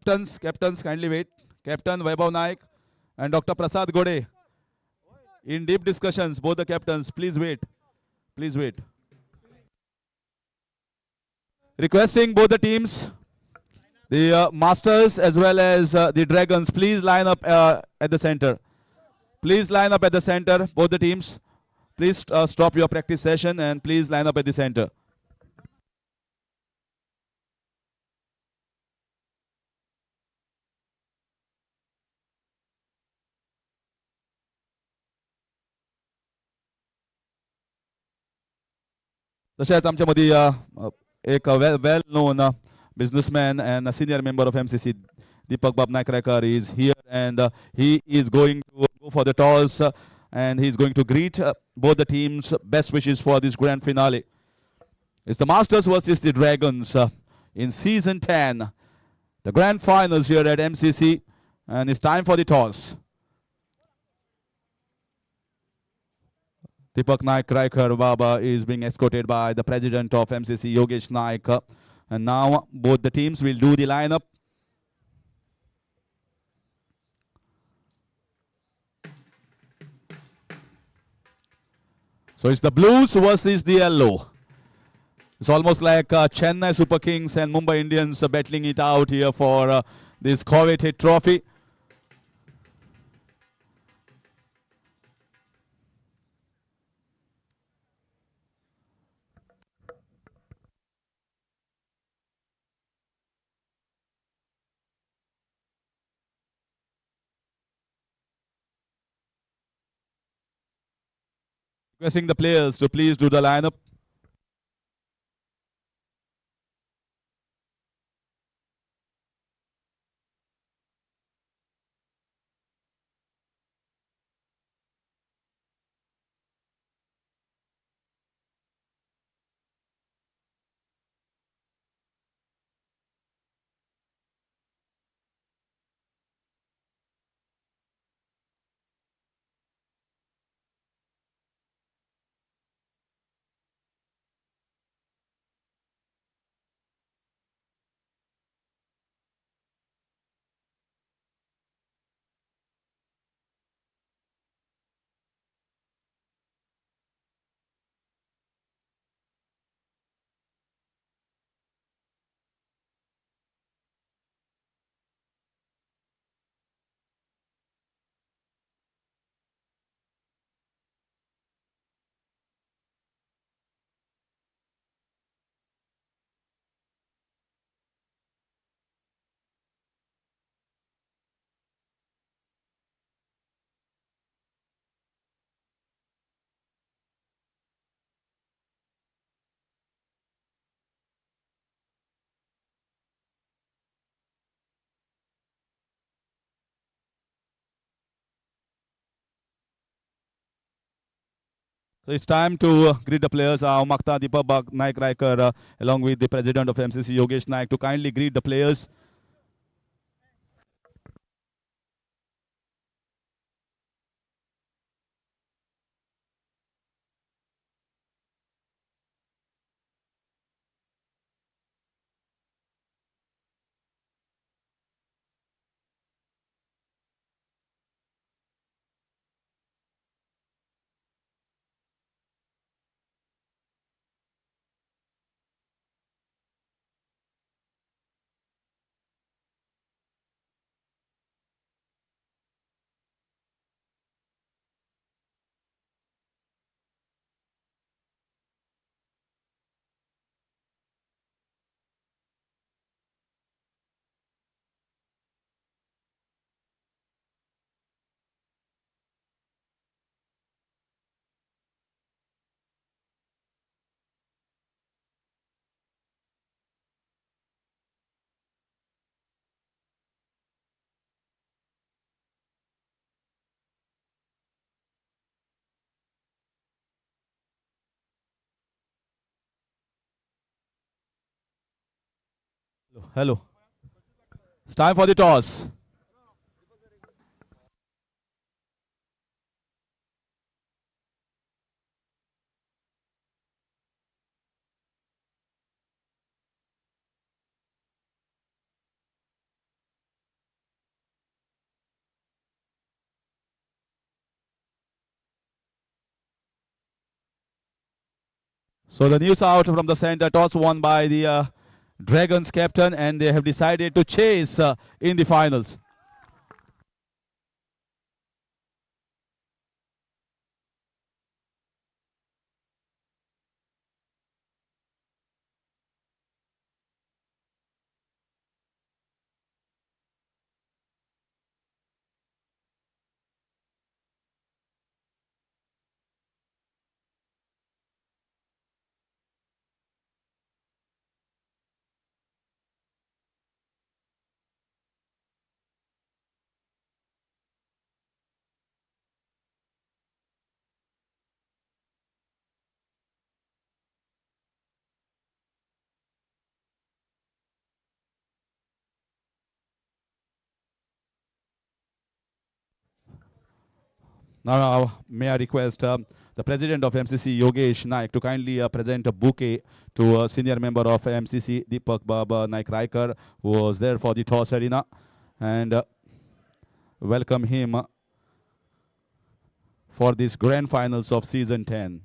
Captains, kindly wait. Captain Vaibhav Naik and Dr. Prasad Gode in deep discussions. Both the captains, please wait. Please wait. Requesting both the teams, the Masters as well as the Dragons, please line up at the center. Please line up at the center, both the teams. Please stop your practice session and please line up at the center. तसेच आमच्यामध्ये एक well known businessman and a senior member of MCC, Deepak Babnaikrakar, is here, and he is going to go for the toss, and he's going to greet both the teams. Best wishes for this grand finale. It's the Masters versus the Dragons in season 10, the grand finals here at MCC, and it's time for the toss. Deepak Naik Raikar Baba is being escorted by the president of MCC, Yogesh Naik. And now both the teams will do the lineup. So it's the Blues versus the Yellow. It's almost like Chennai Super Kings and Mumbai Indians battling it out here for this coveted trophy. Requesting the players to please do the lineup. So it's time to greet the players. Umakta Deepak Naik Raikar, along with the president of MCC, Yogesh Naik, to kindly greet the players. Hello. It's time for the toss. So the news out from the center, toss won by the Dragons captain, and they have decided to chase in the finals. Now, may I request the president of MCC, Yogesh Naik, to kindly present a bouquet to a senior member of MCC, Deepak Baba Naik Raikar, who was there for the toss arena, and welcome him for this grand finals of season 10.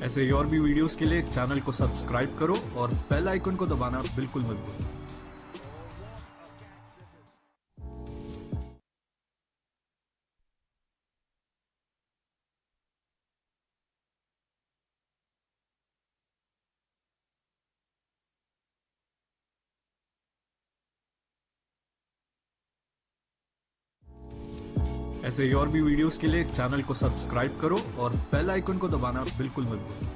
ऐसे ही और भी videos के लिए channel को subscribe करो और bell icon को दबाना बिल्कुल मत भूलो। ऐसे ही और भी वीडियोस के लिए चैनल को सब्सक्राइब करो और बेल आइकन को दबाना बिल्कुल मत भूलो।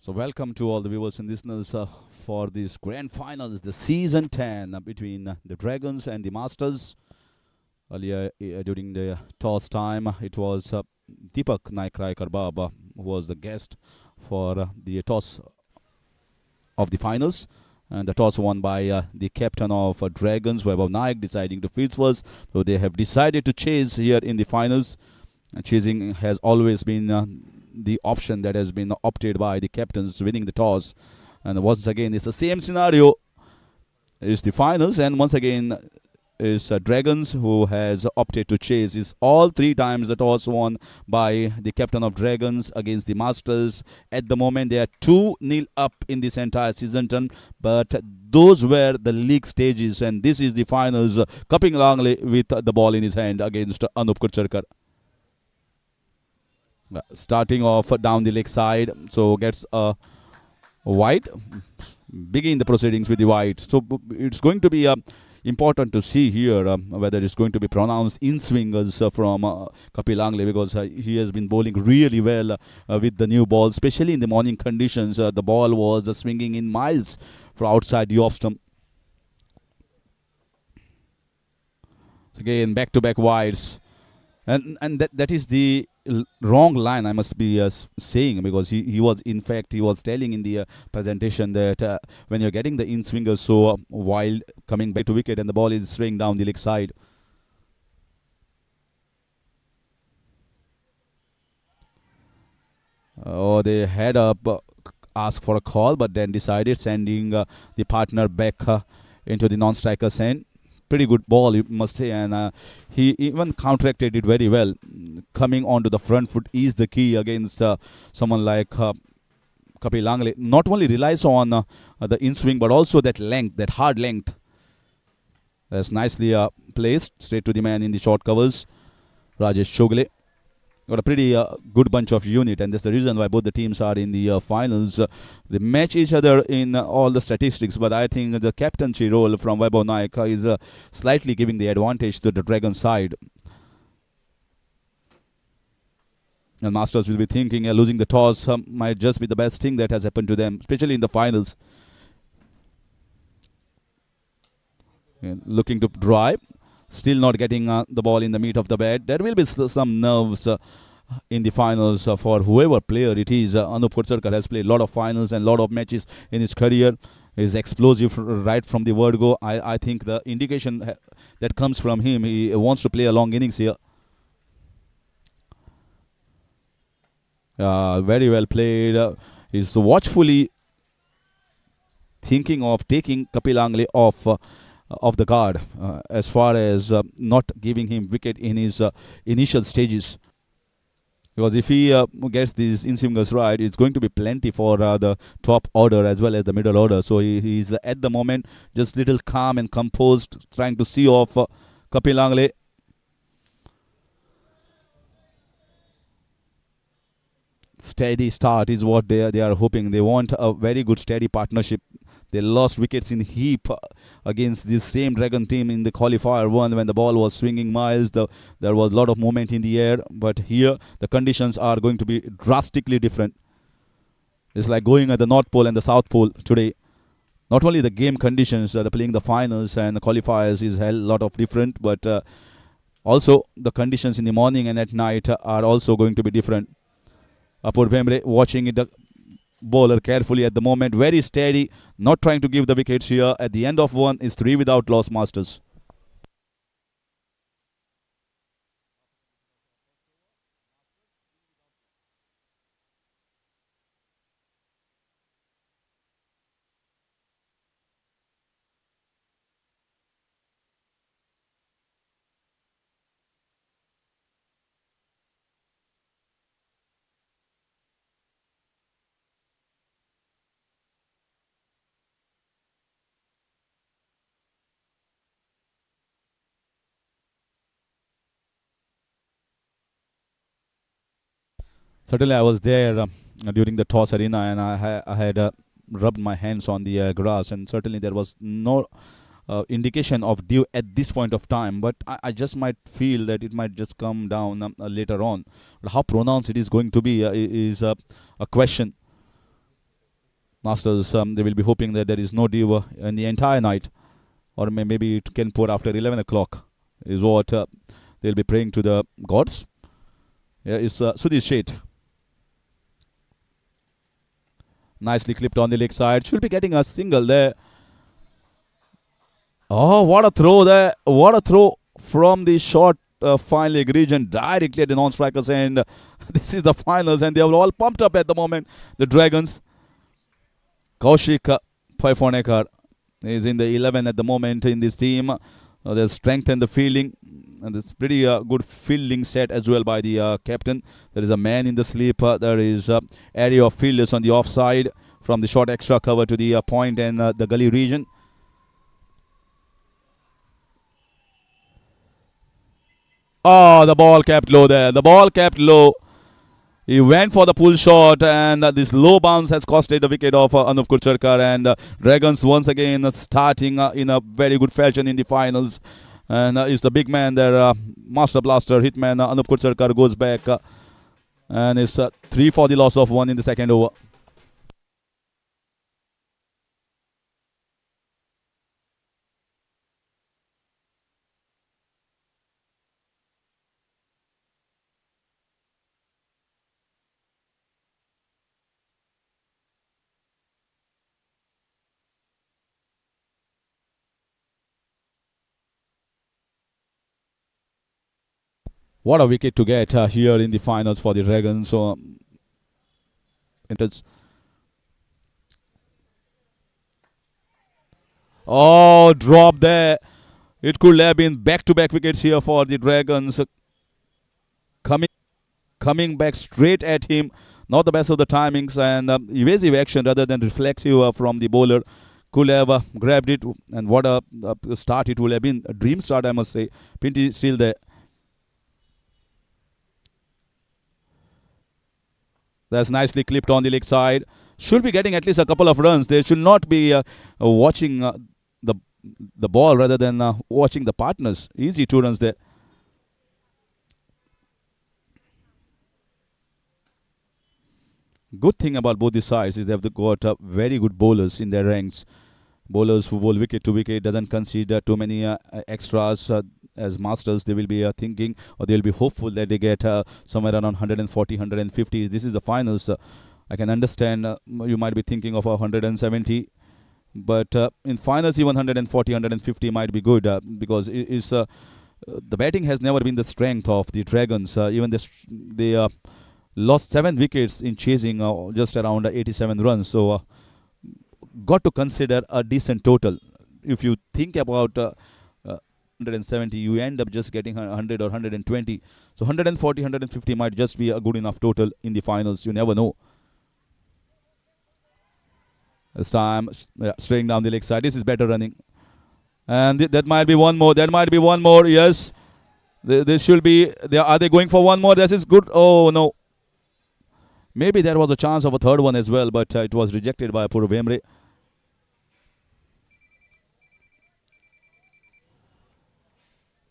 So welcome to all the viewers and listeners for this grand finals, the season 10 between the Dragons and the Masters. Earlier during the toss time, it was Deepak Naik Baba who was the guest for the toss of the finals. And the toss won by the captain of Dragons, Vaibhav Naik, deciding to field first. So they have decided to chase here in the finals. Chasing has always been the option that has been opted by the captains winning the toss. And once again, it's the same scenario. It's the finals, and once again, is Dragons, who has opted to chase. Is all 3 times the toss won by the captain of Dragons against the Masters. At the moment, they are 2-0 up in this entire season turn, but those were the league stages, and this is the finals. Kapil Langley with the ball in his hand against Anup Kucharkar. Starting off down the leg side, so gets a wide. Begin the proceedings with the wide. So it's going to be important to see here whether it's going to be pronounced in swingers from Kapil Langley, because he has been bowling really well with the new ball, especially in the morning conditions. The ball was swinging in miles from outside the off stump. Again, back-to-back wides. And that is the wrong line, I must be saying, because he was telling in the presentation that when you're getting the in swingers so wild coming back to wicket and the ball is swinging down the leg side. Oh, they had asked for a call, but then decided sending the partner back into the non-striker's end. Pretty good ball, you must say, and he even counteracted it very well. Coming onto the front foot is the key against someone like Kapil Langley. Not only relies on the in swing, but also that length, that hard length. That's nicely placed straight to the man in the short covers. Rajesh Chogle got a pretty good bunch of unit, and that's the reason why both the teams are in the finals. They match each other in all the statistics, but I think the captaincy role from Vaibhav Naik is slightly giving the advantage to the Dragon side. And Masters will be thinking losing the toss might just be the best thing that has happened to them, especially in the finals. Looking to drive. Still not getting the ball in the meat of the bat. There will be some nerves in the finals for whoever player it is. Anup Kucharkar has played a lot of finals and a lot of matches in his career. He's explosive right from the word go. I think the indication that comes from him, he wants to play a long innings here. Very well played. He's watchfully thinking of taking Kapil Langley off the guard as far as not giving him wicket in his initial stages, because if he gets these in swingers right, it's going to be plenty for the top order as well as the middle order. So he's at the moment just little calm and composed, trying to see off Kapil Langley. Steady start is what they are hoping. They want a very good steady partnership. They lost wickets in heap against this same Dragon team in the qualifier one when the ball was swinging miles. There was a lot of movement in the air, but here the conditions are going to be drastically different. It's like going at the North Pole and the South Pole today. Not only the game conditions, they're playing the finals and the qualifiers is a lot of different, but also the conditions in the morning and at night are also going to be different. Apur Bhemre watching it, the bowler carefully at the moment, very steady, not trying to give the wickets here. At the end of one is 3 without loss, Masters. Certainly, I was there during the toss arena, and I had rubbed my hands on the grass, and certainly there was no indication of dew at this point of time. But I just might feel that it might just come down later on. But how pronounced it is going to be is a question. Masters, they will be hoping that there is no dew in the entire night, or maybe it can pour after 11 o'clock, is what they'll be praying to the gods. Yeah, it's Sudhir Sheth. Nicely clipped on the leg side. Should be getting a single there. Oh, what a throw there. What a throw from the short fine leg region directly at the non-striker's end. This is the finals and they are all pumped up at the moment. The Dragons. Kaushik Phaiphonekar is in the 11 at the moment in this team. They strengthen the fielding, and it's pretty good fielding set as well by the captain. There is a man in the sleep. There is area of fielders on the offside from the short extra cover to the point and the gully region. Oh, the ball kept low there. The ball kept low. He went for the pull shot, and this low bounce has costed the wicket of Anup Kulkarkar. And Dragons once again starting in a very good fashion in the finals. And is the big man there, Master Blaster, hitman Anup Kulkarkar goes back. And it's 3 for the loss of 1 in the second over. What a wicket to get here in the finals for the Dragons. So it is. Oh, drop there. It could have been back-to-back wickets here for the Dragons. Coming back straight at him. Not the best of the timings, and evasive action rather than reflexive from the bowler. Could have grabbed it, and what a start it would have been. A dream start, I must say. Pinty still there. That's nicely clipped on the leg side. Should be getting at least a couple of runs. They should not be watching the ball rather than watching the partners. Easy 2 runs there. Good thing about both the sides is they've got very good bowlers in their ranks. Bowlers who bowl wicket to wicket, doesn't concede too many extras. As masters, they will be thinking, or they will be hopeful that they get somewhere around 140, 150. This is the finals. I can understand you might be thinking of 170, but in finals, even 140, 150 might be good because the batting has never been the strength of the Dragons. Even they lost 7 wickets in chasing just around 87 runs. So, got to consider a decent total. If you think about 170, you end up just getting 100 or 120. So 140, 150 might just be a good enough total in the finals. You never know. This time, straying down the leg side. This is better running. And that might be one more. That might be one more. Yes. There should be. Are they going for one more? This is good. Oh, no. Maybe there was a chance of a third one as well, but it was rejected by Puru Bemre.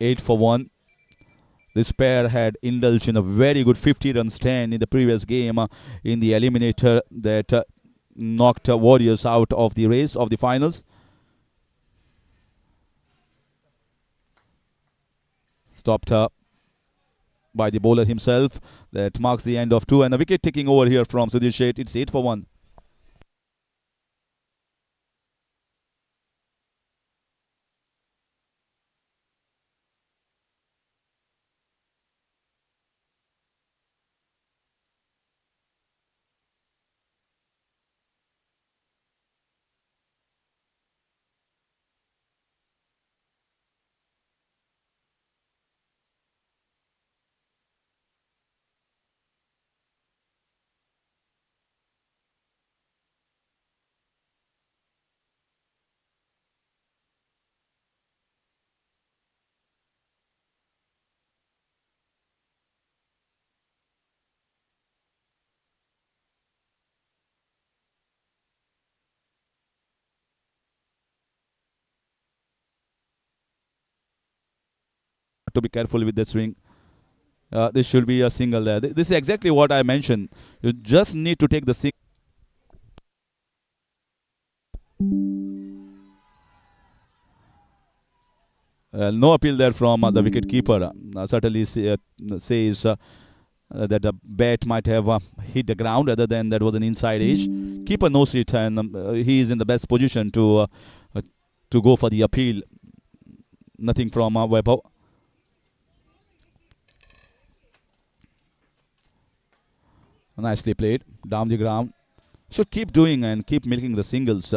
Eight for 1. This pair had indulged in a very good 50-run stand in the previous game in the eliminator that knocked Warriors out of the race of the finals. Stopped by the bowler himself. That marks the end of 2. And a wicket taking over here from Sudhir Sheth. It's 8 for 1. To be careful with the swing. This should be a single there. This is exactly what I mentioned. You just need to take the single. No appeal there from the wicket keeper. Certainly says that the bat might have hit the ground rather than that was an inside edge. Keeper knows it, and he is in the best position to go for the appeal. Nothing from Vaibhav. Nicely played down the ground. Should keep doing and keep milking the singles.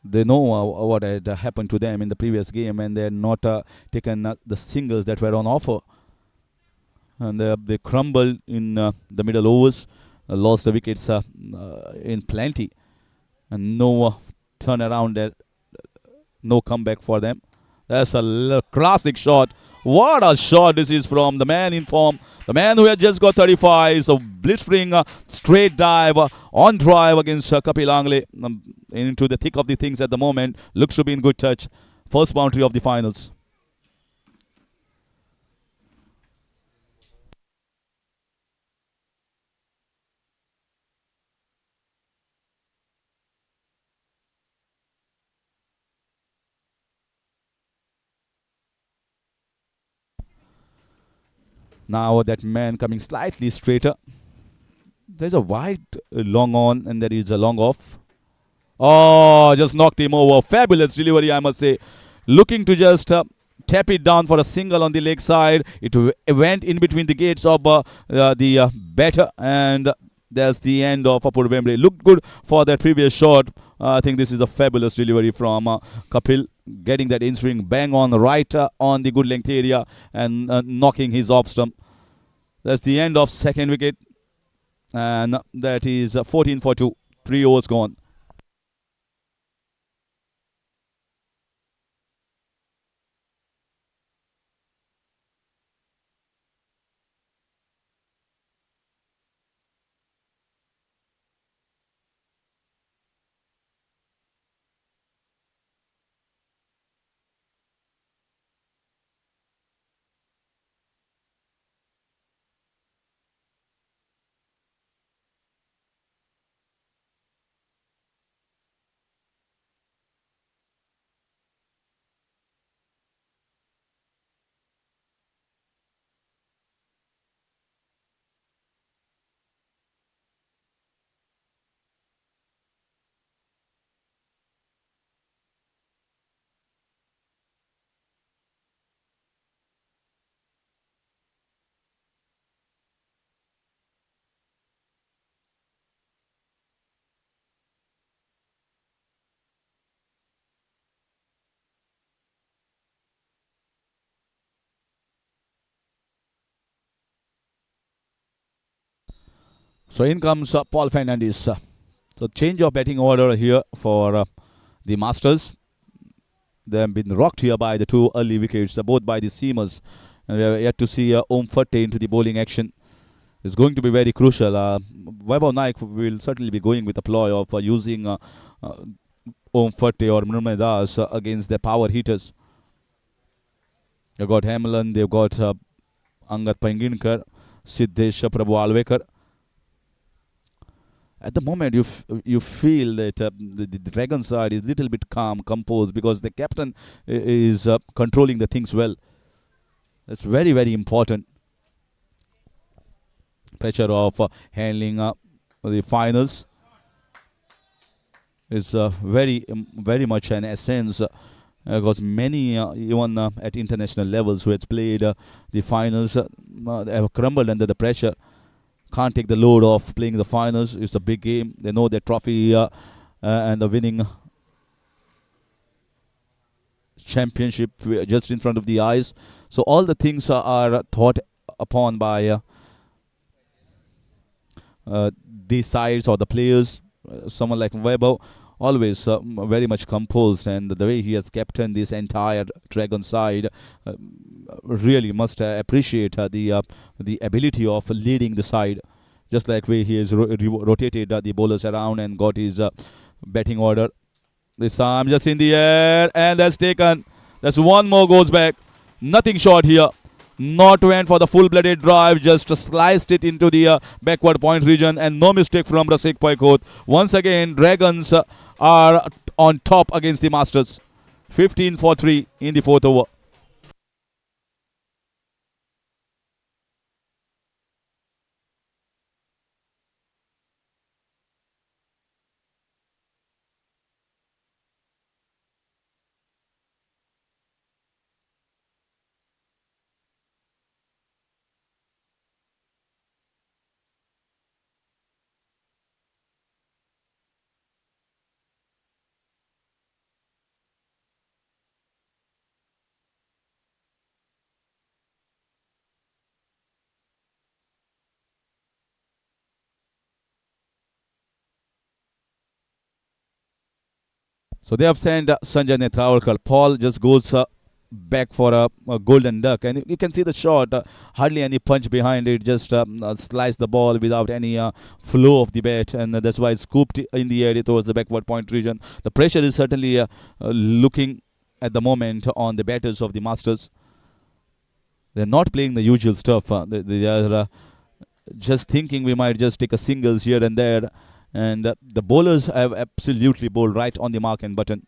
They know what had happened to them in the previous game, and they had not taken the singles that were on offer. And they crumbled in the middle overs, lost the wickets in plenty, and no turnaround there, no comeback for them. That's a classic shot. What a shot this is from the man in form, the man who had just got 35. So blistering straight dive on drive against Kapil Angle into the thick of the things at the moment. Looks to be in good touch. First boundary of the finals. Now that man coming slightly straighter. There's a wide long on and there is a long off. Oh, just knocked him over. Fabulous delivery, I must say. Looking to just tap it down for a single on the leg side. It went in between the gates of the batter, and that's the end of Apur Bembre. Looked good for that previous shot. I think this is a fabulous delivery from Kapil, getting that in swing bang on right on the good length area and knocking his off stump. That's the end of second wicket, and that is 14 for 2. 3 overs gone. So in comes Paul Fernandes. So change of batting order here for the Masters. They have been rocked here by the two early wickets, both by the seamers. And we have yet to see Om Fatte into the bowling action. It's going to be very crucial. Vaibhav Naik will certainly be going with a ploy of using Om Fatte or Mrunmayee Das against their power hitters. They've got Hemalan, they've got Angad Panginkar, Siddhesh Prabhu Alvekar. At the moment, you feel that the Dragon side is a little bit calm, composed, because the captain is controlling the things well. That's very, very important. Pressure of handling the finals is very much an essence, because many, even at international levels, who has played the finals, have crumbled under the pressure. Can't take the load of playing the finals. It's a big game. They know their trophy and the winning championship just in front of the eyes. So all the things are thought upon by these sides or the players. Someone like Vaibhav, always very much composed, and the way he has captained this entire Dragon side, really must appreciate the ability of leading the side. Just like way he has rotated the bowlers around and got his batting order. This time just in the air, and that's taken. That's one more goes back. Nothing short here. Not went for the full-blooded drive, just sliced it into the backward point region, and no mistake from Rasik Paikot. Once again, Dragons are on top against the Masters. 15 for 3 in the fourth over. So they have sent Sanjay Netravalkar. Paul just goes back for a golden duck, and you can see the shot. Hardly any punch behind it. Just slice the ball without any flow of the bat, and that's why it's scooped in the air towards the backward point region. The pressure is certainly looking at the moment on the batters of the Masters. They're not playing the usual stuff. They are just thinking we might just take a singles here and there. And the bowlers have absolutely bowled right on the mark and button.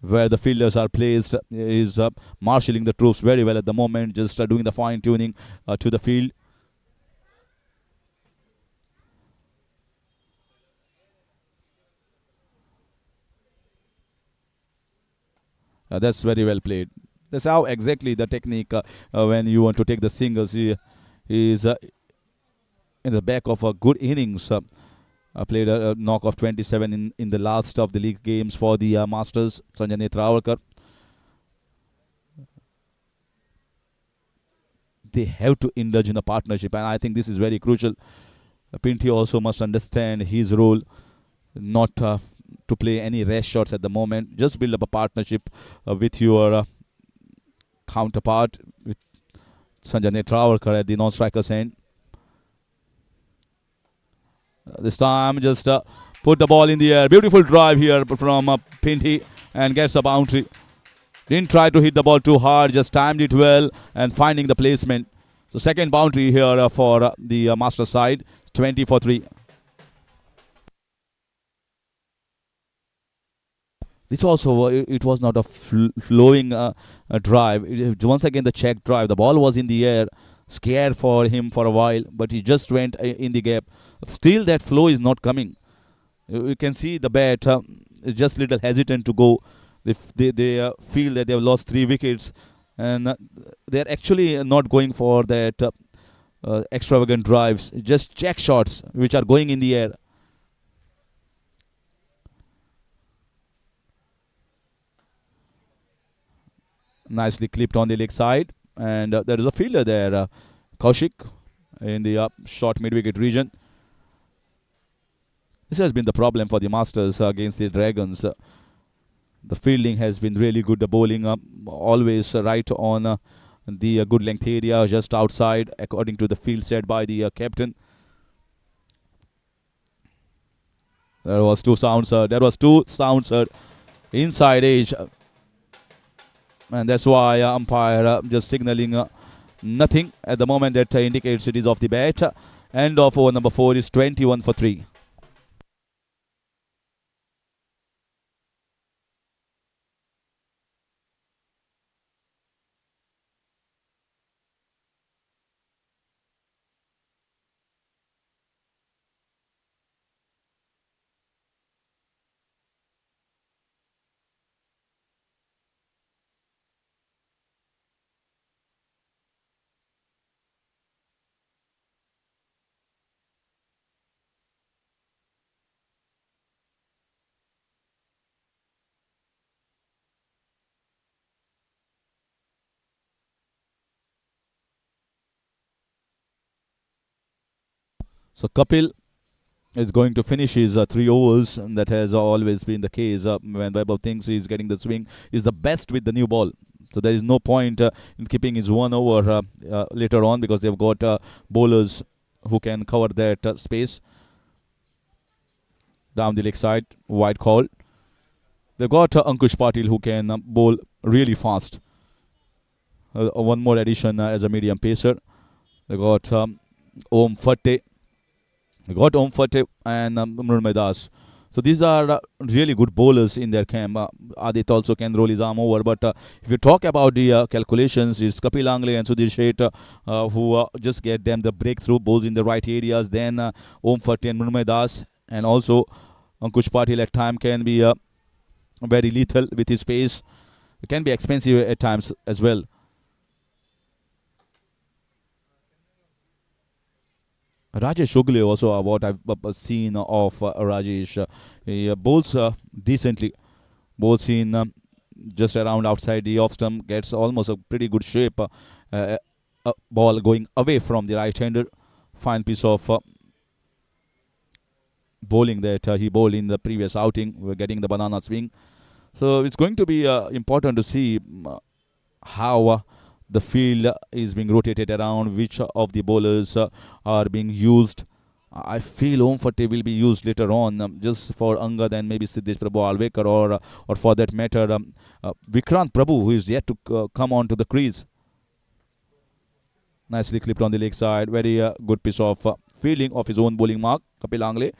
Where the fielders are placed is marshalling the troops very well at the moment, just doing the fine tuning to the field. That's very well played. That's how exactly the technique when you want to take the singles. He is in the back of a good innings. Played a knock of 27 in the last of the league games for the Masters, Sanjay Netravalkar. They have to indulge in a partnership, and I think this is very crucial. Pinty also must understand his role, not to play any rash shots at the moment. Just build up a partnership with your counterpart, with Sanjay Netravalkar at the non-striker's end. This time just put the ball in the air. Beautiful drive here from Pinty and gets a boundary. Didn't try to hit the ball too hard, just timed it well and finding the placement. So second boundary here for the Master side. 20 for 3. This also, it was not a flowing drive. Once again, the check drive. The ball was in the air. Scared for him for a while, but he just went in the gap. Still, that flow is not coming. You can see the bat is just little hesitant to go. They feel that they have lost 3 wickets, and they're actually not going for that extravagant drives. Just check shots which are going in the air. Nicely clipped on the leg side. And there is a fielder there, Kaushik, in the short mid-wicket region. This has been the problem for the Masters against the Dragons. The fielding has been really good. The bowling always right on the good length area, just outside, according to the field set by the captain. There was 2 sounds. There was 2 sounds inside edge. And that's why umpire just signaling nothing at the moment. That indicates it is off the bat. End of over number 4 is 21 for 3. So Kapil is going to finish his 3 overs, and that has always been the case. When Vaibhav thinks he's getting the swing, is the best with the new ball. So there is no point in keeping his 1 over later on, because they've got bowlers who can cover that space. Down the leg side, wide call. They've got Ankush Patil who can bowl really fast. One more addition as a medium pacer. They got Om Fatte. They got Om Fatte and Mrunmay Das. So these are really good bowlers in their camp. Adit also can roll his arm over. But if you talk about the calculations, it's Kapil Angle and Sudhir Sheth who just get them the breakthrough, bowls in the right areas. Then Om Fatte and Mrunmay Das. And also Ankush Patil at time can be very lethal with his pace. It can be expensive at times as well. Rajesh Ogle also what I've seen of Rajesh. He bowls decently. Bowls in just around outside the off stump. Gets almost a pretty good shape. A ball going away from the right-hander. Fine piece of bowling that he bowled in the previous outing. We're getting the banana swing. So it's going to be important to see how the field is being rotated around, which of the bowlers are being used. I feel Om Fate will be used later on, just for Angad and maybe Siddesh Prabhu Alvekar, or for that matter, Vikrant Prabhu, who is yet to come on to the crease. Nicely clipped on the leg side. Very good piece of fielding of his own bowling mark, Kapil Angle.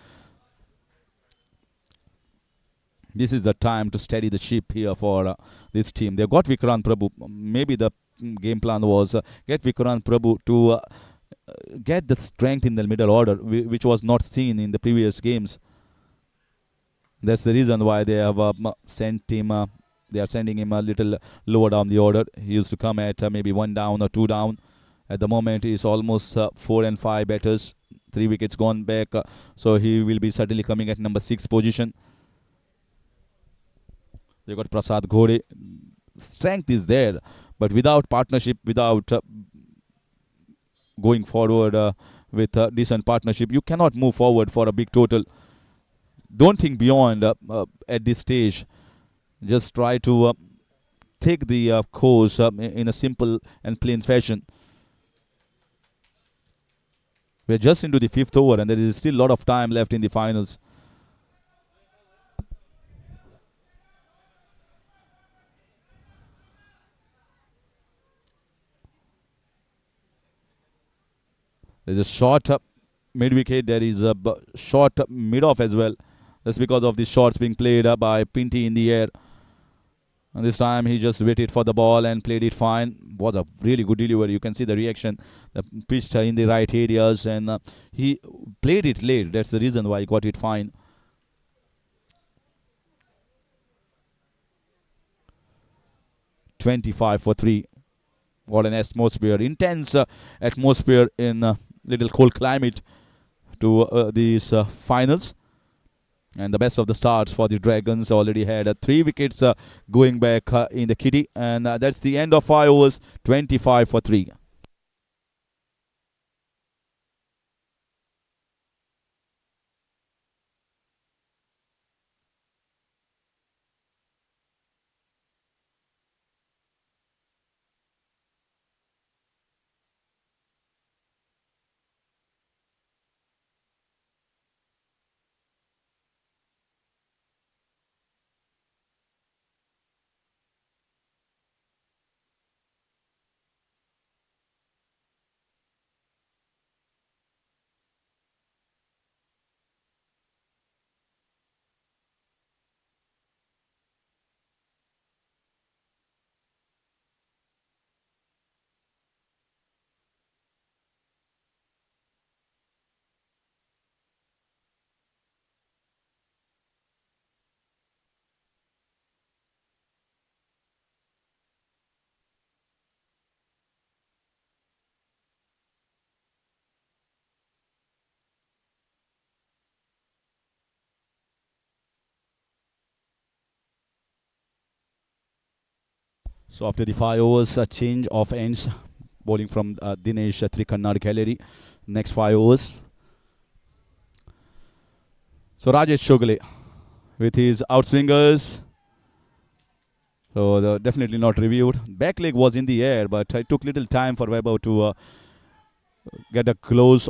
This is the time to steady the ship here for this team. They've got Vikrant Prabhu. Maybe the game plan was get Vikrant Prabhu to get the strength in the middle order, which was not seen in the previous games. That's the reason why they have sent him. They are sending him a little lower down the order. He used to come at maybe 1 down or 2 down. At the moment, he's almost 4 and 5 batters. 3 wickets gone back. So he will be certainly coming at number 6 position. They got Prasad Ghode. Strength is there, but without partnership, without going forward with a decent partnership, you cannot move forward for a big total. Don't think beyond at this stage. Just try to take the course in a simple and plain fashion. We're just into the 5th over, and there is still a lot of time left in the finals. There's a short mid-wicket. There is a short mid-off as well. That's because of the shots being played by Pinty in the air. And this time he just waited for the ball and played it fine. Was a really good delivery. You can see the reaction. The pitched in the right areas, and he played it late. That's the reason why he got it fine. .25 for 3. What an atmosphere. Intense atmosphere in little cold climate to these finals. And the best of the starts for the Dragons. Already had 3 wickets going back in the kitty. And that's the end of 5 overs. 25 for 3. So after the 5 overs, a change of ends. Bowling from Dinesh Trikannar gallery. Next 5 overs. So Rajesh Chogle with his outswingers. So definitely not reviewed. Back leg was in the air, but it took little time for Weber to get a close.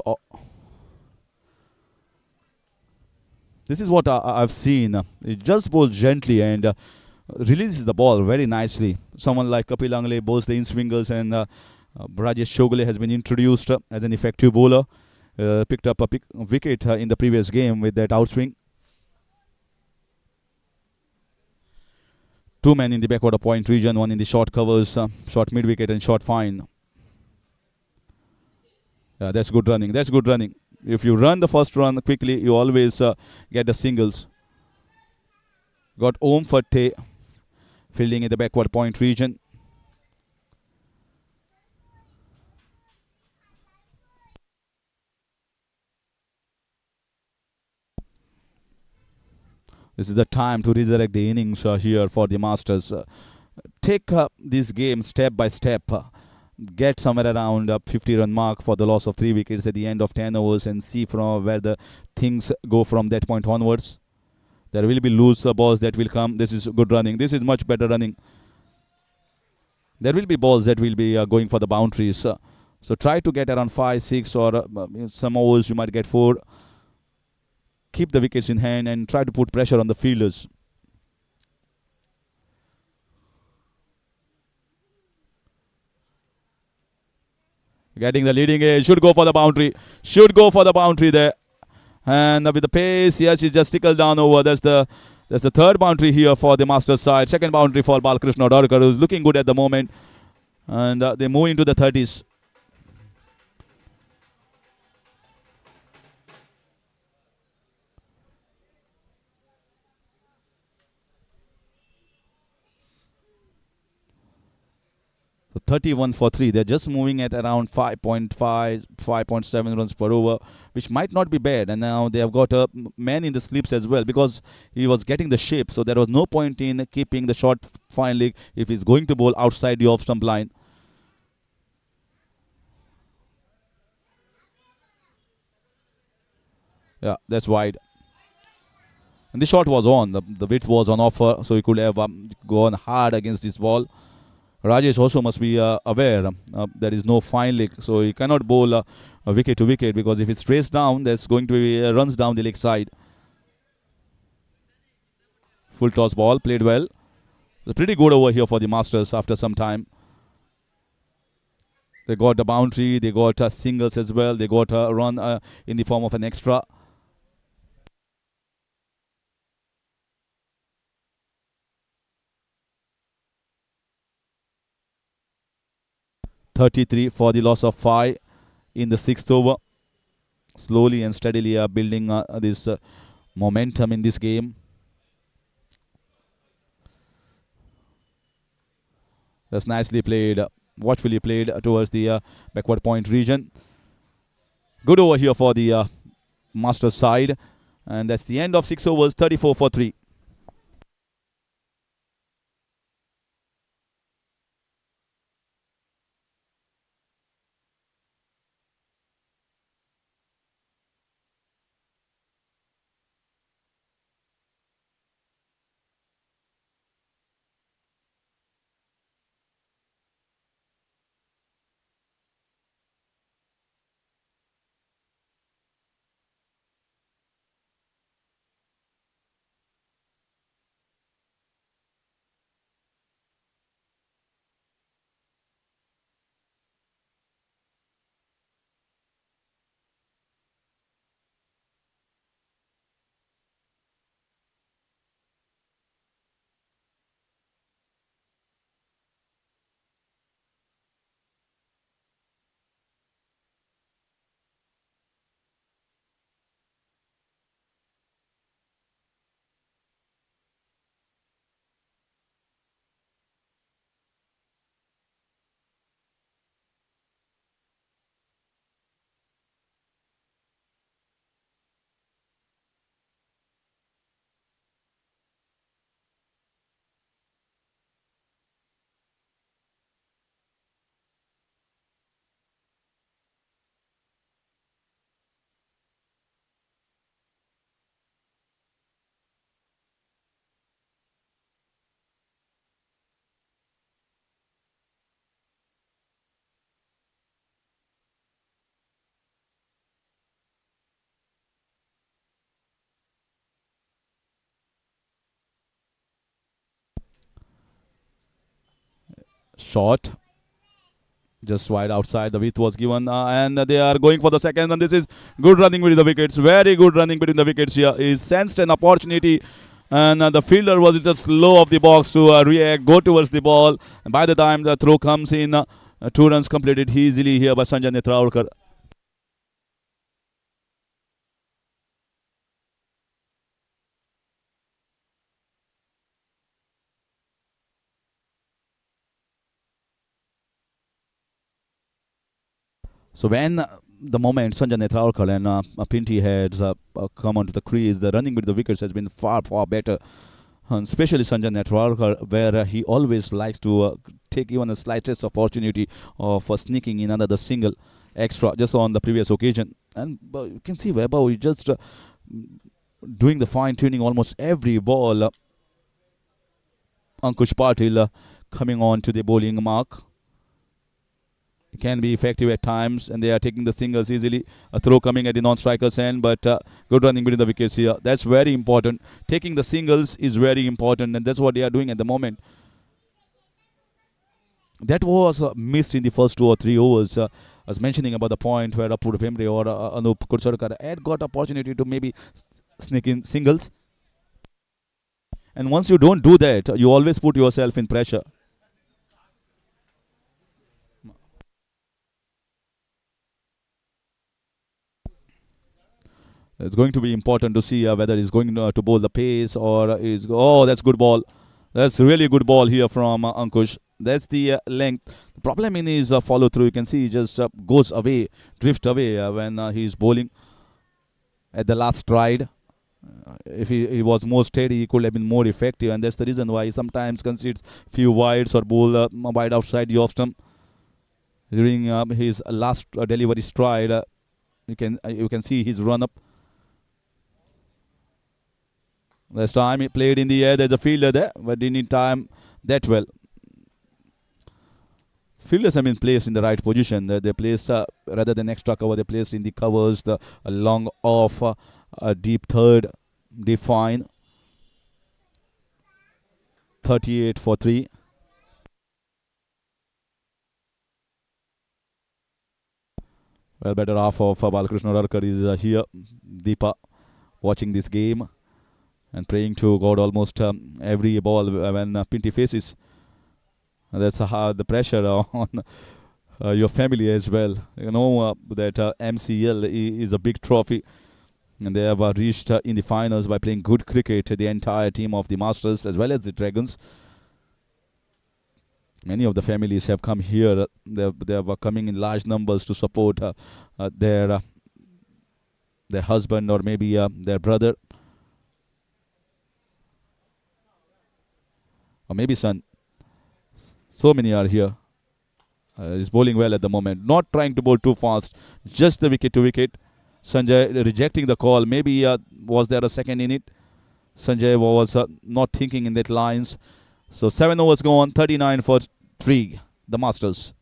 This is what I've seen. He just bowls gently and releases the ball very nicely. Someone like Kapil Angle bowls the in-swingers, and Rajesh Chogle has been introduced as an effective bowler. Picked up a wicket in the previous game with that outswing. 2 men in the backward point region, 1 in the short covers, short mid-wicket and short fine. That's good running. That's good running. If you run the first run quickly, you always get the singles. Got Om Fate fielding in the backward point region. This is the time to resurrect the innings here for the Masters. Take this game step by step. get somewhere around a 50-run mark for the loss of 3 wickets at the end of 10 overs and see from where the things go from that point onwards. There will be loose balls that will come. This is good running. This is much better running. There will be balls that will be going for the boundaries. So try to get around 5, 6 or some overs you might get 4. Keep the wickets in hand and try to put pressure on the fielders. Getting the leading edge. Should go for the boundary. Should go for the boundary there. And with the pace, yes, he just tickled down over. That's the third boundary here for the Masters side. Second boundary for Balakrishna Dorkar, who's looking good at the moment. And they move into the 30s. So 31 for 3. They're just moving at around 5.5, 5.7 runs per over, which might not be bad. And now they have got a man in the slips as well because he was getting the shape. So there was no point in keeping the short fine leg if he's going to bowl outside the off-stump line. Yeah, that's wide. And the shot was on. The width was on offer, so he could have gone hard against this ball. Rajesh also must be aware there is no fine leg, so he cannot bowl a wicket to wicket because if it strays down, there's going to be runs down the leg side. Full toss ball, played well. It's pretty good over here for the Masters after some time. They got the boundary, they got singles as well, they got a run in the form of an extra. .33 for the loss of 5 in the 6th over. Slowly and steadily building this momentum in this game. That's nicely played, watchfully played towards the backward point region. Good over here for the Masters side. And that's the end of 6 overs, 34 for 3. Shot just wide outside. The width was given and they are going for the second, and this is good running between the wickets. Very good running between the wickets here. He sensed an opportunity and the fielder was just low of the box to react, go towards the ball, and by the time the throw comes in, 2 runs completed easily here by Sanjay Netravalkar. So when the moment Sanjay Netravalkar and Pinty had come onto the crease, the running with the wickets has been far, far better. and especially Sanjay Netwarkar, where he always likes to take even the slightest opportunity of sneaking in another single extra just on the previous occasion. And you can see Vaibhav is just doing the fine tuning almost every ball. Ankush Patil coming on to the bowling mark. It can be effective at times, and they are taking the singles easily. A throw coming at the non-striker's end, but good running between the wickets here. That's very important. Taking the singles is very important, and that's what they are doing at the moment. That was missed in the first 2 or 3 overs. I was mentioning about the point where Apur Vembre or Anup Kursarkar had got opportunity to maybe sneak in singles. And once you don't do that, you always put yourself in pressure. It's going to be important to see whether he's going to bowl the pace or is. Oh, that's good ball. That's really good ball here from Ankush. That's the length. The problem in his follow through, you can see he just goes away, drift away when he's bowling at the last stride. If he was more steady, he could have been more effective, and that's the reason why he sometimes concedes few wides or bowl wide outside the off stump. During his last delivery stride, you can see his run up. Last time he played in the air, there's a fielder there, but didn't need time that well. Fielders have been placed in the right position. They placed, rather than extra cover, they placed in the covers, the long off, deep third, deep fine. 38 for 3. Well, better half of Balakrishna Rarkar is here. Deepa watching this game and praying to God almost every ball when Pinty faces. That's the pressure on your family as well. You know that MCL is a big trophy, and they have reached in the finals by playing good cricket. The entire team of the Masters as well as the Dragons. Many of the families have come here. They are coming in large numbers to support their husband or maybe their brother or maybe son. So many are here. He's bowling well at the moment. Not trying to bowl too fast. Just the wicket to wicket. Sanjay rejecting the call. Maybe was there a second in it? Sanjay was not thinking in that lines. So 7 overs gone. 39 for 3. The Masters.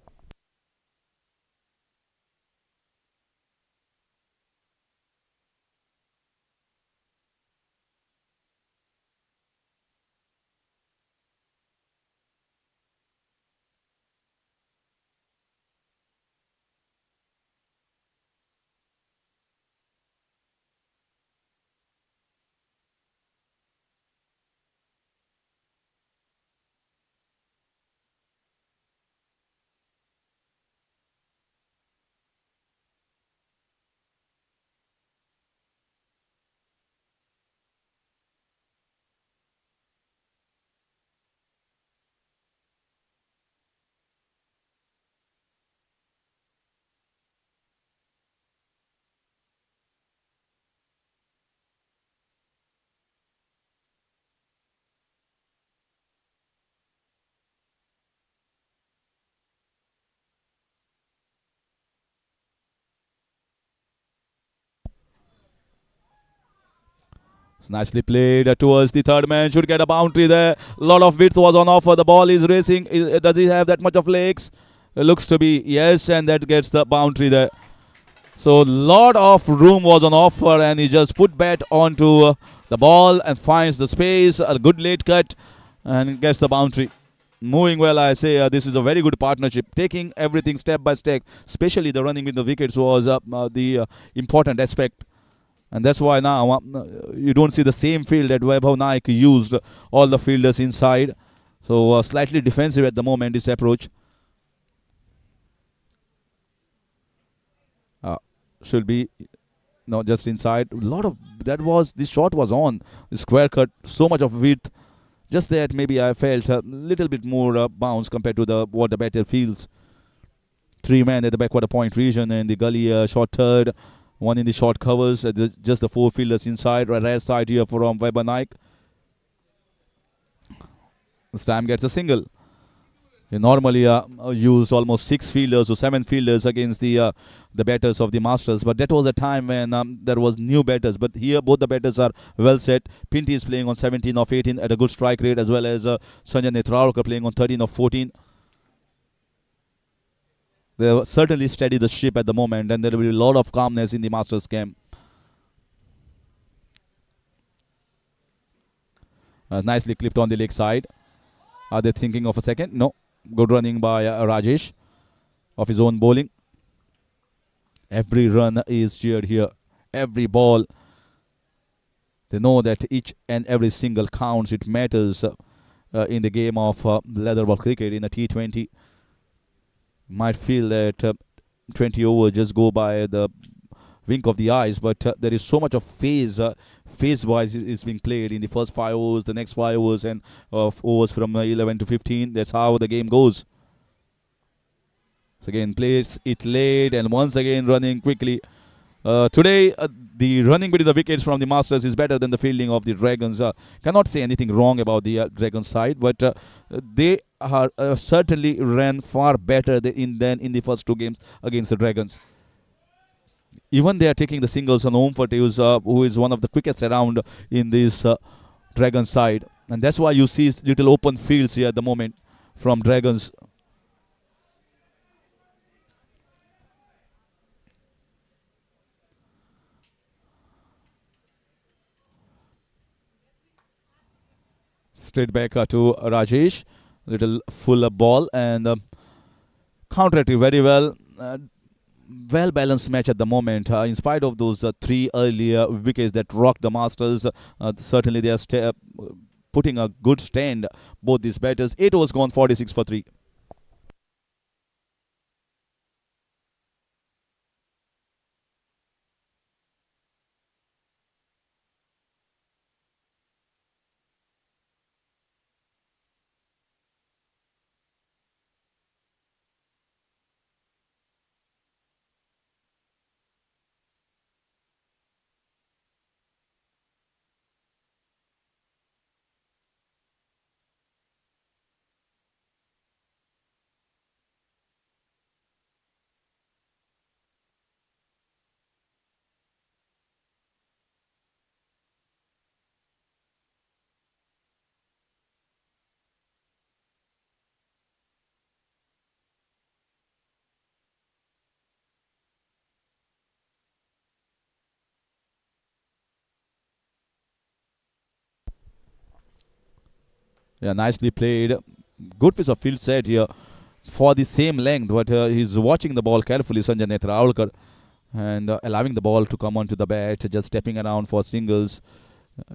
It's nicely played towards the third man. Should get a boundary there. A lot of width was on offer. The ball is racing. Does he have that much of legs? It looks to be yes, and that gets the boundary there. So a lot of room was on offer, and he just put bat onto the ball and finds the space. A good late cut and gets the boundary. Moving well, I say. This is a very good partnership. Taking everything step by step, especially the running with the wickets was the important aspect. And that's why now you don't see the same field that Vaibhav Naik used all the fielders inside. So slightly defensive at the moment, this approach. Should be no just inside. A lot of this shot was on. The square cut, so much of width. Just that maybe I felt a little bit more bounce compared to what the batter feels. 3 men at the backward point region and the gully short third. 1 in the short covers. Just the 4 fielders inside. Right side here from Vaibhav Naik. This time gets a single. They normally use almost 6 fielders or 7 fielders against the batters of the Masters, but that was a time when there was new batters. But here both the batters are well set. Pinty is playing on 17 of 18 at a good strike rate, as well as Sanjay Netravalkar playing on 13 of 14. They have certainly steady the ship at the moment, and there will be a lot of calmness in the Masters game. Nicely clipped on the leg side. Are they thinking of a second? No. Good running by Rajesh of his own bowling. Every run is cheered here. Every ball. They know that each and every single counts. It matters in the game of leather ball cricket in a T20. Might feel that 20 overs just go by the wink of the eyes, but there is so much of phase-wise is being played in the first 5 overs, the next 5 overs, and overs from 11 to 15. That's how the game goes. So again, plays it late, and once again running quickly. Today, the running between the wickets from the Masters is better than the fielding of the Dragons. Cannot say anything wrong about the Dragons side, but they are certainly ran far better than in the first 2 games against the Dragons. Even they are taking the singles on home for Tews, who is one of the quickest around in this Dragon side. And that's why you see little open fields here at the moment from Dragons. Straight back to Rajesh. Little full ball and counter-acted very well. Well-balanced match at the moment. In spite of those 3 earlier wickets that rocked the Masters, certainly they are putting a good stand, both these batters. 8 overs gone, 46 for 3. Yeah, nicely played. Good piece of field set here for the same length, but he's watching the ball carefully, Sanjay Netravalkar, and allowing the ball to come onto the bat, just stepping around for singles.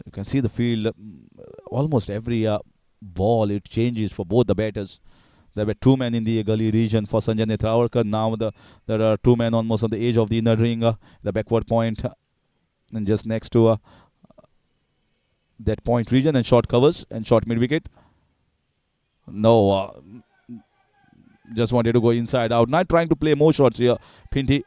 You can see the field, almost every ball, it changes for both the batters. There were 2 men in the gully region for Sanjay Netravalkar. Now there are 2 men almost on the edge of the inner ring, the backward point, and just next to that point region, and short covers and short mid wicket. No, just wanted to go inside out. Not trying to play more shots here. Pinty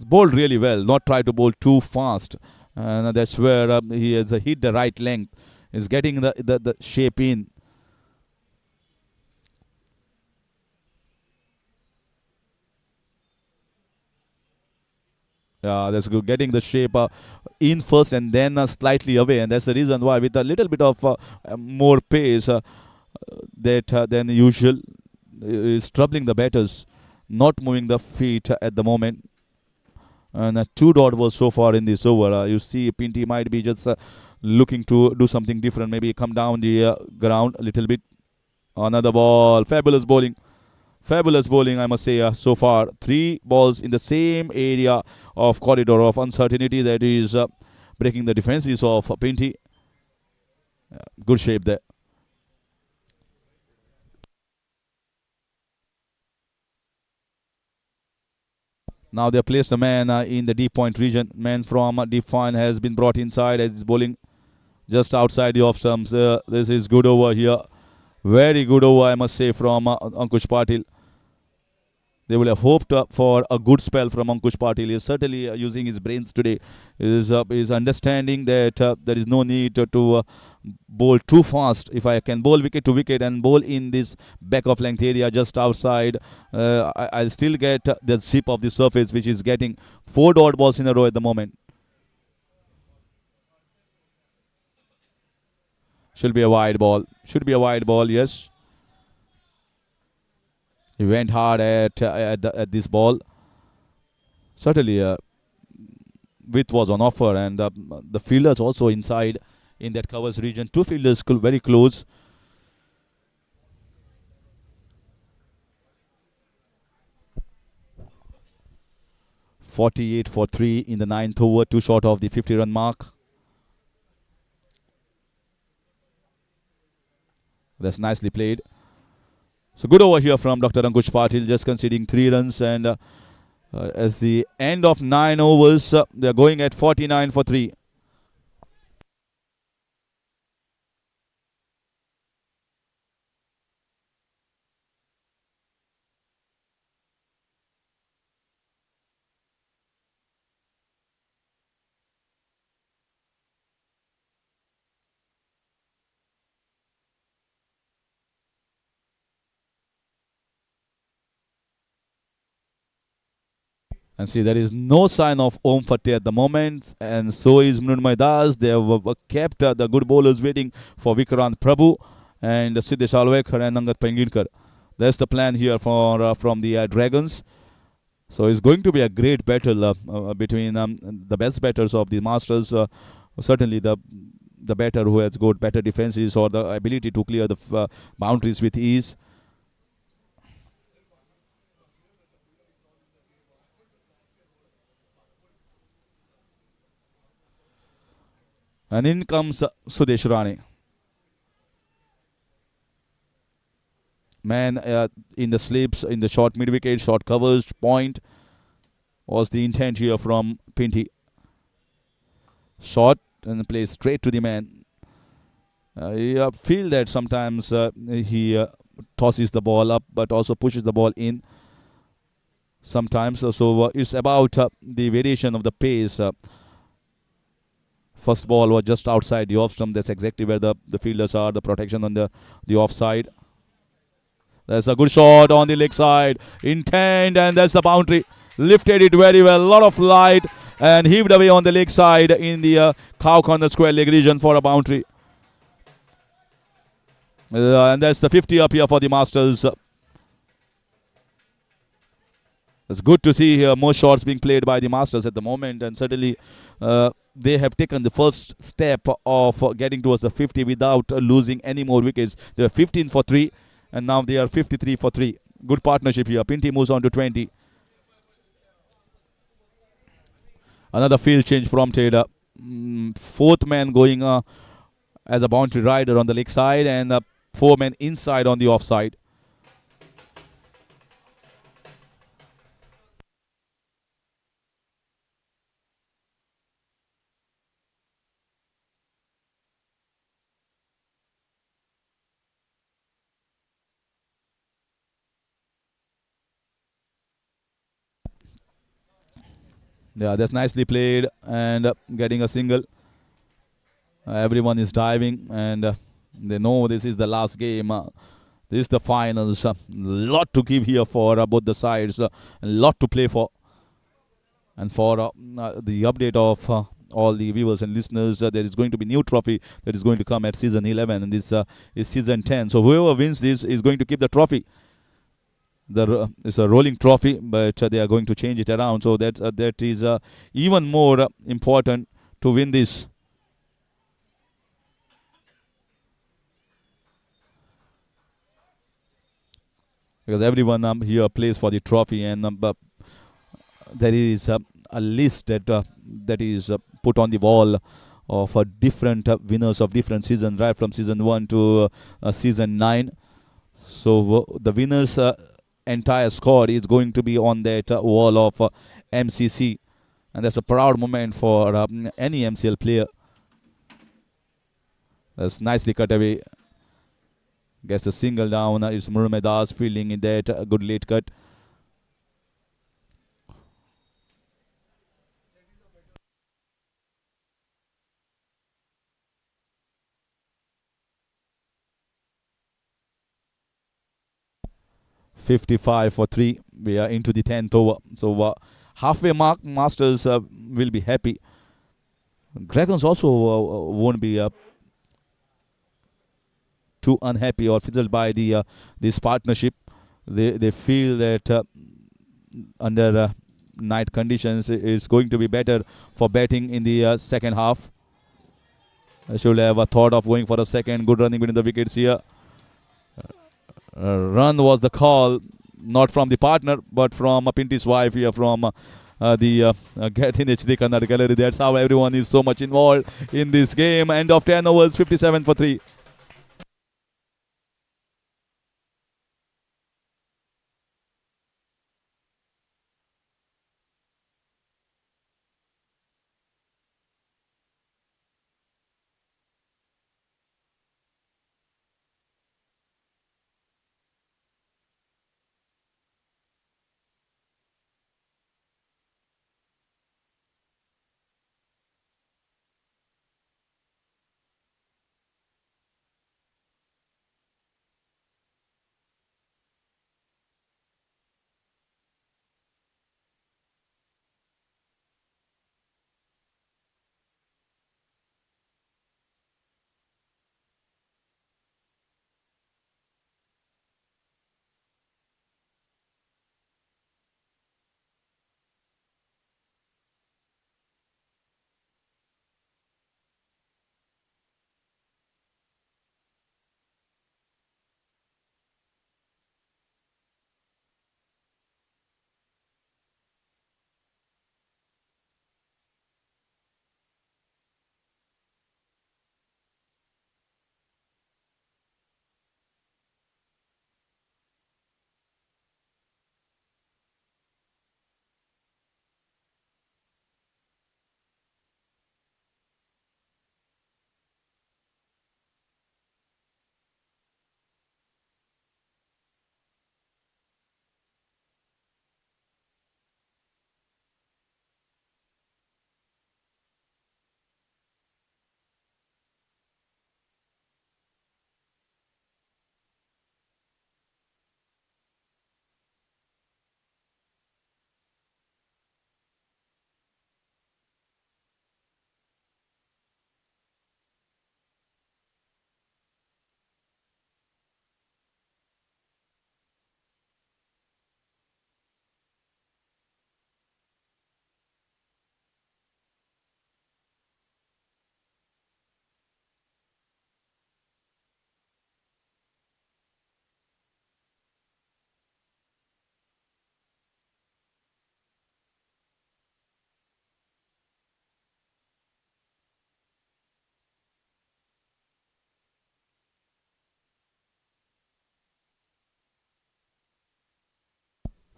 bowled really well. Not try to bowl too fast, and that's where he has hit the right length. Is getting the shape in. Yeah, that's good. Getting the shape in first and then slightly away, and that's the reason why, with a little bit of more pace than usual, is troubling the batters, not moving the feet at the moment. And 2 dot was so far in this over. You see, Pinty might be just looking to do something different, maybe come down the ground a little bit. Another ball, fabulous bowling. Fabulous bowling, I must say, so far. 3 balls in the same area of corridor of uncertainty that is breaking the defenses of Pinty. Good shape there. Now they have placed a man in the deep point region. Man from deep fine has been brought inside as he's bowling just outside the off stumps. This is good over here. Very good over, I must say, from Ankush Patil. They will have hoped for a good spell from Ankush Patil. He is certainly using his brains today. Is understanding that there is no need to bowl too fast. If I can bowl wicket to wicket and bowl in this back of length area just outside, I'll still get the zip of the surface, which is getting 4 dot balls in a row at the moment. Should be a wide ball. Should be a wide ball, yes. He went hard at this ball. Certainly, width was on offer, and the fielders also inside in that covers region. 2 fielders very close. .48 for 3 in the 9th over, 2 short of the 50-run mark. That's nicely played. So good over here from Dr. Ankush Patil, just conceding 3 runs, and as the end of 9 overs, they're going at 49 for 3. And see, there is no sign of Om Fateh at the moment, and so is Mrunmayee Das. They have kept the good bowlers waiting for Vikrant Prabhu and Siddesh Alwekar and Angat Penginkar. That's the plan here for from the Dragons. So it's going to be a great battle between the best batters of the Masters. Certainly the batter who has got better defenses or the ability to clear the boundaries with ease. And in comes Sudesh Rane. Man in the slips, in the short mid-wicket, short covers, point was the intent here from Pinty. Shot and plays straight to the man. You feel that sometimes he tosses the ball up but also pushes the ball in sometimes. So it's about the variation of the pace. First ball was just outside the off stump. That's exactly where the fielders are, the protection on the offside. There's a good shot on the leg side. Intent, and that's the boundary. Lifted it very well. A lot of light and heaved away on the leg side in the cow corner square leg region for a boundary. And that's the 50 up here for the Masters. It's good to see here more shots being played by the Masters at the moment, and certainly they have taken the first step of getting towards the 50 without losing any more wickets. They were 15 for 3 and now they are 53 for 3. Good partnership here. Pinty moves on to 20. Another field change prompted. 4th man going as a boundary rider on the leg side, and 4 men inside on the offside. Yeah, that's nicely played and getting a single. Everyone is diving, and they know this is the last game. This is the finals. A lot to give here for both the sides. A lot to play for. And for the update of all the viewers and listeners, there is going to be new trophy that is going to come at season 11, and this is season 10. So whoever wins this is going to keep the trophy. It's a rolling trophy, but they are going to change it around. So that is even more important to win this. Because everyone here plays for the trophy, and there is a list that is put on the wall of different winners of different seasons, right from season 1 to season 9. So the winners' entire squad is going to be on that wall of MCC, and that's a proud moment for any MCL player. That's nicely cut away. Gets a single down. It's Mrunmayee Das fielding in that good late cut. 55 for 3. We are into the 10th over. So halfway mark, Masters will be happy. Dragons also won't be too unhappy or fizzled by the this partnership. They feel that under night conditions is going to be better for batting in the second half. I should have a thought of going for a second. Good running between the wickets here. Run was the call, not from the partner, but from Pinty's wife here, from the Get in HD Kannada Gallery. That's how everyone is so much involved in this game. End of 10 overs, 57 for 3.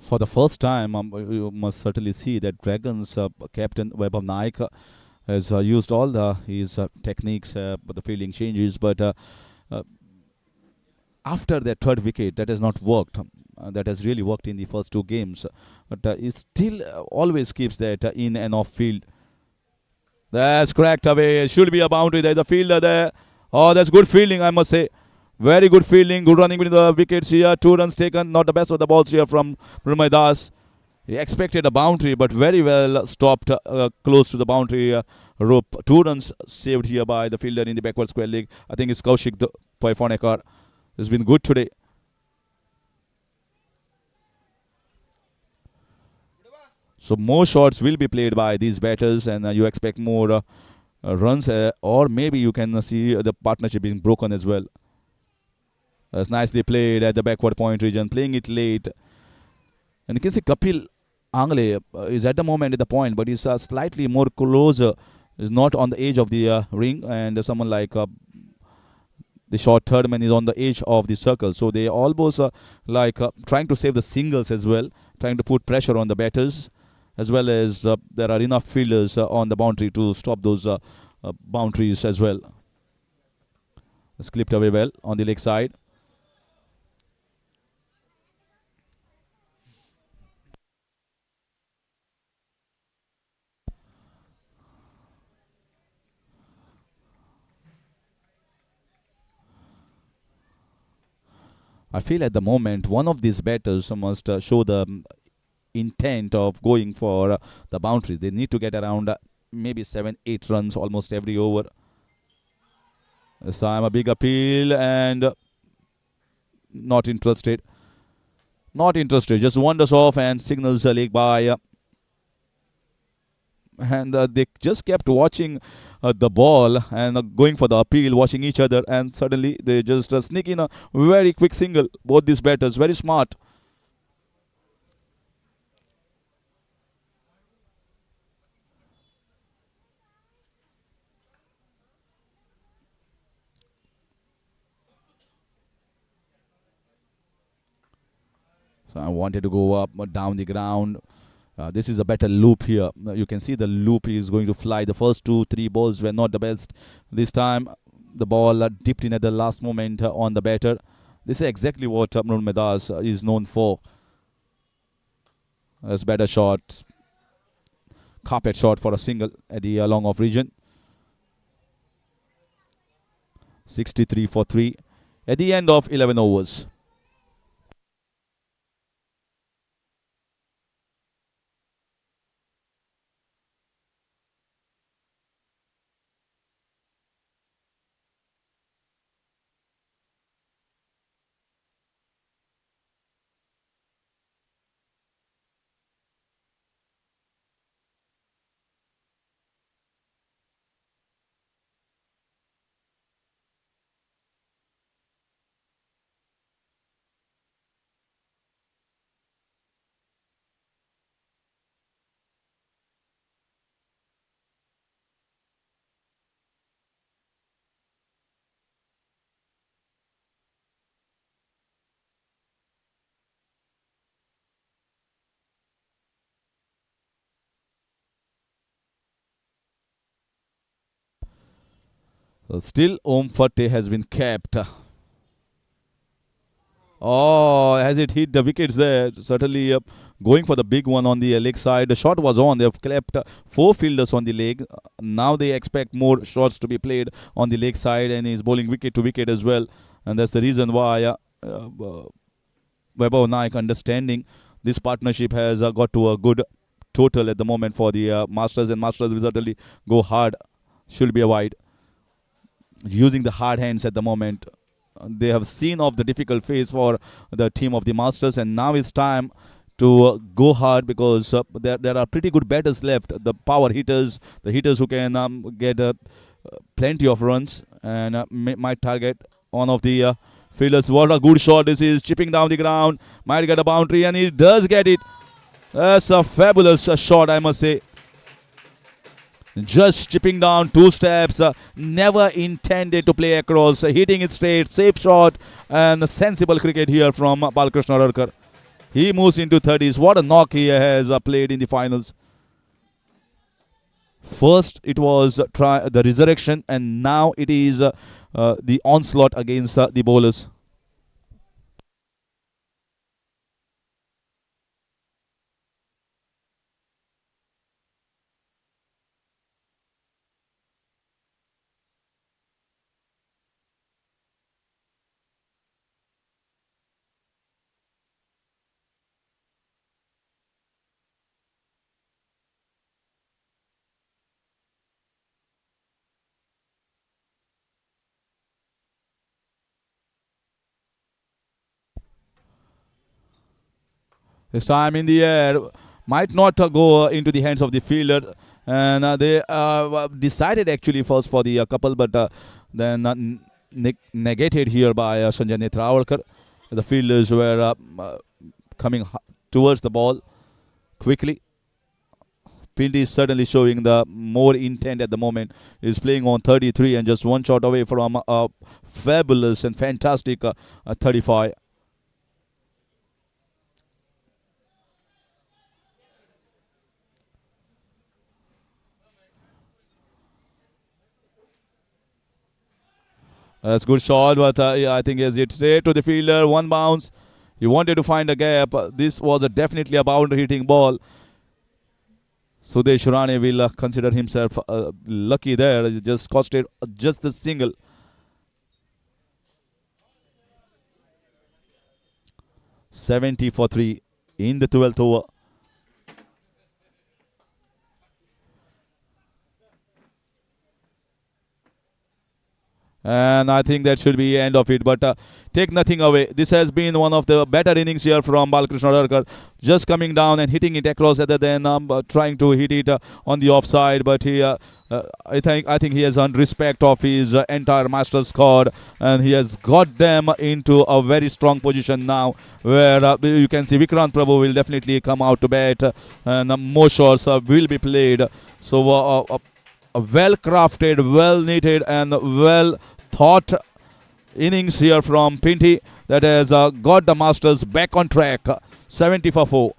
For the first time, you must certainly see that Dragons captain Vaibhav Naik has used all his techniques, but the fielding changes. But uh, after that third wicket, that has not worked. That has really worked in the first two games. But he still always keeps that in and off field. That's cracked away. Should be a boundary. There's a fielder there. Oh, that's good fielding, I must say. Very good fielding. Good running between the wickets here. 2 runs taken. Not the best of the balls here from Pranay Das. He expected a boundary, but very well stopped close to the boundary rope. 2 runs saved here by the fielder in the backward square leg. I think it's Kaushik Poifonekar. Has been good today. So more shots will be played by these batters, and you expect more runs, or maybe you can see the partnership being broken as well. That's nicely played at the backward point region, playing it late. And you can see Kapil Angle is at the moment at the point, but he's slightly more closer. Is not on the edge of the ring, and someone like the short third man is on the edge of the circle. So they almost trying to save the singles as well, trying to put pressure on the batters, as well as there are enough fielders on the boundary to stop those boundaries as well. It's clipped away well on the leg side. I feel at the moment one of these batters must show the intent of going for the boundaries. They need to get around maybe 7-8 runs almost every over. So I'm a big appeal and not interested. Not interested. Just wanders off and signals a leg by. And they just kept watching the ball and going for the appeal, watching each other, and suddenly they just sneak in a very quick single. Both these batters, very smart. So I wanted to go up down the ground. This is a better loop here. You can see the loop is going to fly. The first 2-3 balls were not the best. This time the ball dipped in at the last moment on the batter. This is exactly what Amrul Medas is known for. As better shot, carpet shot for a single at the long off region. 63 for 3 at the end of 11 overs. So still Om Fate has been kept. Oh, has it hit the wickets there? Certainly going for the big one on the leg side. The shot was on. They have kept 4 fielders on the leg. Now they expect more shots to be played on the leg side, and he's bowling wicket to wicket as well. And that's the reason why Vaibhav Naik understanding this partnership has got to a good total at the moment for the Masters, and Masters will certainly go hard. Should be a wide. Using the hard hands at the moment. They have seen off the difficult phase for the team of the Masters, and now it's time to go hard because there are pretty good batters left. The power hitters, the hitters who can get plenty of runs and might target one of the fielders. What a good shot this is, chipping down the ground, might get a boundary, and he does get it. That's a fabulous shot, I must say. Just chipping down 2 steps, never intended to play across, hitting it straight, safe shot, and sensible cricket here from Balkrishna Rarkar. He moves into 30s. What a knock he has played in the finals. First it was the resurrection, and now it is the onslaught against the bowlers. This time in the air, might not go into the hands of the fielder, and they decided actually first for the couple, but then negated here by Sanjay Netravalkar. The fielders were coming towards the ball quickly. Field is certainly showing the more intent at the moment. Is playing on 33 and just one shot away from a fabulous and fantastic 35. That's good shot, but I think he has hit straight to the fielder. One bounce. He wanted to find a gap. This was definitely a boundary hitting ball. Sudesh Rane will consider himself lucky there. He just costed just a single. 70 for 3 in the 12th over. And I think that should be end of it. But take nothing away. This has been one of the better innings here from Balakrishna Adarkar. Just coming down and hitting it across rather than trying to hit it on the offside. But he, I think he has earned respect of his entire Masters squad, and he has got them into a very strong position now, where you can see Vikrant Prabhu will definitely come out to bat, and more shots will be played. So a well-crafted, well-knitted, and well thought innings here from Pinty that has got the Masters back on track. 70 for 4.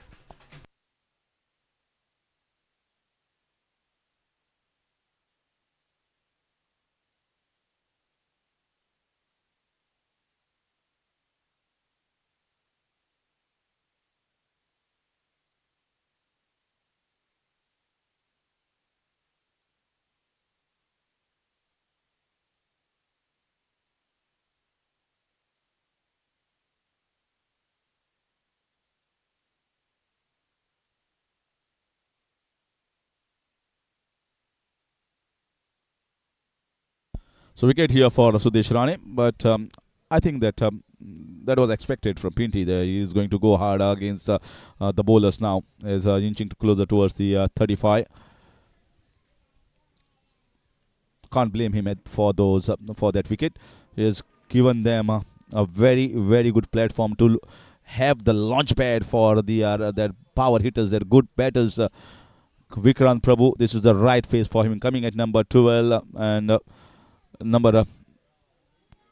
So wicket here for Sudesh Rane, but I think that that was expected from Pinty. He is going to go hard against the bowlers now, as inching closer towards the 35. Can't blame him for those for that wicket. He has given them a very, very good platform to have the launch pad for their power hitters, their good batters. Vikrant Prabhu, this is the right phase for him, coming at number 12 and number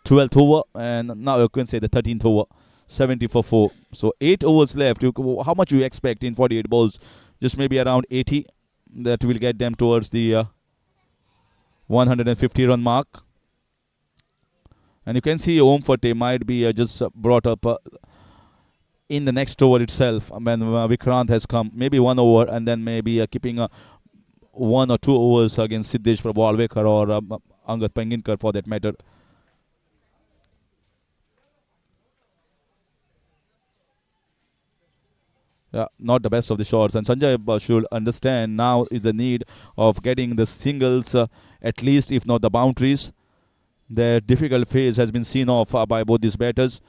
12th over, and now you can say the 13th over. 70 for 4. So 8 overs left. How much you expect in 48 balls? Just maybe around 80. That will get them towards the 150 run mark. And you can see Om Fate might be just brought up in the next over itself when Vikrant has come. Maybe 1 over, and then maybe keeping 1 or 2 overs against Siddesh Prabhu Alvekar or Angad Penginkar for that matter. Yeah, not the best of the shots, and Sanjay should understand now is the need of getting the singles, at least if not the boundaries. Their difficult phase has been seen off by both these batters,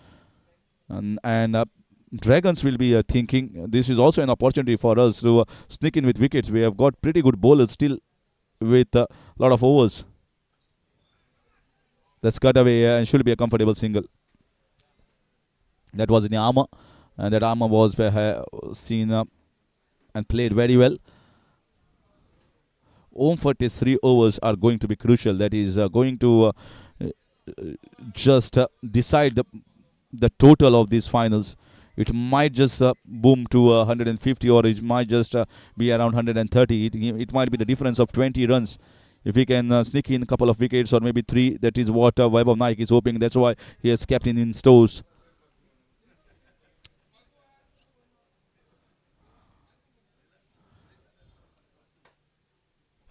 and Dragons will be thinking this is also an opportunity for us to sneak in with wickets. We have got pretty good bowlers still with a lot of overs. That's cut away and should be a comfortable single. That was in the armour, and that armour was seen and played very well. Om Fate's 3 overs are going to be crucial. That is going to just decide the total of these finals. It might just boom to 150, or it might just be around 130. It might be the difference of 20 runs. If he can sneak in a couple of wickets or maybe 3, that is what Vaibhav Naik is hoping. That's why he has kept in stores.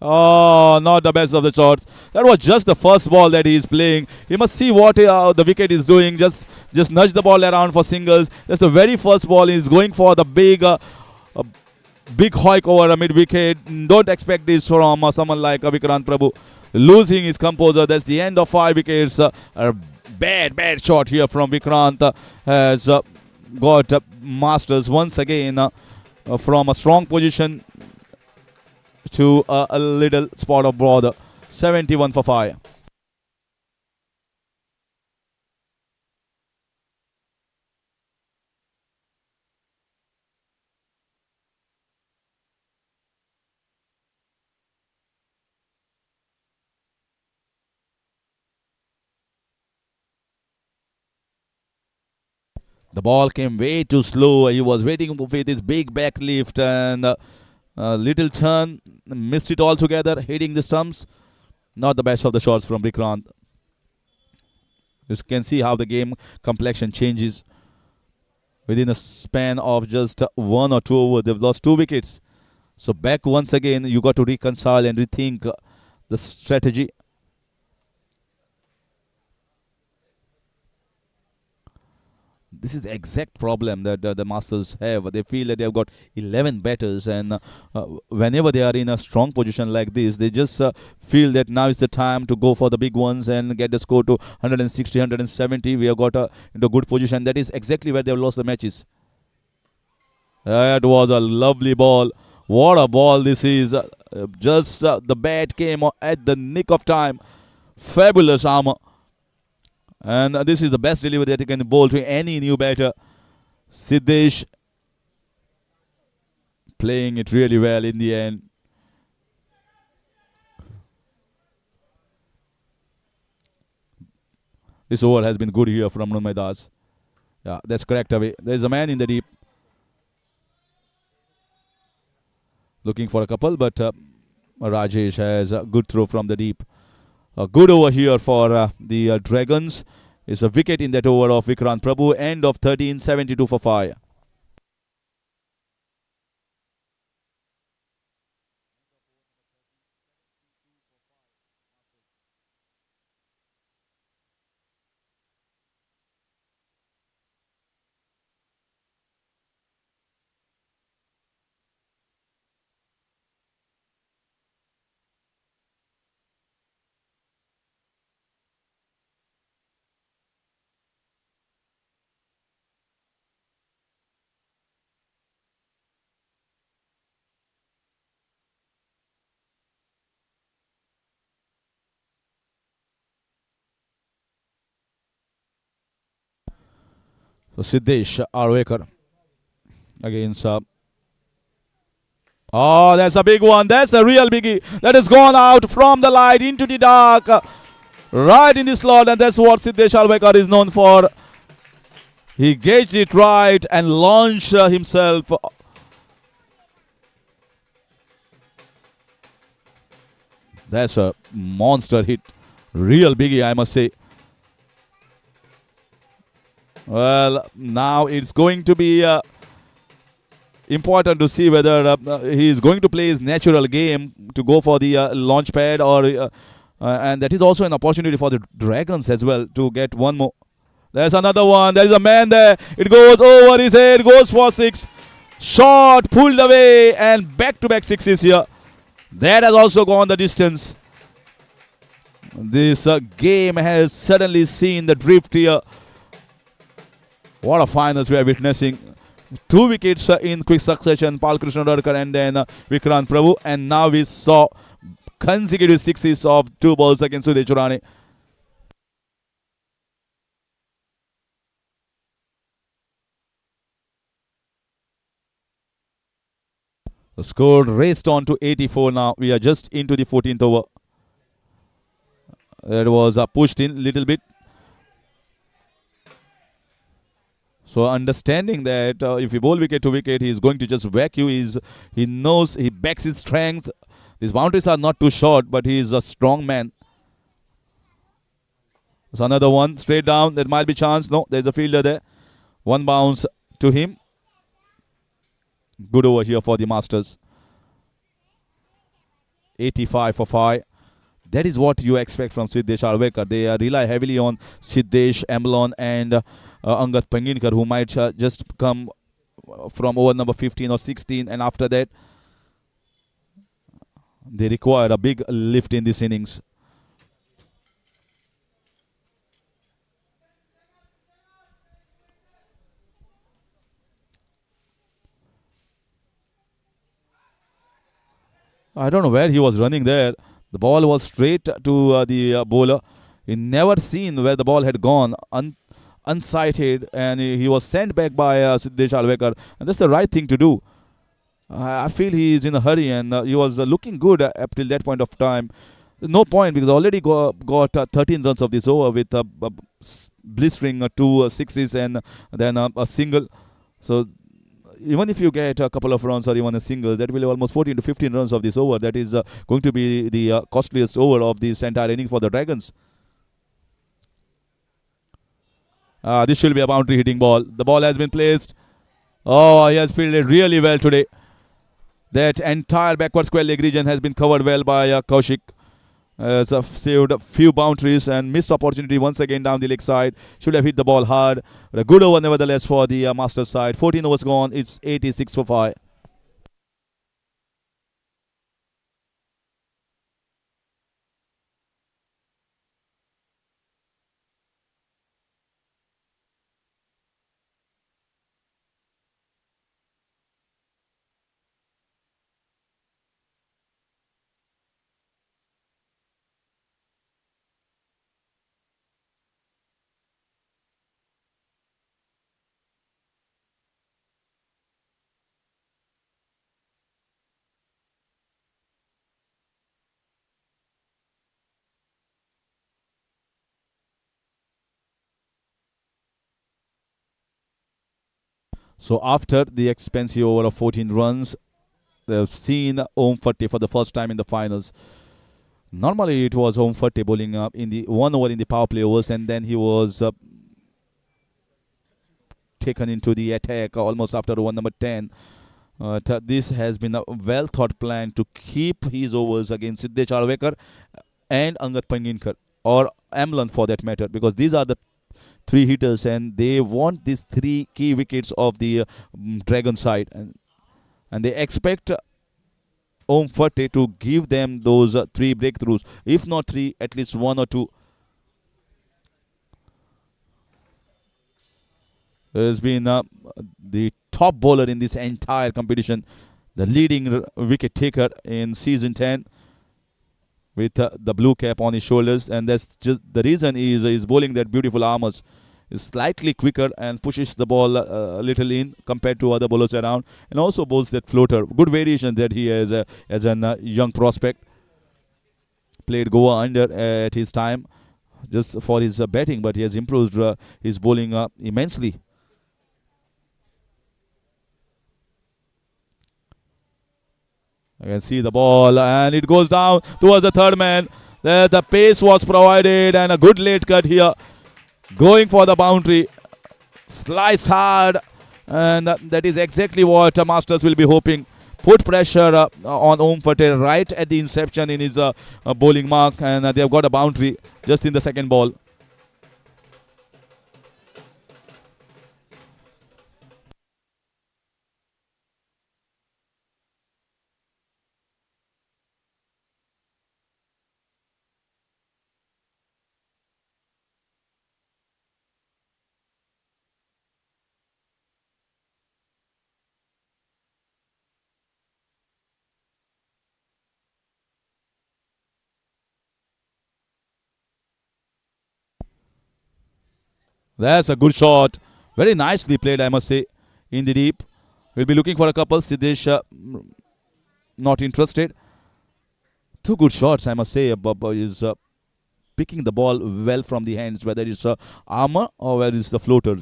Oh, not the best of the shots. That was just the first ball that he is playing. He must see what the wicket is doing. Just nudge the ball around for singles. That's the very first ball. He's going for the big hoik over a mid wicket. Don't expect this from someone like Vikrant Prabhu. Losing his composure. That's the end of 5 wickets. A bad shot here from Vikrant. Has got Masters once again from a strong position to a little spot of bother. 71 for 5. The ball came way too slow. He was waiting with his big back lift and little turn, missed it altogether, hitting the stumps. Not the best of the shots from Vikrant. You can see how the game complexion changes within a span of just 1 or 2 overs. They've lost 2 wickets. So back once again, you got to reconcile and rethink the strategy. this is the exact problem that the Masters have. They feel that they have got 11 batters, and whenever they are in a strong position like this, they just feel that now is the time to go for the big ones and get the score to 160, 170. We have got into a good position. That is exactly where they have lost the matches. That was a lovely ball. What a ball this is. Just the bat came at the nick of time. Fabulous armor. And this is the best delivery that you can bowl to any new batter. Siddesh playing it really well in the end. This over has been good here from Mrunmayee Das. Yeah, that's correct away. There's a man in the deep. Looking for a couple, but Rajesh has a good throw from the deep. A good over here for the Dragons. It's a wicket in that over of Vikrant Prabhu. End of 13, 72 for 5. So Siddesh Arwekar against. Oh, that's a big one. That's a real biggie. That has gone out from the light into the dark. Right in the slot, and that's what Siddesh Arwekar is known for. He gauged it right and launched himself. That's a monster hit. Real biggie, I must say. Well, now it's going to be important to see whether he is going to play his natural game to go for the launch pad, or and that is also an opportunity for the Dragons as well to get one more. There's another one. There is a man there. It goes over his head. Goes for 6. Shot pulled away, and back-to-back sixes here. That has also gone the distance. This game has suddenly seen the drift here. What a finals we are witnessing. 2 wickets in quick succession. Pal Krishna Darkar and then Vikrant Prabhu. And now we saw consecutive sixes of 2 balls against Uday Churani. The score raced on to 84 now. We are just into the 14th over. That was pushed in a little bit. So understanding that if you bowl wicket to wicket, he is going to just whack you. He knows, he backs his strength. These boundaries are not too short, but he is a strong man. So another one straight down. There might be chance. No, there's a fielder there. One bounce to him. Good over here for the Masters. 85 for 5. That is what you expect from Siddesh Arwekar. They rely heavily on Siddesh, Amlon and Angat Panginkar, who might just come from over number 15 or 16, and after that they require a big lift in this innings. I don't know where he was running there. The ball was straight to the bowler. He never seen where the ball had gone unsighted, and he was sent back by Siddesh Arwekar, and that's the right thing to do. I feel he is in a hurry, and he was looking good up till that point of time. No point, because already got 13 runs of this over with blistering 2 sixes and then a single. So even if you get a couple of runs or even a single, that will be almost 14 to 15 runs of this over. That is going to be the costliest over of this entire inning for the Dragons. This should be a boundary hitting ball. The ball has been placed. Oh, he has fielded really well today. That entire backward square leg region has been covered well by Kaushik. Saved a few boundaries and missed opportunity once again down the leg side. Should have hit the ball hard. But a good over nevertheless for the Masters side. 14 overs gone. It's 86 for 5. So after the expensive over of 14 runs, they've seen Om Fati for the first time in the finals. Normally it was Om Fati bowling up in the 1 over in the power play overs, and then he was taken into the attack almost after over number 10. This has been a well thought plan to keep his overs against Siddesh Alvekar and Angad Panginkar, or Amlan for that matter, because these are the three hitters and they want these three key wickets of the Dragon side, and they expect Om Fate to give them those three breakthroughs. If not three, at least one or two. Has been the top bowler in this entire competition, the leading wicket taker in season 10, with the blue cap on his shoulders, and that's just the reason is bowling that beautiful armors. Is slightly quicker and pushes the ball a little in compared to other bowlers around, and also bowls that floater. Good variation that he has as a young prospect. Played Goa under at his time just for his batting, but he has improved his bowling immensely. I can see the ball and it goes down towards the third man. The pace was provided and a good late cut here. Going for the boundary. Sliced hard. And that is exactly what Masters will be hoping. Put pressure on Om Patel right at the inception in his bowling mark. And they have got a boundary just in the second ball. That's a good shot. Very nicely played, I must say, in the deep. We'll be looking for a couple. Siddesh not interested. Two good shots, I must say. Baba is picking the ball well from the hands, whether it's armor or whether it's the floater.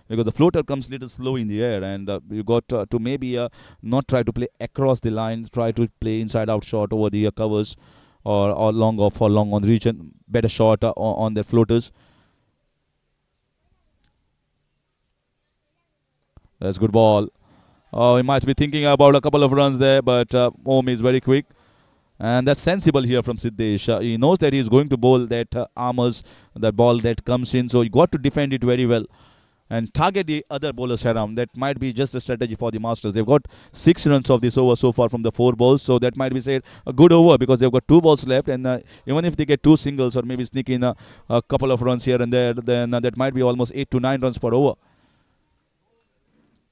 Because the floater comes a little slow in the air, and you got to maybe not try to play across the lines, try to play inside-out shot over the covers, or long off or long on region. Better shot on the floaters. That's good ball. Oh, he might be thinking about a couple of runs there, but Om is very quick. And that's sensible here from Siddesh. He knows that he's going to bowl that armors, that ball that comes in. So you got to defend it very well and target the other bowlers around. That might be just a strategy for the Masters. They've got 6 runs of this over so far from the 4 balls. So that might be said a good over because they've got 2 balls left. And even if they get 2 singles or maybe sneak in a couple of runs here and there, then that might be almost 8 to 9 runs per over.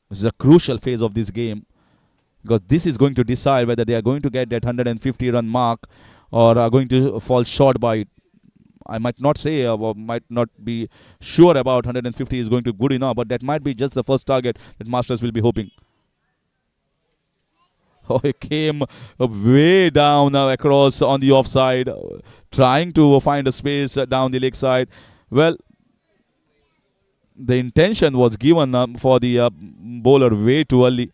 This is a crucial phase of this game, because this is going to decide whether they are going to get that 150 run mark or are going to fall short by it. I might not say or might not be sure about 150 is going to be good enough, but that might be just the first target that Masters will be hoping. Oh, he came way down across on the offside, trying to find a space down the leg side. Well, the intention was given for the bowler way too early.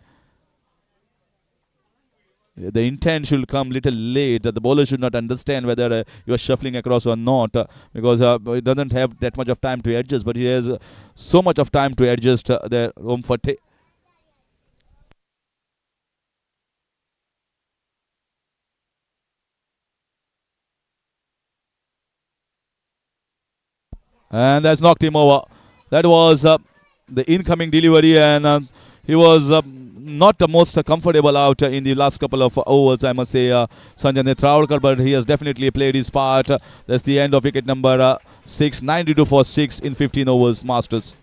The intent should come little late. The bowler should not understand whether you are shuffling across or not, because it doesn't have that much of time to adjust. But he has so much of time to adjust there. Om Fate. And that's knocked him over. That was the incoming delivery, and he was not the most comfortable out in the last couple of overs, I must say, Sanjay Netravalkar, but he has definitely played his part. That's the end of wicket number 6, 92 for 6 in 15 overs, Masters.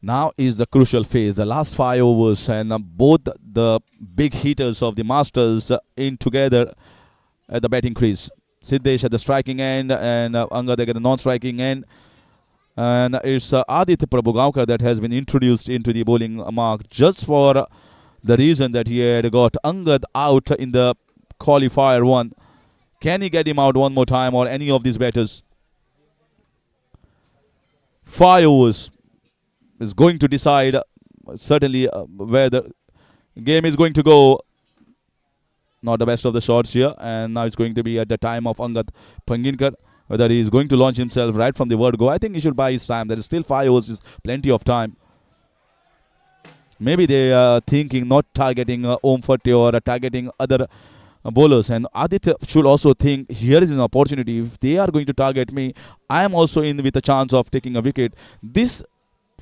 Now is the crucial phase, the last 5 overs, and both the big hitters of the Masters in together at the batting crease. Siddesh at the striking end, and Angad at the non-striking end. And it's Aditya Prabhugaonkar that has been introduced into the bowling mark just for the reason that he had got Angad out in the qualifier one. Can he get him out one more time, or any of these batters? 5 overs is going to decide certainly where the game is going to go. Not the best of the shots here, and now it's going to be at the time of Angad Panginkar, whether he is going to launch himself right from the word go. I think he should buy his time. There is still 5 overs, is plenty of time. Maybe they are thinking not targeting Om Fate or targeting other bowlers, and Aditya should also think here is an opportunity. If they are going to target me, I am also in with a chance of taking a wicket. This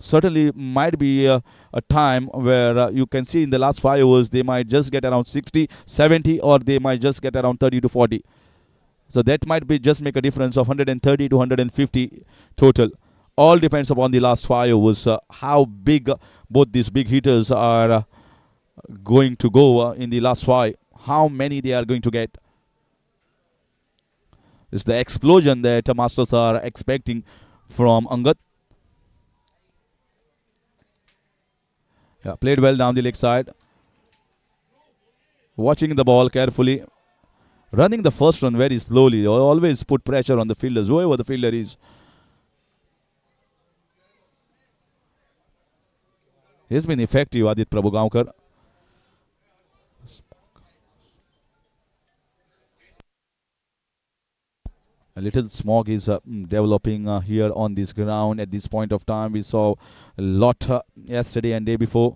certainly might be a time where you can see in the last 5 overs they might just get around 60, 70, or they might just get around 30 to 40. So that might be just make a difference of 130 to 150 total. All depends upon the last 5 overs, how big both these big hitters are going to go in the last 5. How many they are going to get. It's the explosion that Masters are expecting from Angad. Yeah, played well down the leg side. Watching the ball carefully. Running the first run very slowly. Always put pressure on the fielders, whoever the fielder is. He's been effective, Adit Prabhugaonkar. A little smog is developing here on this ground at this point of time. We saw a lot yesterday and day before.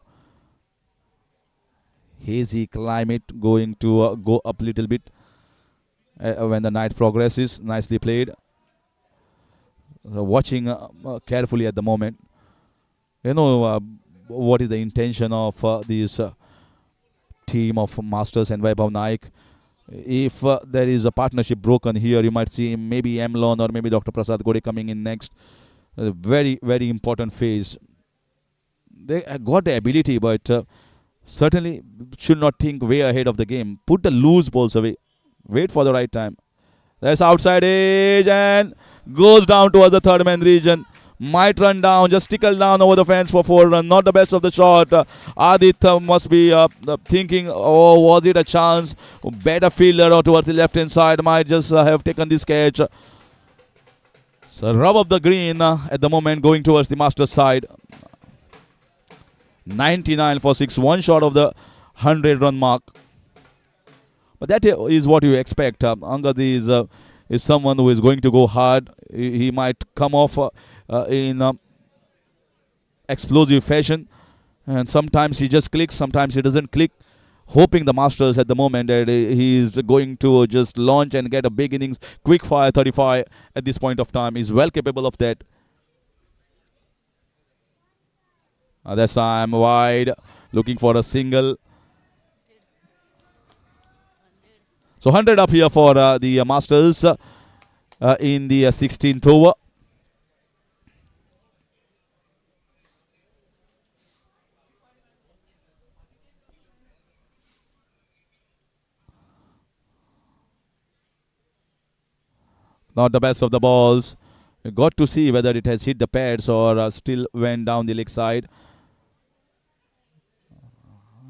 Hazy climate going to go up a little bit when the night progresses. Nicely played. Watching carefully at the moment. You know what is the intention of this team of Masters and Vaibhav Naik. If there is a partnership broken here, you might see maybe Emlon or maybe Dr. Prasad Gode coming in next. A very, very important phase. They got the ability, but certainly should not think way ahead of the game. Put the loose balls away. Wait for the right time. That's outside edge and goes down towards the third man region. Might run down, just tickle down over the fence for 4 runs. Not the best of the shot. Aditya must be thinking, oh, was it a chance? Better fielder or towards the left hand side might just have taken this catch. So rub of the green at the moment going towards the Masters side. 99 for 6, one short of the 100-run mark. But that is what you expect. Angad is someone who is going to go hard. He might come off in explosive fashion. And sometimes he just clicks, sometimes he doesn't click. Hoping the Masters at the moment that he is going to just launch and get a big innings, quick fire 35 at this point of time. He's well capable of that. This time wide, looking for a single. So 100 up here for the Masters in the 16th over. Not the best of the balls. Got to see whether it has hit the pads or still went down the leg side.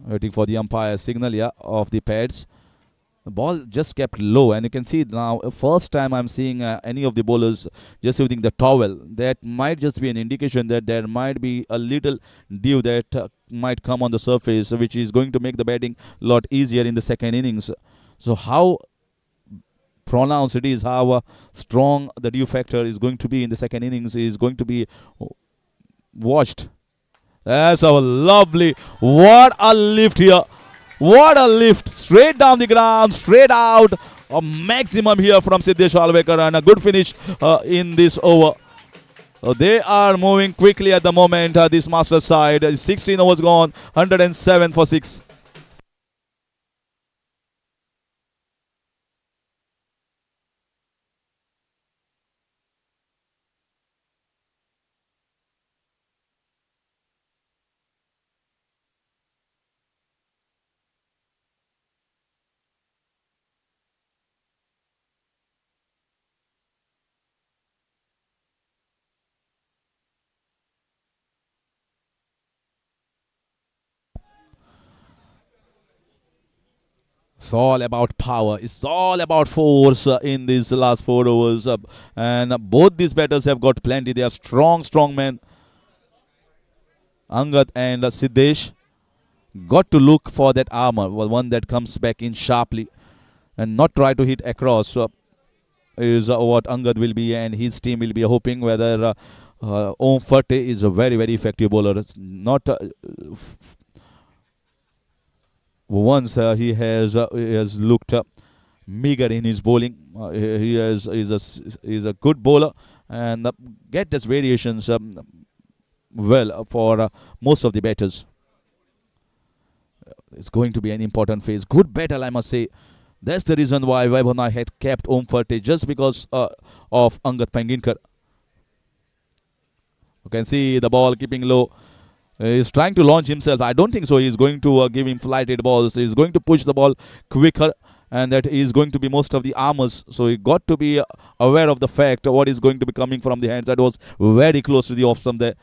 Waiting for the umpire signal, yeah, of the pads. The ball just kept low, and you can see now, first time I'm seeing any of the bowlers just using the towel. That might just be an indication that there might be a little dew that might come on the surface, which is going to make the batting a lot easier in the second innings. So how pronounced it is, how strong the dew factor is going to be in the second innings is going to be watched. That's a lovely, what a lift here. What a lift. Straight down the ground, straight out. A maximum here from Siddesh Alvekar and a good finish in this over. They are moving quickly at the moment, this Masters side. 16 overs gone, 107 for 6. It's all about power. It's all about force in these last 4 overs. And both these batters have got plenty. They are strong, strong men. Angad and Siddesh got to look for that armor, one that comes back in sharply and not try to hit across. Is what Angad will be and his team will be hoping, whether Om Ferte is a very, very effective bowler. It's not once he has looked meager in his bowling. He is a good bowler and get his variations well for most of the batters. It's going to be an important phase. Good battle, I must say. That's the reason why Vaibhavna had kept Om Ferte, just because of Angad Panginkar. You can see the ball keeping low. He's trying to launch himself. I don't think so. He's going to give him flighted balls. He's going to push the ball quicker, and that is going to be most of the armors. So he got to be aware of the fact what is going to be coming from the hands. That was very close to the off stump there.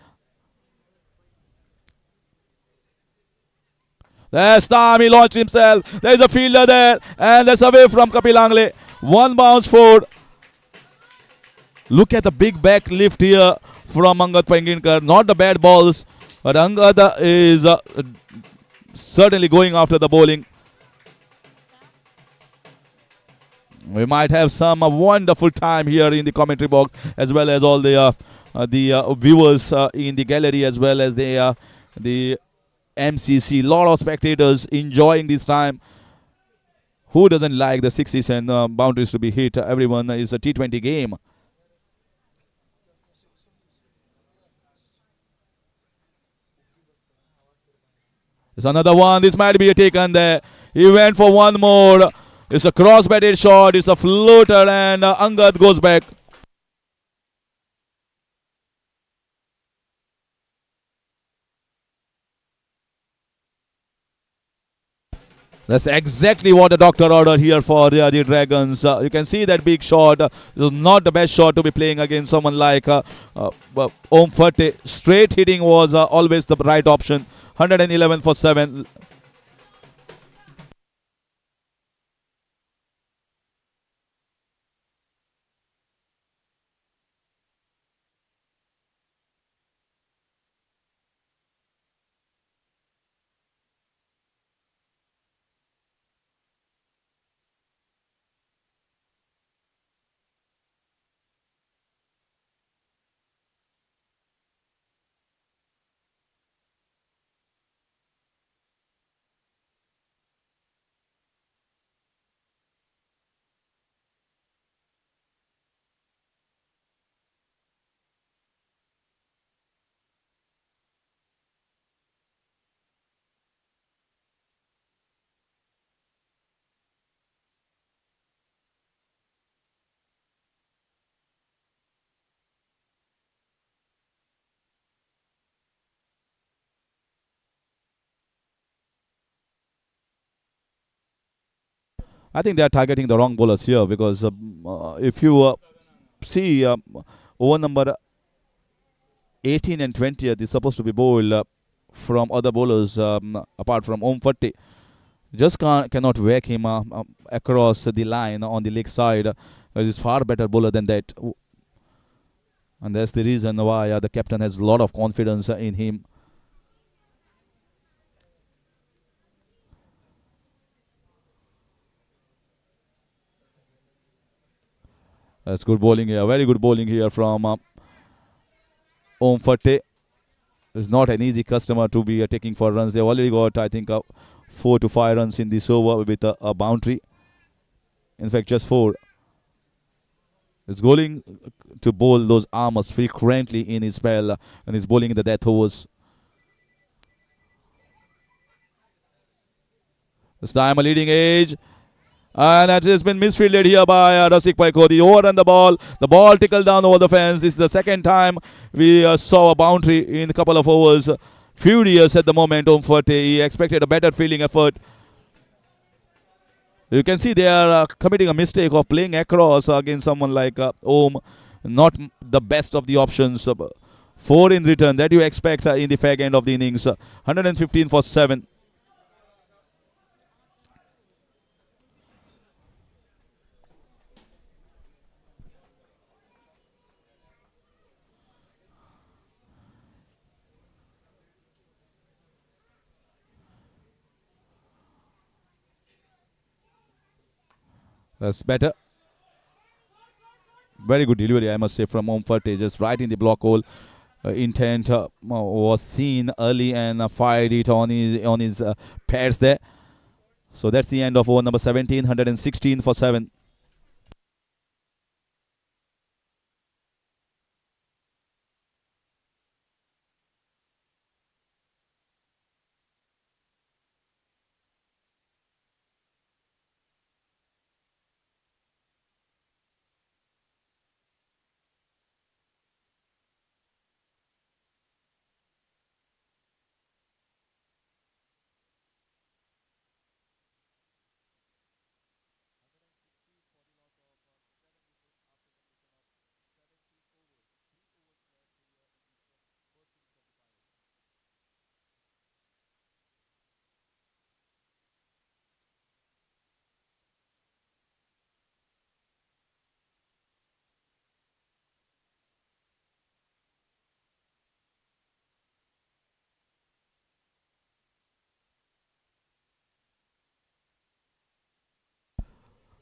That's time he launched himself. There's a fielder there, and that's away from Kapil Angle. One bounce forward. Look at the big back lift here from Angad Panginkar. Not the bad balls, but Angad is certainly going after the bowling. We might have some wonderful time here in the commentary box, as well as all the viewers in the gallery, as well as the MCC. Lot of spectators enjoying this time. Who doesn't like the sixes and boundaries to be hit? Everyone is a T20 game. It's another one. This might be a taken there. He went for one more. It's a cross-batted shot. It's a floater, and Angad goes back. That's exactly what the doctor ordered here for the Dragons. You can see that big shot. This is not the best shot to be playing against someone like Om Ferte. Straight hitting was always the right option. 111 for 7. I think they are targeting the wrong bowlers here because if you see over number 18 and 20th is supposed to be bowled from other bowlers apart from Om Fatti. Just cannot whack him across the line on the leg side. He's far better bowler than that. And that's the reason why the captain has a lot of confidence in him. That's good bowling here. Very good bowling here from Om Fatti. It's not an easy customer to be taking for runs. They've already got, I think, 4 to 5 runs in this over with a boundary. In fact, just 4. It's going to bowl those armers frequently in his spell and he's bowling in the death overs. This time a leading edge. And that has been misfielded here by Rasik Paiko. The over and the ball tickled down over the fence. This is the second time we saw a boundary in a couple of overs. Furious at the moment, Om Fatti. He expected a better fielding effort. You can see they are committing a mistake of playing across against someone like Om. Not the best of the options. 4 in return that you expect in the fag end of the innings. 115 for 7. That's better. Very good delivery, I must say, from Om Fatti. Just right in the block hole. Intent was seen early and fired it on his pairs there. So that's the end of over number 17. 116 for 7.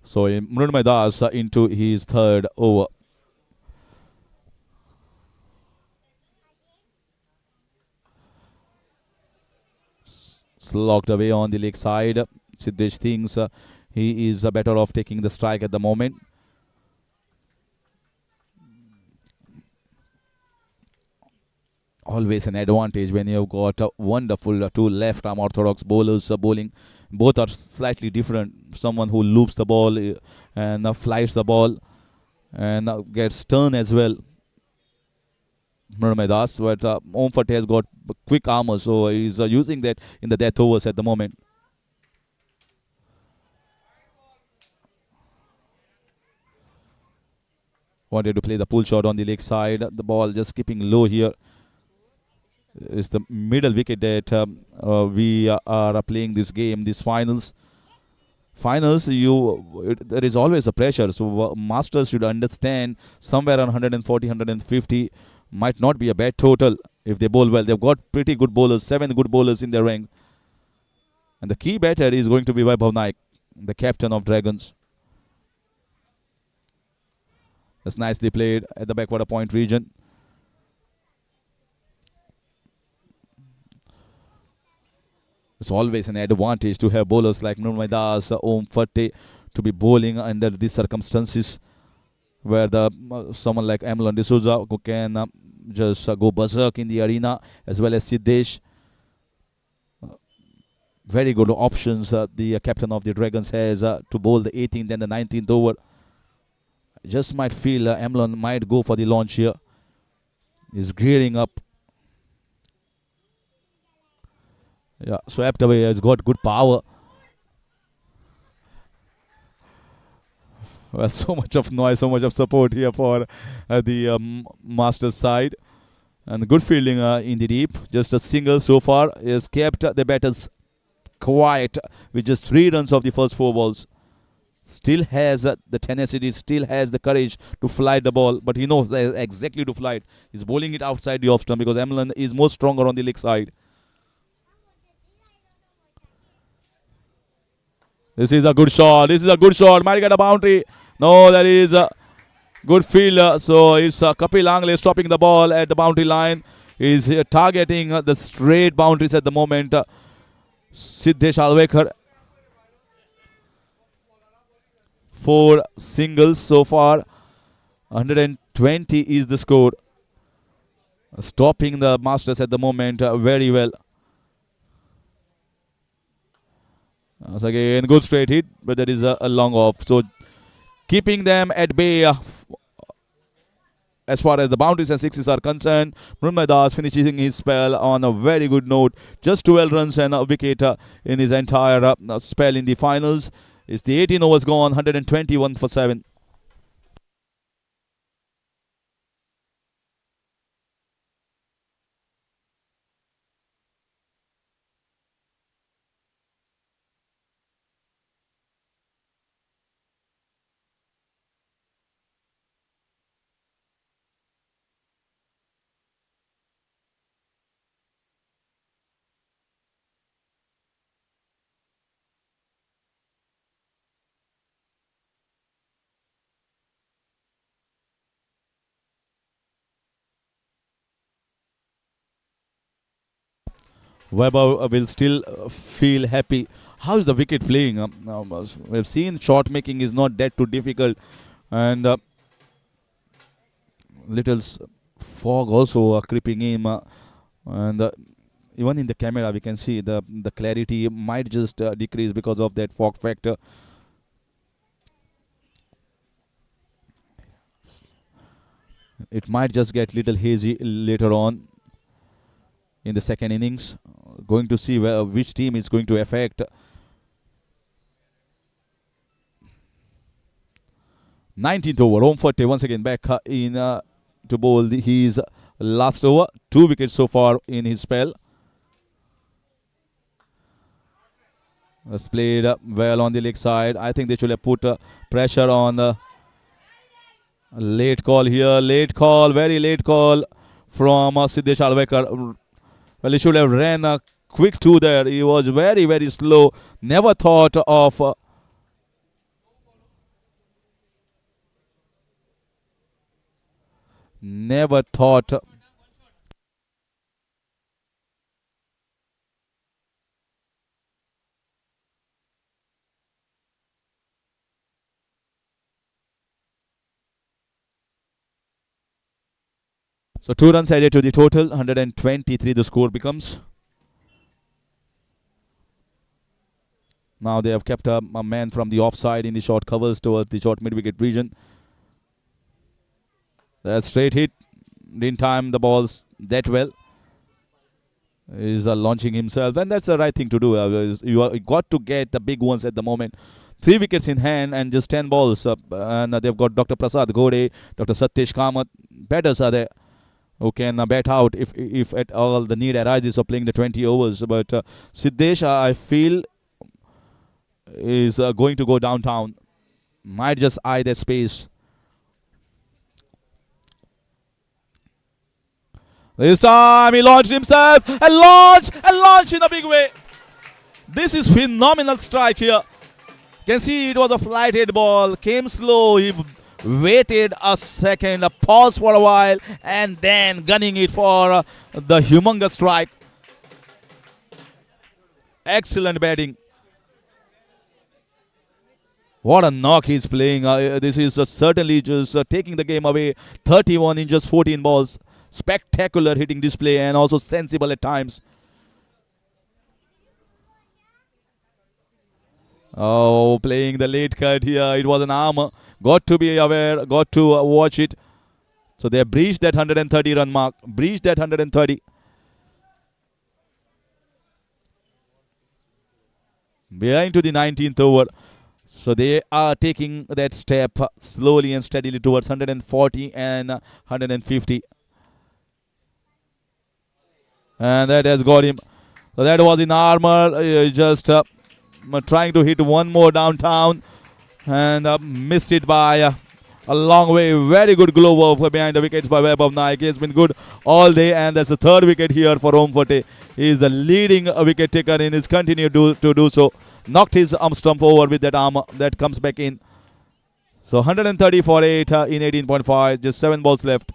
So Mrunmay Das into his third over. Locked away on the leg side. Siddesh thinks he is better off taking the strike at the moment. Always an advantage when you've got wonderful 2 left-arm orthodox bowlers bowling. Both are slightly different. Someone who loops the ball and flies the ball and gets turn as well. Mrunmay Das, but Om Fatti has got quick armor, so he's using that in the death overs at the moment. Wanted to play the pull shot on the leg side. The ball just keeping low here. It's the middle wicket that we are playing this game, these finals. Finals, there is always a pressure. So masters should understand somewhere around 140, 150 might not be a bad total if they bowl well. They've got pretty good bowlers, 7 good bowlers in their rank. And the key batter is going to be Vaibhav Naik, the captain of Dragons. That's nicely played at the backward point region. It's always an advantage to have bowlers like Mrunmay Das, Om Fatti to be bowling under these circumstances where someone like Amlan D'Souza who can just go berserk in the arena, as well as Siddesh. Very good options the captain of the Dragons has to bowl the 18th and the 19th over. Just might feel Amlan might go for the launch here. He's gearing up. Yeah, swept away. Has got good power. Well, so much of noise, so much of support here for the Masters side. And good fielding in the deep. Just a single so far has kept the batters quiet with just 3 runs of the first 4 balls. Still has the tenacity, still has the courage to fly the ball, but he knows exactly to fly it. He's bowling it outside the off stump because Emlyn is more stronger on the leg side. This is a good shot. This is a good shot. Might get a boundary. No, that is a good field. So it's Kapil Angle stopping the ball at the boundary line. He's targeting the straight boundaries at the moment. Siddesh Alvekar. 4 singles so far. 120 is the score. Stopping the Masters at the moment very well. Once again, good straight hit, but that is a long off. So keeping them at bay as far as the boundaries and sixes are concerned. Mrunmay Das finishing his spell on a very good note. Just 12 runs and a wicket in his entire spell in the finals. It's the 18 overs gone, 121 for 7. Weber will still feel happy. How is the wicket playing? We've seen shot making is not that too difficult, and little fog also creeping in, and even in the camera we can see the clarity might just decrease because of that fog factor. It might just get little hazy later on in the second innings. Going to see which team is going to affect. 19th over, Om Forte once again back in to bowl his last over. 2 wickets so far in his spell. Has played well on the leg side. I think they should have put pressure on the late call here. Late call, very late call from Siddesh Alvekar. Well, he should have ran a quick 2 there. He was very, very slow. Never thought of never thought. So 2 runs added to the total. 123 the score becomes. Now they have kept a man from the offside in the short covers towards the short mid-wicket region. That straight hit. Didn't time the balls that well. He's launching himself, and that's the right thing to do. You got to get the big ones at the moment. 3 wickets in hand and just 10 balls. And they've got Dr. Prasad Ghode, Dr. Satyesh Kamath. Batters are there who can bat out if at all the need arises of playing the 20 overs. But Siddesh, I feel, is going to go downtown. Might just eye the space. This time he launched himself and launched in a big way. This is phenomenal strike here. You can see it was a flighted ball. Came slow. He waited a second, paused for a while, and then gunning it for the humongous strike. Excellent batting. What a knock he's playing. This is certainly just taking the game away. 31 in just 14 balls. Spectacular hitting display and also sensible at times. Oh, playing the late cut here. It was an arm. Got to be aware. Got to watch it. So they have breached that 130 run mark. Breached that 130. Behind to the 19th over. So they are taking that step slowly and steadily towards 140 and 150. And that has got him. So that was in armor. Just trying to hit one more downtown. And missed it by a long way. Very good glove over behind the wickets by Webb of Naik. He has been good all day. And that's the third wicket here for Omfate. He is the leading wicket taker and is continued to do so. Knocked his arm stump over with that arm that comes back in. So 130 for 8 in 18.5. Just 7 balls left.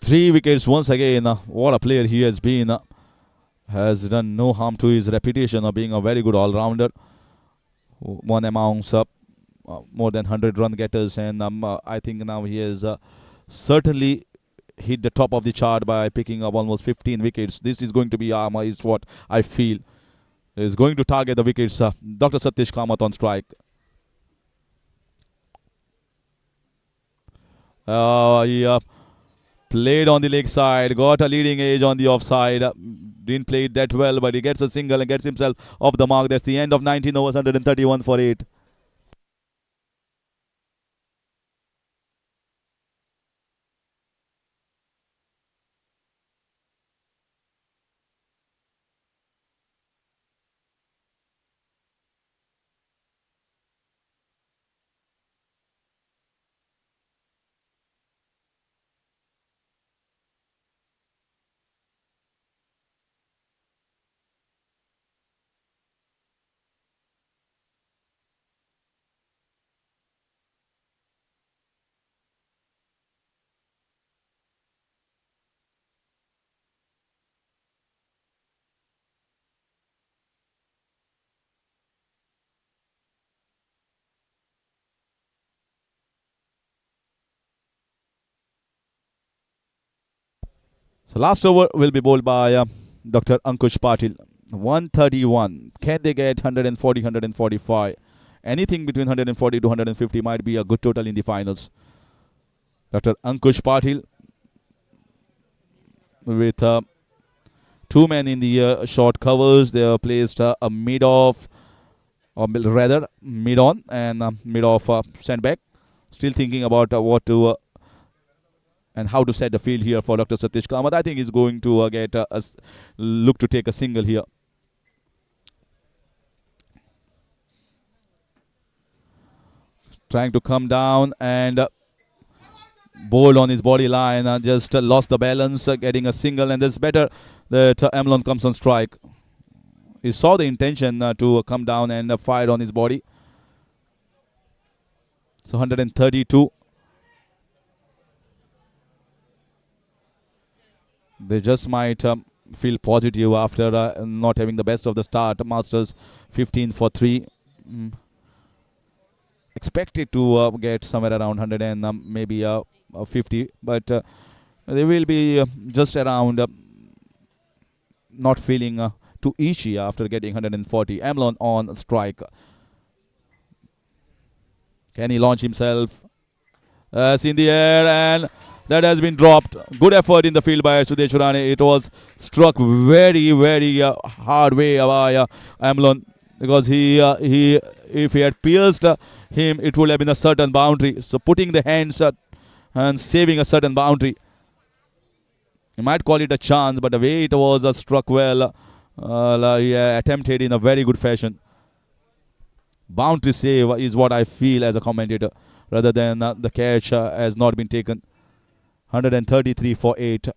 Three wickets once again. What a player he has been. Has done no harm to his reputation of being a very good all-rounder. One amongst more than 100 run getters, and I think now he has certainly hit the top of the chart by picking up almost 15 wickets. This is going to be is what I feel is going to target the wickets. Dr. Satish Kamath on strike. He played on the leg side, got a leading edge on the offside. Didn't play it that well, but he gets a single and gets himself off the mark. That's the end of 19 overs, 131 for 8. So last over will be bowled by Dr. Ankush Patil. 131. Can they get 140, 145? Anything between 140 to 150 might be a good total in the finals. Dr. Ankush Patil with two men in the short covers. They are placed a mid-off, or rather mid-on and mid-off sandbag. Still thinking about what to and how to set the field here for Dr. Satish Kamath. I think he's going to get a look to take a single here. Trying to come down and bowled on his body line. Just lost the balance, getting a single. And it's better that Amlon comes on strike. He saw the intention to come down and fired on his body. So 132. They just might feel positive after not having the best of the start. Masters 15 for 3. Expected to get somewhere around 100 and maybe 50. But they will be just around not feeling too itchy after getting 140. Amlon on strike. Can he launch himself? In the air, and that has been dropped. Good effort in the field by Sudesh Rane. It was struck very, very hard way by Amlon, because if he had pierced him, it would have been a certain boundary. So putting the hands and saving a certain boundary. You might call it a chance, but the way it was struck well, he attempted in a very good fashion. Boundary save is what I feel as a commentator, rather than the catch has not been taken. 133 for 8.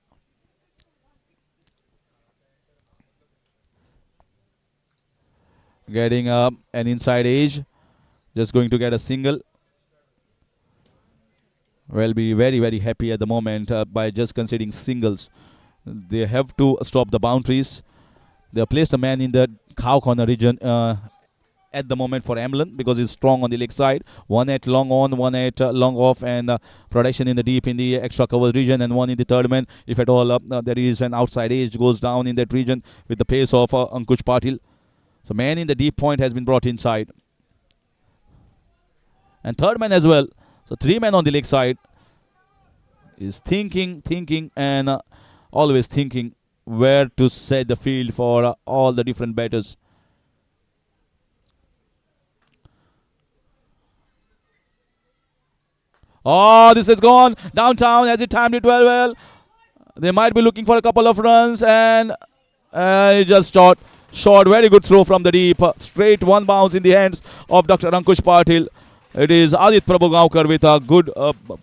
getting an inside edge. Just going to get a single. Will be very, very happy at the moment by just conceding singles. They have to stop the boundaries. They have placed a man in the cow corner region at the moment for Amlin because he's strong on the leg side. 1 at long on, 1 at long off, and protection in the deep in the extra cover region, and 1 in the third man. If at all there is an outside edge goes down in that region with the pace of Ankush Patil. So man in the deep point has been brought inside. And third man as well. So 3 men on the leg side is thinking, and always thinking where to set the field for all the different batters. Oh, this has gone downtown. Has it timed it well? They might be looking for a couple of runs, and just short. Very good throw from the deep. Straight one bounce in the hands of Dr. Ankush Patil. It is Adit Prabhugaonkar with a good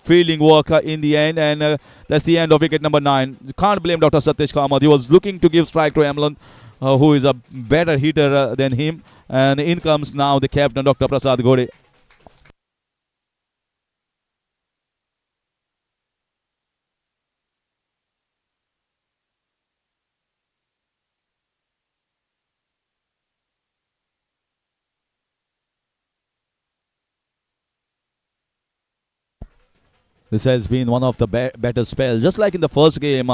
fielding work in the end, and that's the end of wicket number 9. You can't blame Dr. Satish Kamath. He was looking to give strike to Amlin, who is a better hitter than him. And in comes now the captain, Dr. Prasad Ghode. This has been one of the better spells. Just like in the first game,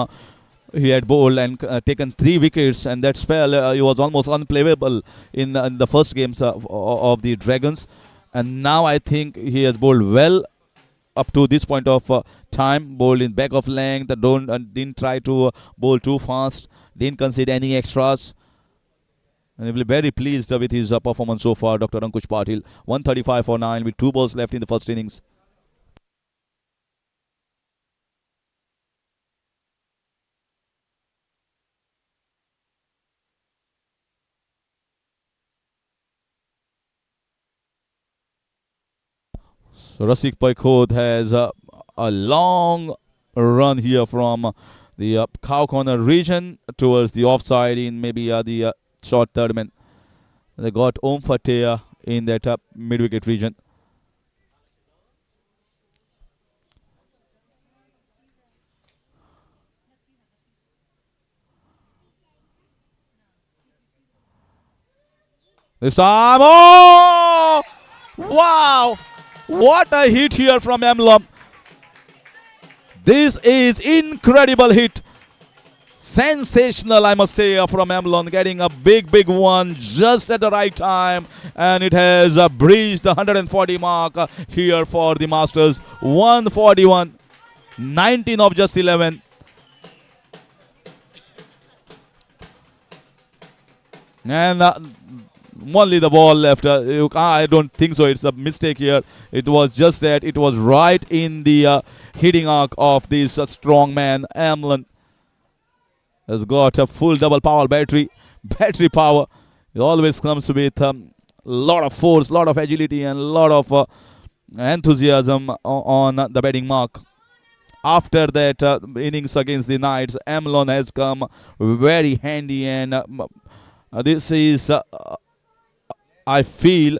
he had bowled and taken 3 wickets, and that spell he was almost unplayable in the first games of the Dragons. And now I think he has bowled well up to this point of time. Bowled in back of length, didn't try to bowl too fast, didn't concede any extras. And he will be very pleased with his performance so far, Dr. Ankush Patil. 135 for 9 with 2 balls left in the first innings. So Rasik Paikot has a long run here from the cow corner region towards the offside in maybe the short third man. They got Om Fatea in that mid-wicket region. This time, oh! Wow! What a hit here from Amlin. This is incredible hit. Sensational, I must say, from Amlin, getting a big one just at the right time, and it has breached the 140 mark here for the Masters. 141, 19 of just 11. And only the ball left. I don't think so. It's a mistake here. It was just that it was right in the hitting arc of this strong man. Amlin has got a full double power battery power. He always comes with a lot of force, lot of agility, and a lot of enthusiasm on the batting mark. After that innings against the Knights, Amlin has come very handy, and this is I feel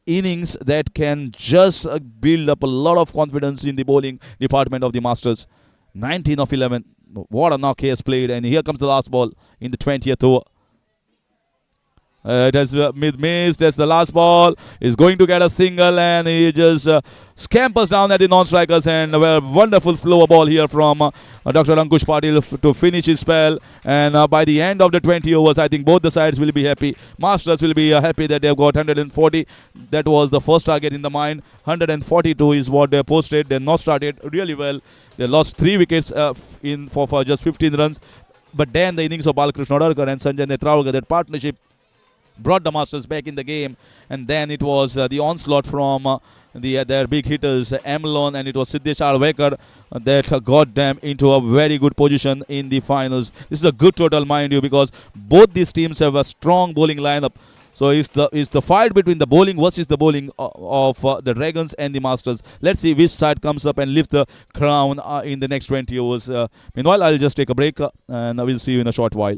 innings that can just build up a lot of confidence in the bowling department of the Masters. 19 of 11. What a knock he has played. And here comes the last ball in the 20th over. It has missed. That's the last ball. He's going to get a single, and he just scampers down at the non-strikers, and a wonderful slower ball here from Dr. Ankush Patil to finish his spell. And by the end of the 20 overs, I think both the sides will be happy. Masters will be happy that they've got 140. That was the first target in the mind. 142 is what they posted. They're not started really well. They lost 3 wickets for just 15 runs. But then the innings of Balakrishna Odarkar and Sanjay Netravalkar, that partnership, brought the Masters back in the game. And then it was the onslaught from their big hitters, Amlin, and it was Siddesh Alvekar that got them into a very good position in the finals. This is a good total, mind you, because both these teams have a strong bowling lineup. So it's the fight between the bowling versus the bowling of the Dragons and the Masters. Let's see which side comes up and lifts the crown in the next 20 overs. Meanwhile, I'll just take a break, and we'll see you in a short while.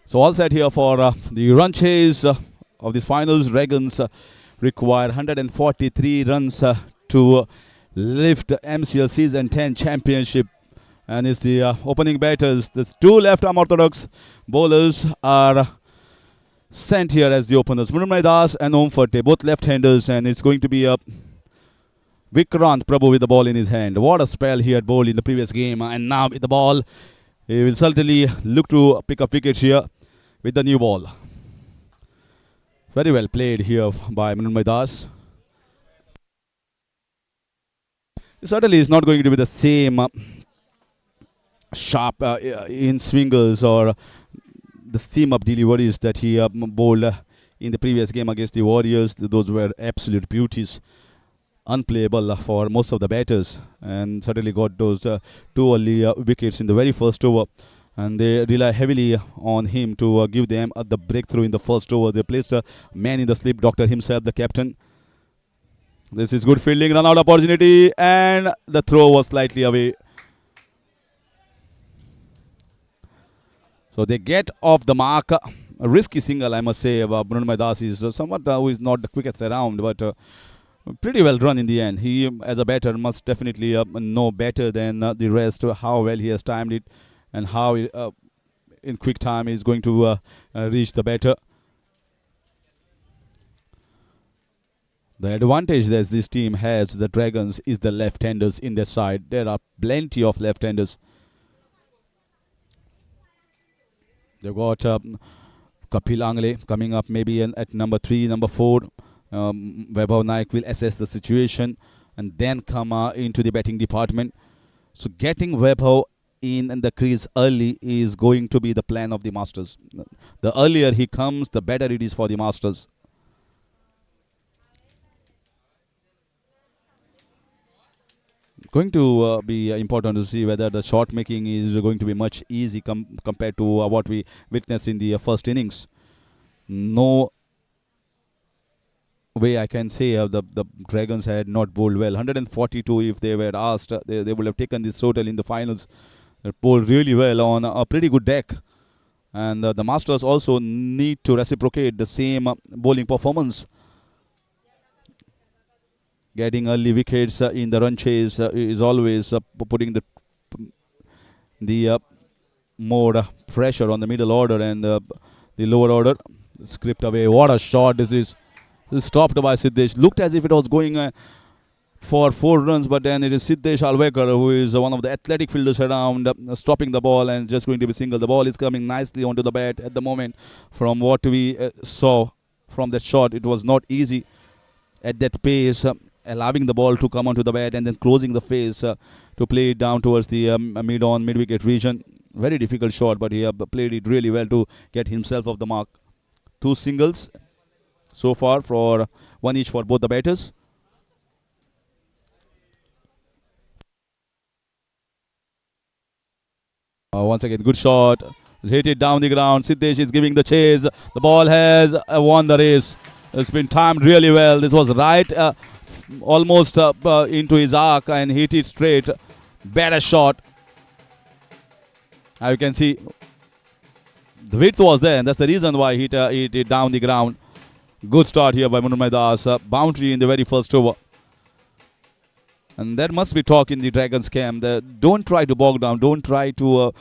So all set here for the run chase of these finals. Dragons require 143 runs to lift MCL Season 10 Championship. And it's the opening batters. There's two left-arm orthodox bowlers are sent here as the openers. Mrunmayee Das and Om Fate, both left-handers, and it's going to be Vikrant Prabhu with the ball in his hand. What a spell he had bowled in the previous game, and now with the ball, he will certainly look to pick up wickets here with the new ball. Very well played here by Mrunmayee Das. Certainly is not going to be the same sharp in swingers or the seam up deliveries that he bowled in the previous game against the Warriors. Those were absolute beauties, unplayable for most of the batters, and certainly got those two early wickets in the very first over. And they rely heavily on him to give them the breakthrough in the first over. They placed a man in the slip, Doctor himself, the captain. This is good fielding, run out opportunity, and the throw was slightly away. So they get off the mark. A risky single, I must say. Mrunmayee Das is someone who is not the quickest around, but pretty well run in the end. He, as a batter, must definitely know better than the rest how well he has timed it and how in quick time he is going to reach the batter. The advantage that this team has, the Dragons, is the left-handers in their side. There are plenty of left-handers. They've got Kapil Angle coming up maybe at number 3, number 4. Vaibhav Naik will assess the situation and then come into the batting department. So getting Vaibhav in the crease early is going to be the plan of the Masters. The earlier he comes, the better it is for the Masters. Going to be important to see whether the shot making is going to be much easy compared to what we witnessed in the first innings. No way I can say the Dragons had not bowled well. 142 if they were asked, they would have taken this total in the finals. They bowled really well on a pretty good deck. And the Masters also need to reciprocate the same bowling performance. Getting early wickets in the run chase is always putting the more pressure on the middle order and the lower order. Script away. What a shot this is. This is stopped by Siddesh. Looked as if it was going for 4 runs, but then it is Siddesh Alvekar, who is one of the athletic fielders around, stopping the ball and just going to be single. The ball is coming nicely onto the bat at the moment. From what we saw from that shot, it was not easy at that pace. Allowing the ball to come onto the bat and then closing the face to play it down towards the mid-wicket region. Very difficult shot, but he played it really well to get himself off the mark. 2 singles so far, for 1 each for both the batters. Once again, good shot. Hit it down the ground. Siddesh is giving the chase. The ball has won the race. It's been timed really well. This was right almost into his arc and hit it straight. Better shot. You can see the width was there, and that's the reason why he hit it down the ground. Good start here by Mrunmayee Das. Boundary in the very first over. And there must be talk in the Dragons camp. Don't try to bog down. Don't try to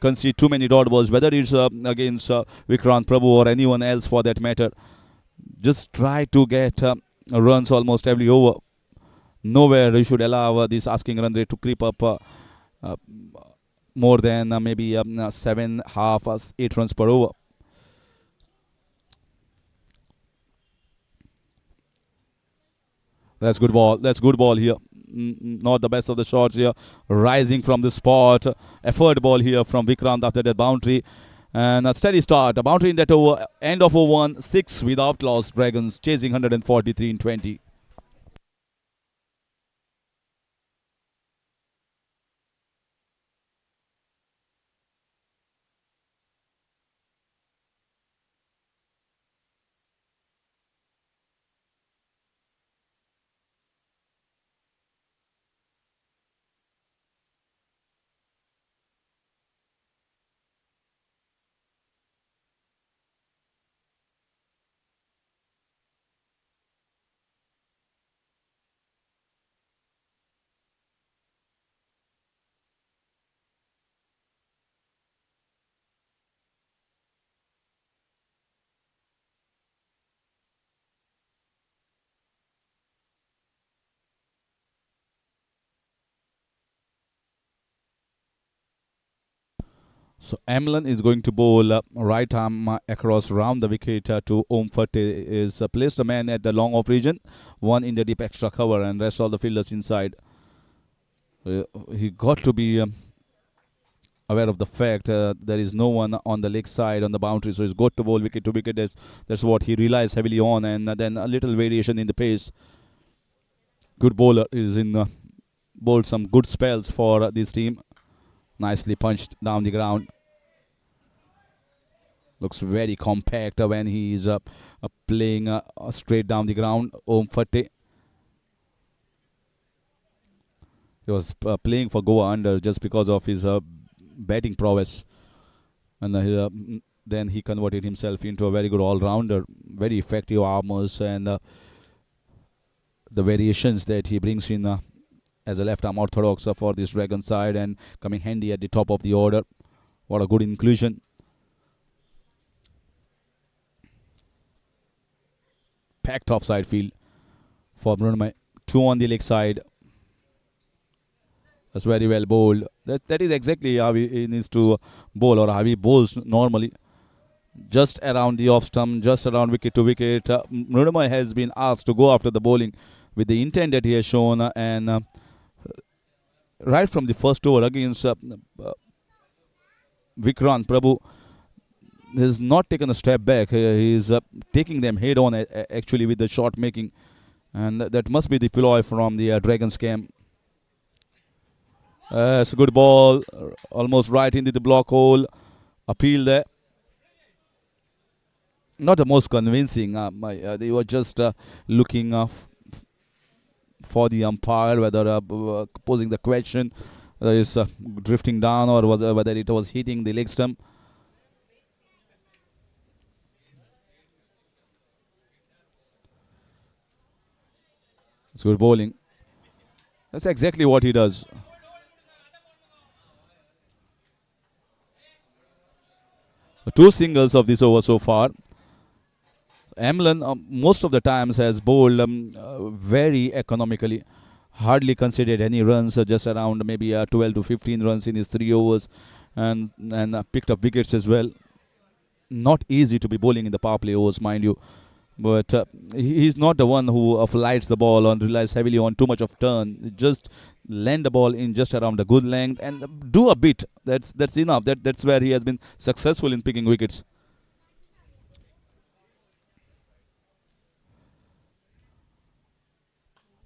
concede too many dot balls, whether it's against Vikrant Prabhu or anyone else for that matter. Just try to get runs almost every over. Nowhere you should allow this asking run rate to creep up more than maybe 7.5, 8 runs per over. That's good ball. That's good ball here. Not the best of the shots here. Rising from the spot. Effort ball here from Vikrant after that boundary. And a steady start. A boundary in that over. End of over 1. 6 without loss. Dragons chasing 143 in 20. So Amlan is going to bowl right arm across round the wicket to Om Fate. Is placed a man at the long off region, one in the deep extra cover, and rest all the fielders inside. He got to be aware of the fact there is no one on the leg side on the boundary, so he's got to bowl wicket to wicket. That's what he relies heavily on, and then a little variation in the pace. Good bowler is in bowled some good spells for this team. Nicely punched down the ground. Looks very compact when he is playing straight down the ground. Om Fate. He was playing for Goa under just because of his batting prowess. And then he converted himself into a very good all-rounder. Very effective armers, and the variations that he brings in as a left-arm orthodox for this Dragon side and coming handy at the top of the order. What a good inclusion. Packed offside field for Brunei. 2 on the leg side. That's very well bowled. That is exactly how he needs to bowl, or how he bowls normally. Just around the off stump, just around wicket to wicket. Brunei has been asked to go after the bowling with the intent that he has shown, and right from the first over against Vikrant Prabhu, he has not taken a step back. He is taking them head on actually with the shot making, and that must be the ploy from the Dragons camp. It's a good ball, almost right into the block hole. Appeal there. Not the most convincing. They were just looking for the umpire, whether posing the question whether it's drifting down or whether it was hitting the leg stump. It's good bowling. That's exactly what he does. The 2 singles of this over so far. Amlan most of the times has bowled very economically. Hardly considered any runs, just around maybe 12 to 15 runs in his 3 overs, and picked up wickets as well. Not easy to be bowling in the power play overs, mind you. But he's not the one who flights the ball and relies heavily on too much of turn. Just land the ball in just around a good length and do a bit. That's enough. That's where he has been successful in picking wickets.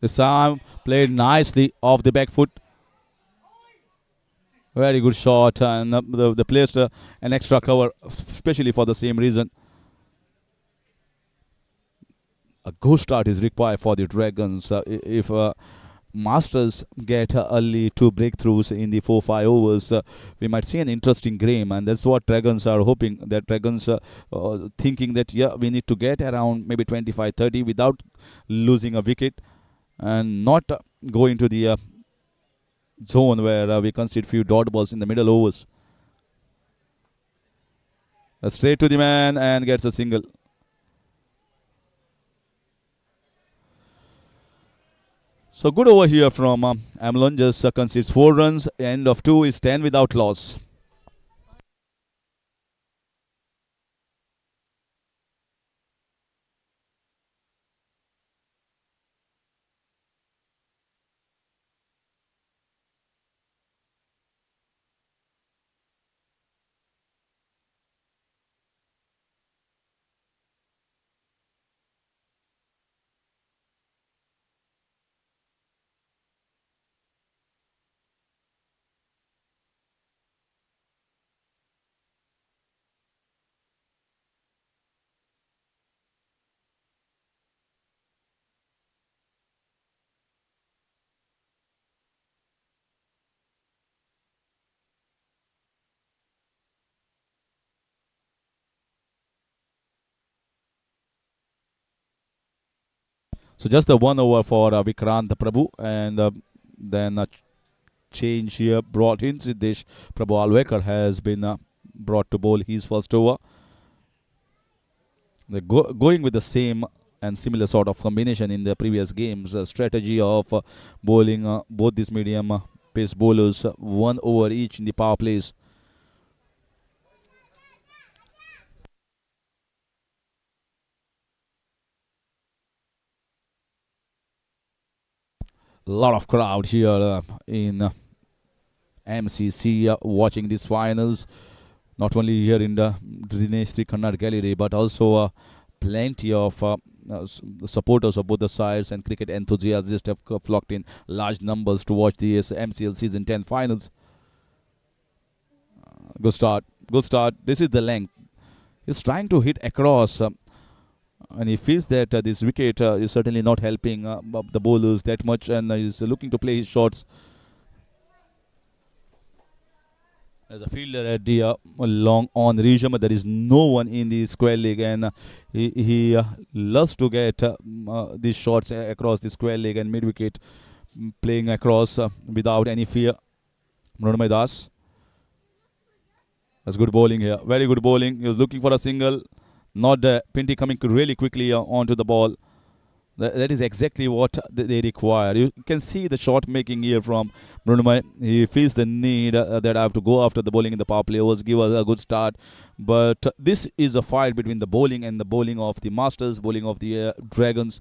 This time played nicely off the back foot. Very good shot, and the placed an extra cover, especially for the same reason. A good start is required for the Dragons. If Masters get early 2 breakthroughs in the 4-5 overs, we might see an interesting game, and that's what Dragons are hoping. That Dragons thinking that we need to get around maybe 25-30 without losing a wicket, and not go into the zone where we concede few dot balls in the middle overs. Straight to the man and gets a single. So good over here from Amlan. Just concedes 4 runs. End of 2 is 10 without loss. So just the 1 over for Vikrant Prabhu, and then a change here brought in. Siddesh Prabhu Alwekar has been brought to bowl his first over. They're going with the same and similar sort of combination in the previous games. Strategy of bowling both these medium pace bowlers 1 over each in the power plays. A lot of crowd here in MCC watching these finals. Not only here in the Dinesh Sri Kannad Gallery, but also plenty of supporters of both the sides and cricket enthusiasts just have flocked in large numbers to watch the MCL Season 10 finals. Good start. Good start. This is the length. He's trying to hit across. And he feels that this wicket is certainly not helping the bowlers that much, and he's looking to play his shots as a fielder at the long on region. There is no one in the square leg, and he loves to get these shots across the square leg and mid wicket, playing across without any fear. Mrunmayee Das. That's good bowling here. Very good bowling. He was looking for a single. Not Pinty coming really quickly onto the ball. That is exactly what they require. You can see the shot making here from Mrunmayee. He feels the need that I have to go after the bowling in the power play overs, give us a good start. But this is a fight between the bowling and the bowling of the Masters, bowling of the Dragons.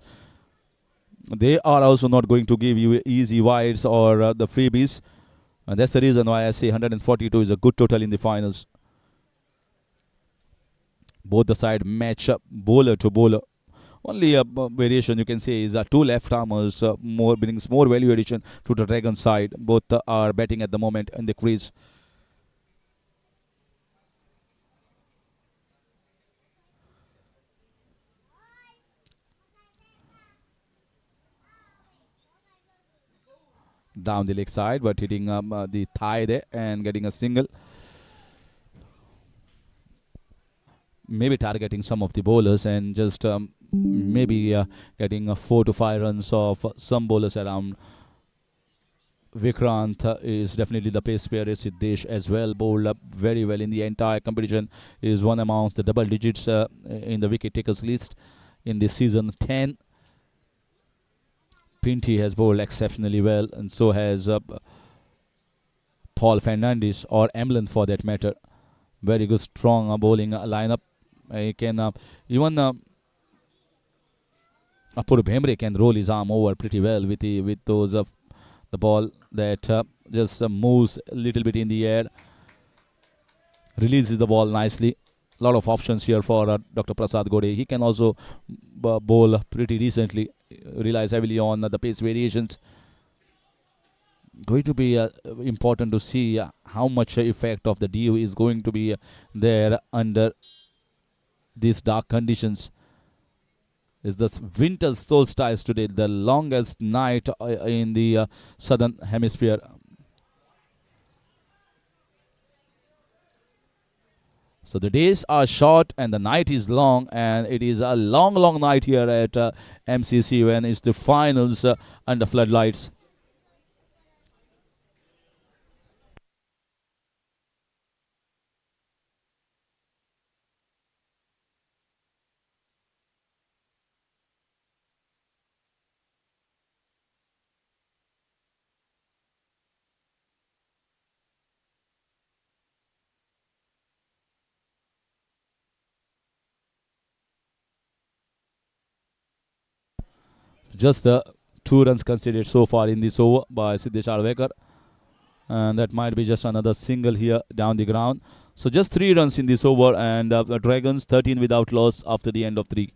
They are also not going to give you easy wides or the freebies. And that's the reason why I say 142 is a good total in the finals. Both the side match up bowler to bowler. Only a variation you can say is two left armers more brings more value addition to the Dragon side. Both are batting at the moment in the crease. Down the leg side, but hitting the thigh there and getting a single. Maybe targeting some of the bowlers and just maybe getting 4 to 5 runs of some bowlers around. Vikrant is definitely the pace player. Siddesh as well bowled up very well in the entire competition. Is one amongst the double digits in the wicket takers list in this season 10. Pinty has bowled exceptionally well, and so has Paul Fernandes, or Emlyn for that matter. Very good, strong bowling lineup. He can even Apur Bhemre can roll his arm over pretty well with those the ball that just moves a little bit in the air, releases the ball nicely. A lot of options here for Dr. Prasad Gode. He can also bowl pretty decently, relies heavily on the pace variations. Going to be important to see how much effect of the dew is going to be there under these dark conditions. Is this winter solstice today, the longest night in the southern hemisphere. So the days are short and the night is long, and it is a long night here at MCC when it's the finals under floodlights. Just 2 runs conceded so far in this over by Siddesh Alvekar. And that might be just another single here down the ground. So just 3 runs in this over, and Dragons 13 without loss after the end of 3.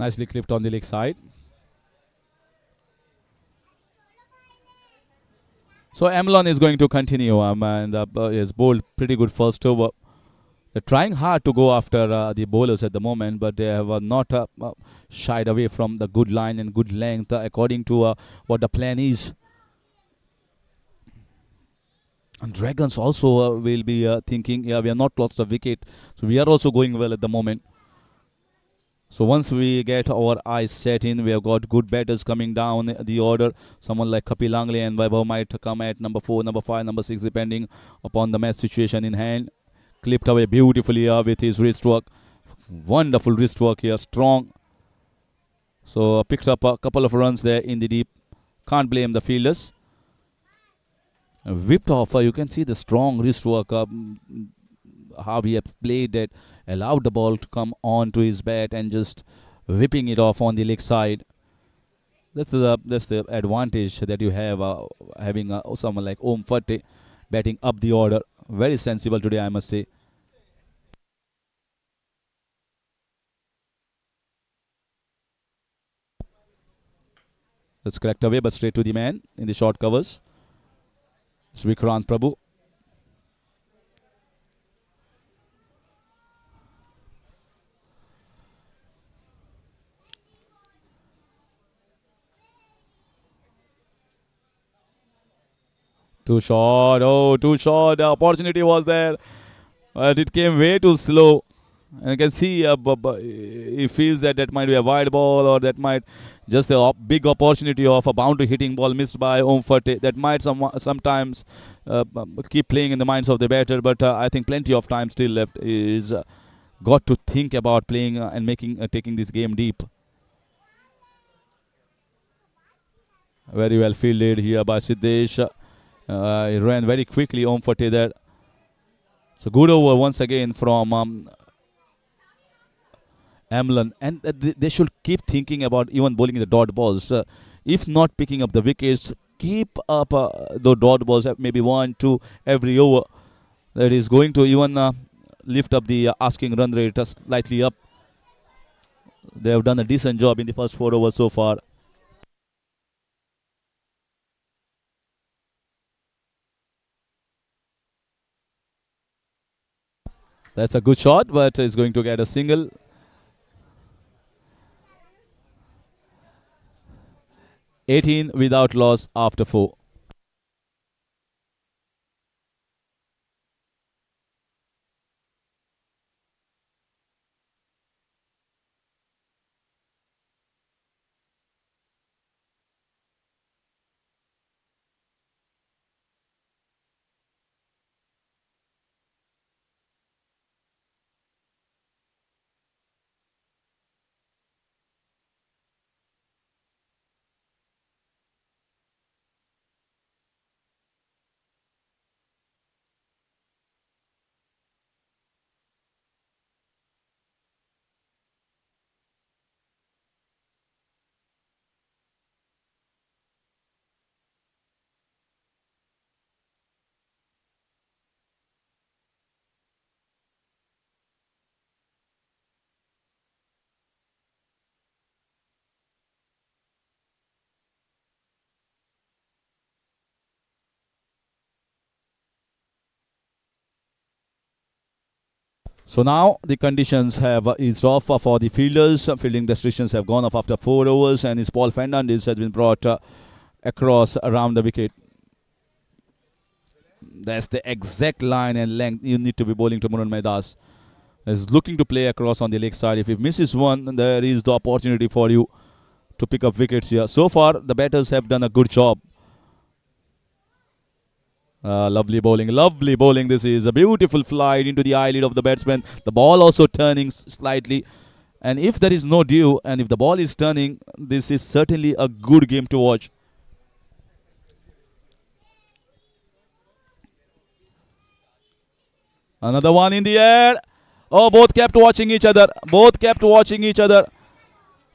Nicely clipped on the leg side. So Amlon is going to continue and is bowled pretty good first over. They're trying hard to go after the bowlers at the moment, but they have not shied away from the good line and good length according to what the plan is. And Dragons also will be thinking, yeah, we have not lost a wicket, so we are also going well at the moment. So once we get our eyes set in, we have got good batters coming down the order. Someone like Kapil Langle and Vaibhav might come at number 4, number 5, number 6, depending upon the match situation in hand. Clipped away beautifully with his wrist work. Wonderful wrist work here, strong. So picked up a couple of runs there in the deep. Can't blame the fielders. Whipped off, you can see the strong wrist work, how he had played it, allowed the ball to come on to his bat and just whipping it off on the leg side. That's the advantage that you have having someone like Om Fate batting up the order. Very sensible today, I must say. That's cracked away, but straight to the man in the short covers. It's Vikrant Prabhu. Too short. Oh, too short. The opportunity was there, but it came way too slow. And you can see he feels that might be a wide ball, or that might just a big opportunity of a boundary hitting ball missed by Om Fate. That might sometimes keep playing in the minds of the batter, but I think plenty of time still left. Is got to think about playing and taking this game deep. Very well fielded here by Siddesh. He ran very quickly, Om Fate there. So good over once again from Amlon, and they should keep thinking about even bowling the dot balls. If not picking up the wickets, keep up the dot balls, maybe 1, 2 every over. That is going to even lift up the asking run rate slightly up. They have done a decent job in the first 4 overs so far. That's a good shot, but it's going to get a single. 18 without loss after 4. So now the conditions have eased off for the fielders. Fielding restrictions have gone off after 4 overs, and his Paul Fernandes has been brought across around the wicket. That's the exact line and length you need to be bowling to Murun Maidas. Is looking to play across on the leg side. If he misses one, there is the opportunity for you to pick up wickets here. So far, the batters have done a good job. Lovely bowling. This is a beautiful flight into the eyelid of the batsman. The ball also turning slightly. And if there is no dew and if the ball is turning, this is certainly a good game to watch. Another one in the air. Oh, both kept watching each other.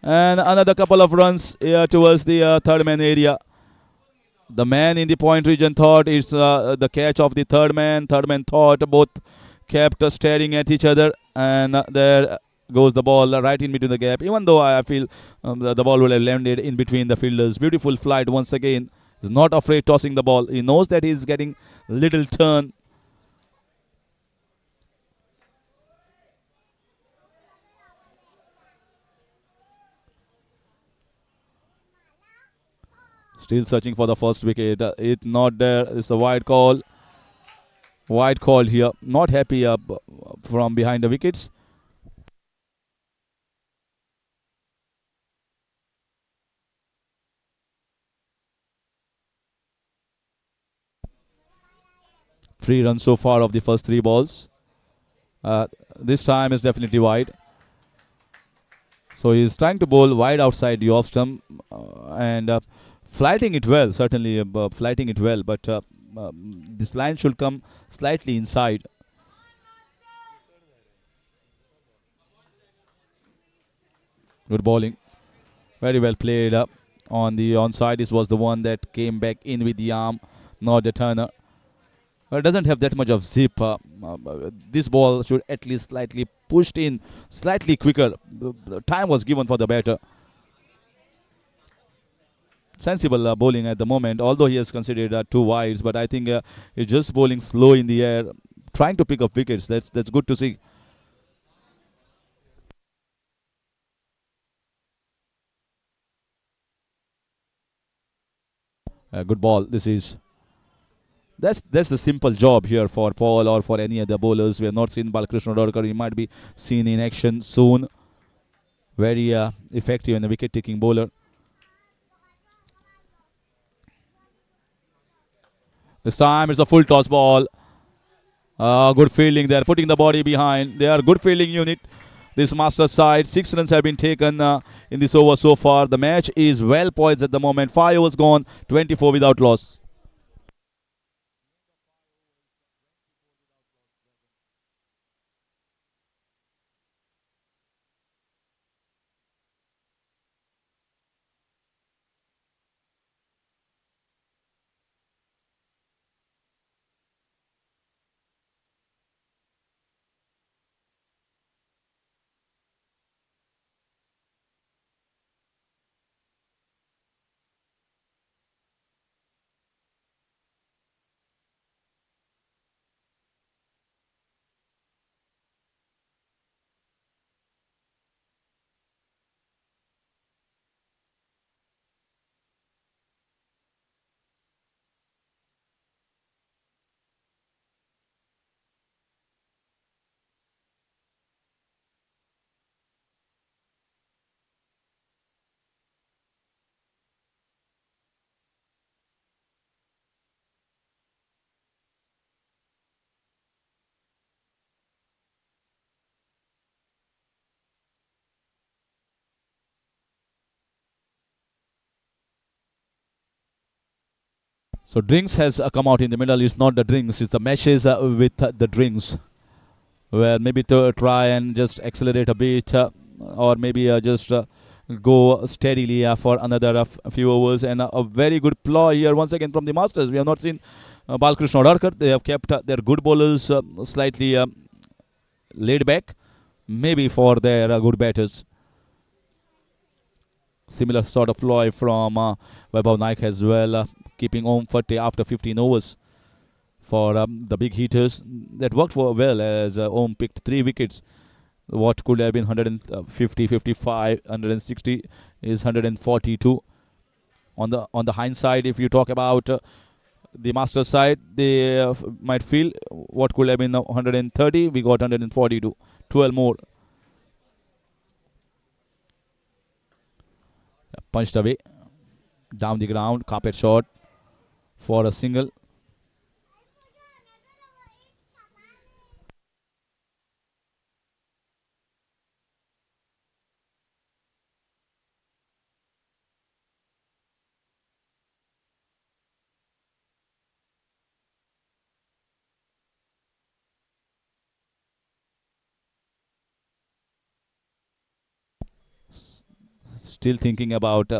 And another couple of runs here towards the third man area. The man in the point region thought it's the catch of the third man. Third man thought, both kept staring at each other. And there goes the ball right in between the gap. Even though I feel the ball would have landed in between the fielders. Beautiful flight once again. He's not afraid tossing the ball. He knows that he's getting little turn. Still searching for the first wicket. It not there. It's a wide call. Wide call here. Not happy from behind the wickets. Three runs so far of the first three balls. This time is definitely wide. So he's trying to bowl wide outside the off stump and flighting it well, certainly flighting it well, but this line should come slightly inside. Good bowling. Very well played on the onside. This was the one that came back in with the arm, not the turner. It doesn't have that much of zip. This ball should at least slightly pushed in, slightly quicker. The time was given for the batter. Sensible bowling at the moment, although he has considered two wides, but I think he's just bowling slow in the air, trying to pick up wickets. That's good to see. Good ball. This is. That's the simple job here for Paul or for any other bowlers. We have not seen Balakrishna Dorkar. He might be seen in action soon. Very effective in the wicket-taking bowler. This time it's a full toss ball. Good fielding there, putting the body behind. They are good fielding unit. This Masters side, 6 runs have been taken in this over so far. The match is well poised at the moment. 5 overs gone, 24 without loss. So drinks has come out in the middle. It's not the drinks, it's the meshes with the drinks. Well, maybe to try and just accelerate a bit or maybe just go steadily for another few overs. And a very good ploy here once again from the Masters. We have not seen Balakrishna Dorkar. They have kept their good bowlers slightly laid back, maybe for their good batters. Similar sort of ploy from Vaibhav Naik as well. Keeping Om Fatte after 15 overs for the big hitters. That worked well as Om picked 3 wickets. What could have been 150, 55, 160 is 142. On the hindsight, if you talk about the Masters side, they might feel what could have been 130. We got 142, 12 more. Punched away, down the ground, carpet shot for a single. Still thinking about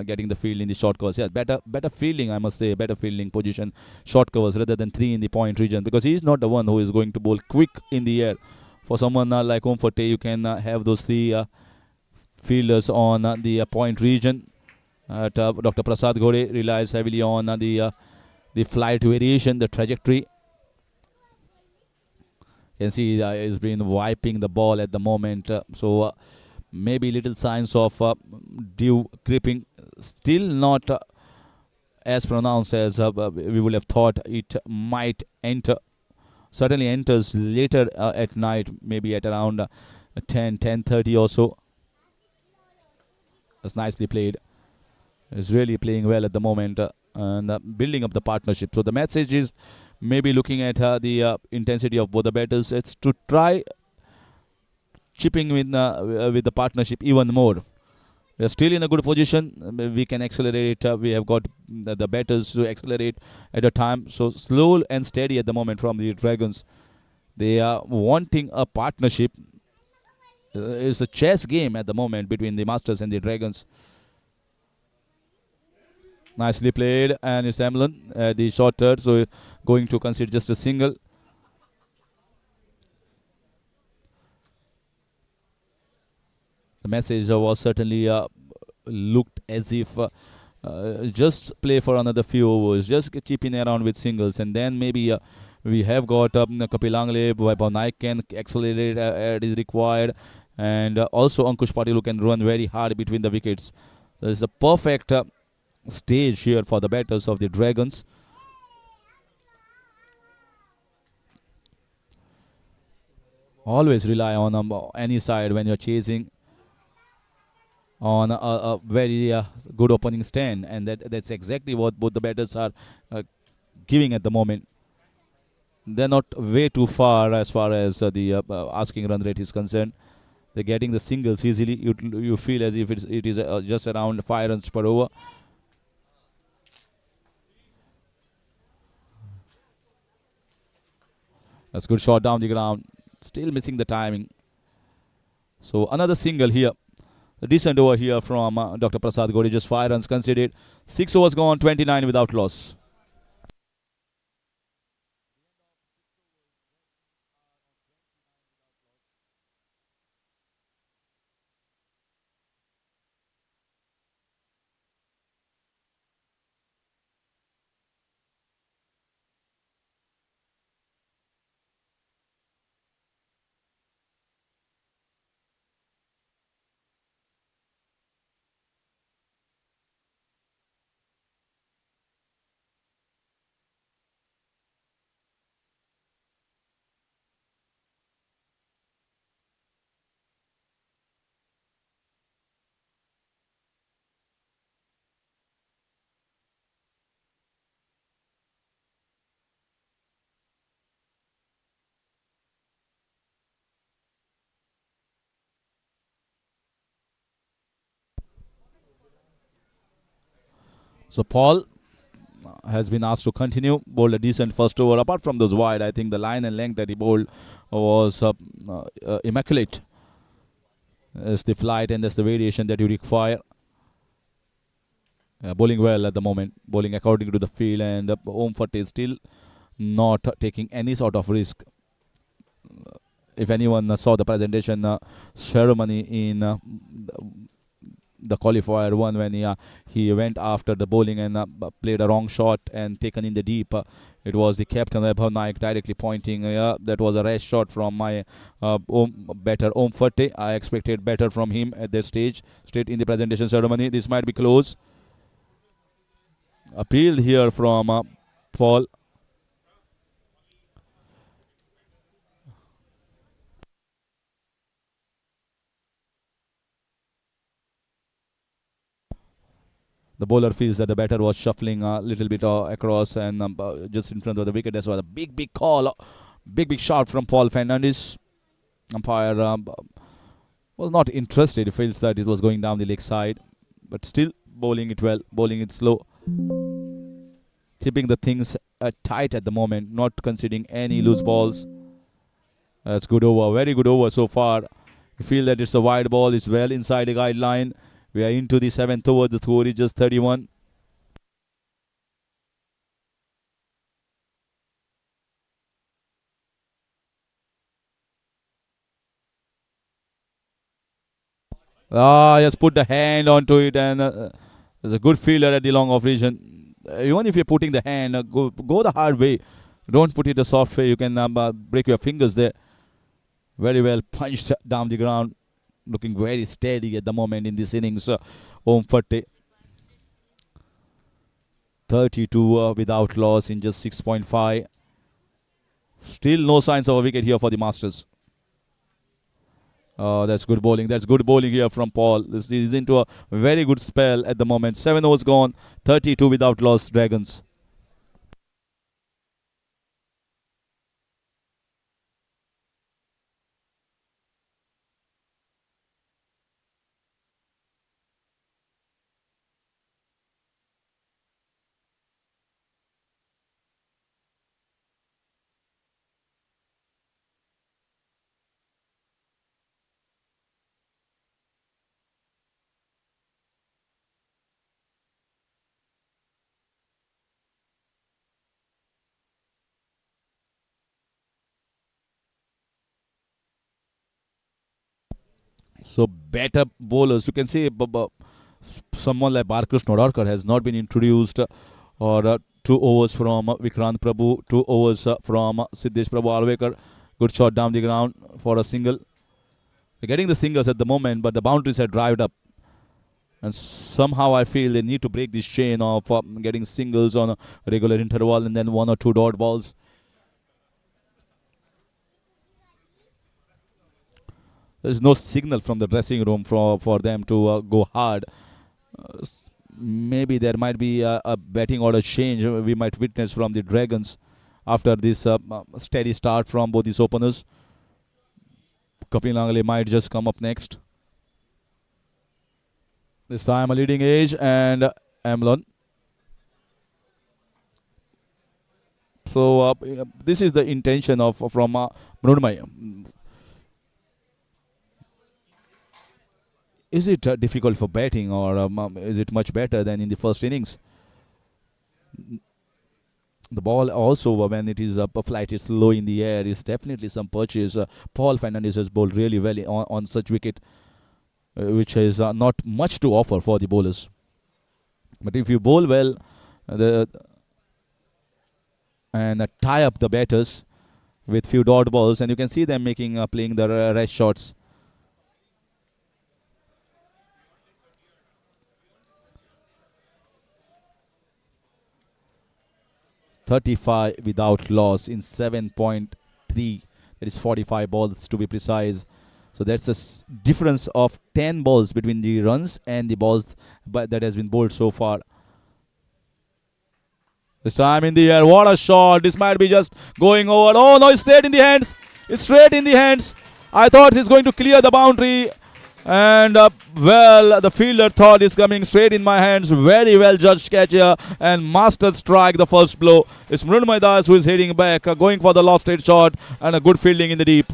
getting the field in the short covers. Yeah, better fielding, I must say, better fielding position, short covers rather than 3 in the point region, because he is not the one who is going to bowl quick in the air. For someone like Om Fatte, you can have those 3 fielders on the point region. Dr. Prasad Ghore relies heavily on the flight variation, the trajectory. You can see he's been wiping the ball at the moment. So maybe little signs of dew creeping. Still not as pronounced as we would have thought it might enter. Certainly enters later at night, maybe at around 10:30 or so. That's nicely played. Is really playing well at the moment and building up the partnership. So the message is maybe looking at the intensity of both the batters. It's to try chipping with the partnership even more. We are still in a good position. We can accelerate. We have got the batters to accelerate at a time. So slow and steady at the moment from the Dragons. They are wanting a partnership. It's a chess game at the moment between the Masters and the Dragons. Nicely played, and it's Emlyn, the short third, so going to concede just a single. The message was certainly looked as if just play for another few overs, just chipping around with singles, and then maybe we have got Kapil Angle, Vaibhav Naik can accelerate as is required, and also Ankush Patil who can run very hard between the wickets. So it's a perfect stage here for the batters of the Dragons. Always rely on any side when you're chasing on a very good opening stand, and that's exactly what both the batters are giving at the moment. They're not way too far as the asking run rate is concerned. They're getting the singles easily. You feel as if it is just around 5 runs per over. That's good shot down the ground. Still missing the timing. So another single here. A decent over here from Dr. Prasad Ghore. Just 5 runs conceded. 6 overs gone, 29 without loss. So Paul has been asked to continue. Bowled a decent first over. Apart from those wide, I think the line and length that he bowled was immaculate. That's the flight and that's the variation that you require. Bowling well at the moment. Bowling according to the field, and Om Fat is still not taking any sort of risk. If anyone saw the presentation ceremony in the qualifier one, when he went after the bowling and played a wrong shot and taken in the deep, it was the captain Vaibhav Naik directly pointing. That was a rash shot from my better Om Fate. I expected better from him at this stage. Straight in the presentation ceremony. This might be close. Appeal here from Paul. The bowler feels that the batter was shuffling a little bit across and just in front of the wicket. That's why the big call, big shot from Paul Fernandes. Umpire was not interested. He feels that it was going down the leg side, but still bowling it well, bowling it slow, keeping the things tight at the moment, not conceding any loose balls. That's good over, very good over so far. You feel that it's a wide ball, it's well inside the guideline. We are into the 7th over. The score is just 31. Yes, put the hand onto it, and There's a good fielder at the long off region. Even if you're putting the hand, go the hard way. Don't put it the soft way. You can break your fingers there. Very well punched down the ground. Looking very steady at the moment in this innings. Om Fatte. 32 without loss in just 6.5. Still no signs of a wicket here for the Masters. That's good bowling. That's good bowling here from Paul. This is into a very good spell at the moment. 7 overs gone. 32 without loss, Dragons. So better bowlers. You can see someone like Barkrishna Nordarkar has not been introduced, or 2 overs from Vikrant Prabhu, 2 overs from Siddesh Prabhu Alvekar. Good shot down the ground for a single. They're getting the singles at the moment, but the boundaries have dried up. And somehow I feel they need to break this chain of getting singles on a regular interval and then 1 or 2 dot balls. There's no signal from the dressing room for them to go hard. Maybe there might be a batting order change we might witness from the Dragons after this steady start from both these openers. Kapil Langley might just come up next. This time a leading edge and Amlon. So this is the intention of from Mrunmay. Is it difficult for batting, or is it much better than in the first innings? The ball also, when it is up a flight, it's low in the air, is definitely some purchase. Paul Fernandez has bowled really well on such wicket, which is not much to offer for the bowlers. But if you bowl well and tie up the batters with few dot balls, and you can see them playing the rest shots. .35 without loss in 7.3. That is 45 balls to be precise. So that's a difference of 10 balls between the runs and the balls that has been bowled so far. This time in the air. What a shot. This might be just going over. Oh no, it's straight in the hands. It's straight in the hands. I thought he's going to clear the boundary. And well, the fielder thought it's coming straight in my hands. Very well judged catch here. And master strike the first blow. It's Mrunmay Das who is heading back, going for the lofted shot, and a good fielding in the deep.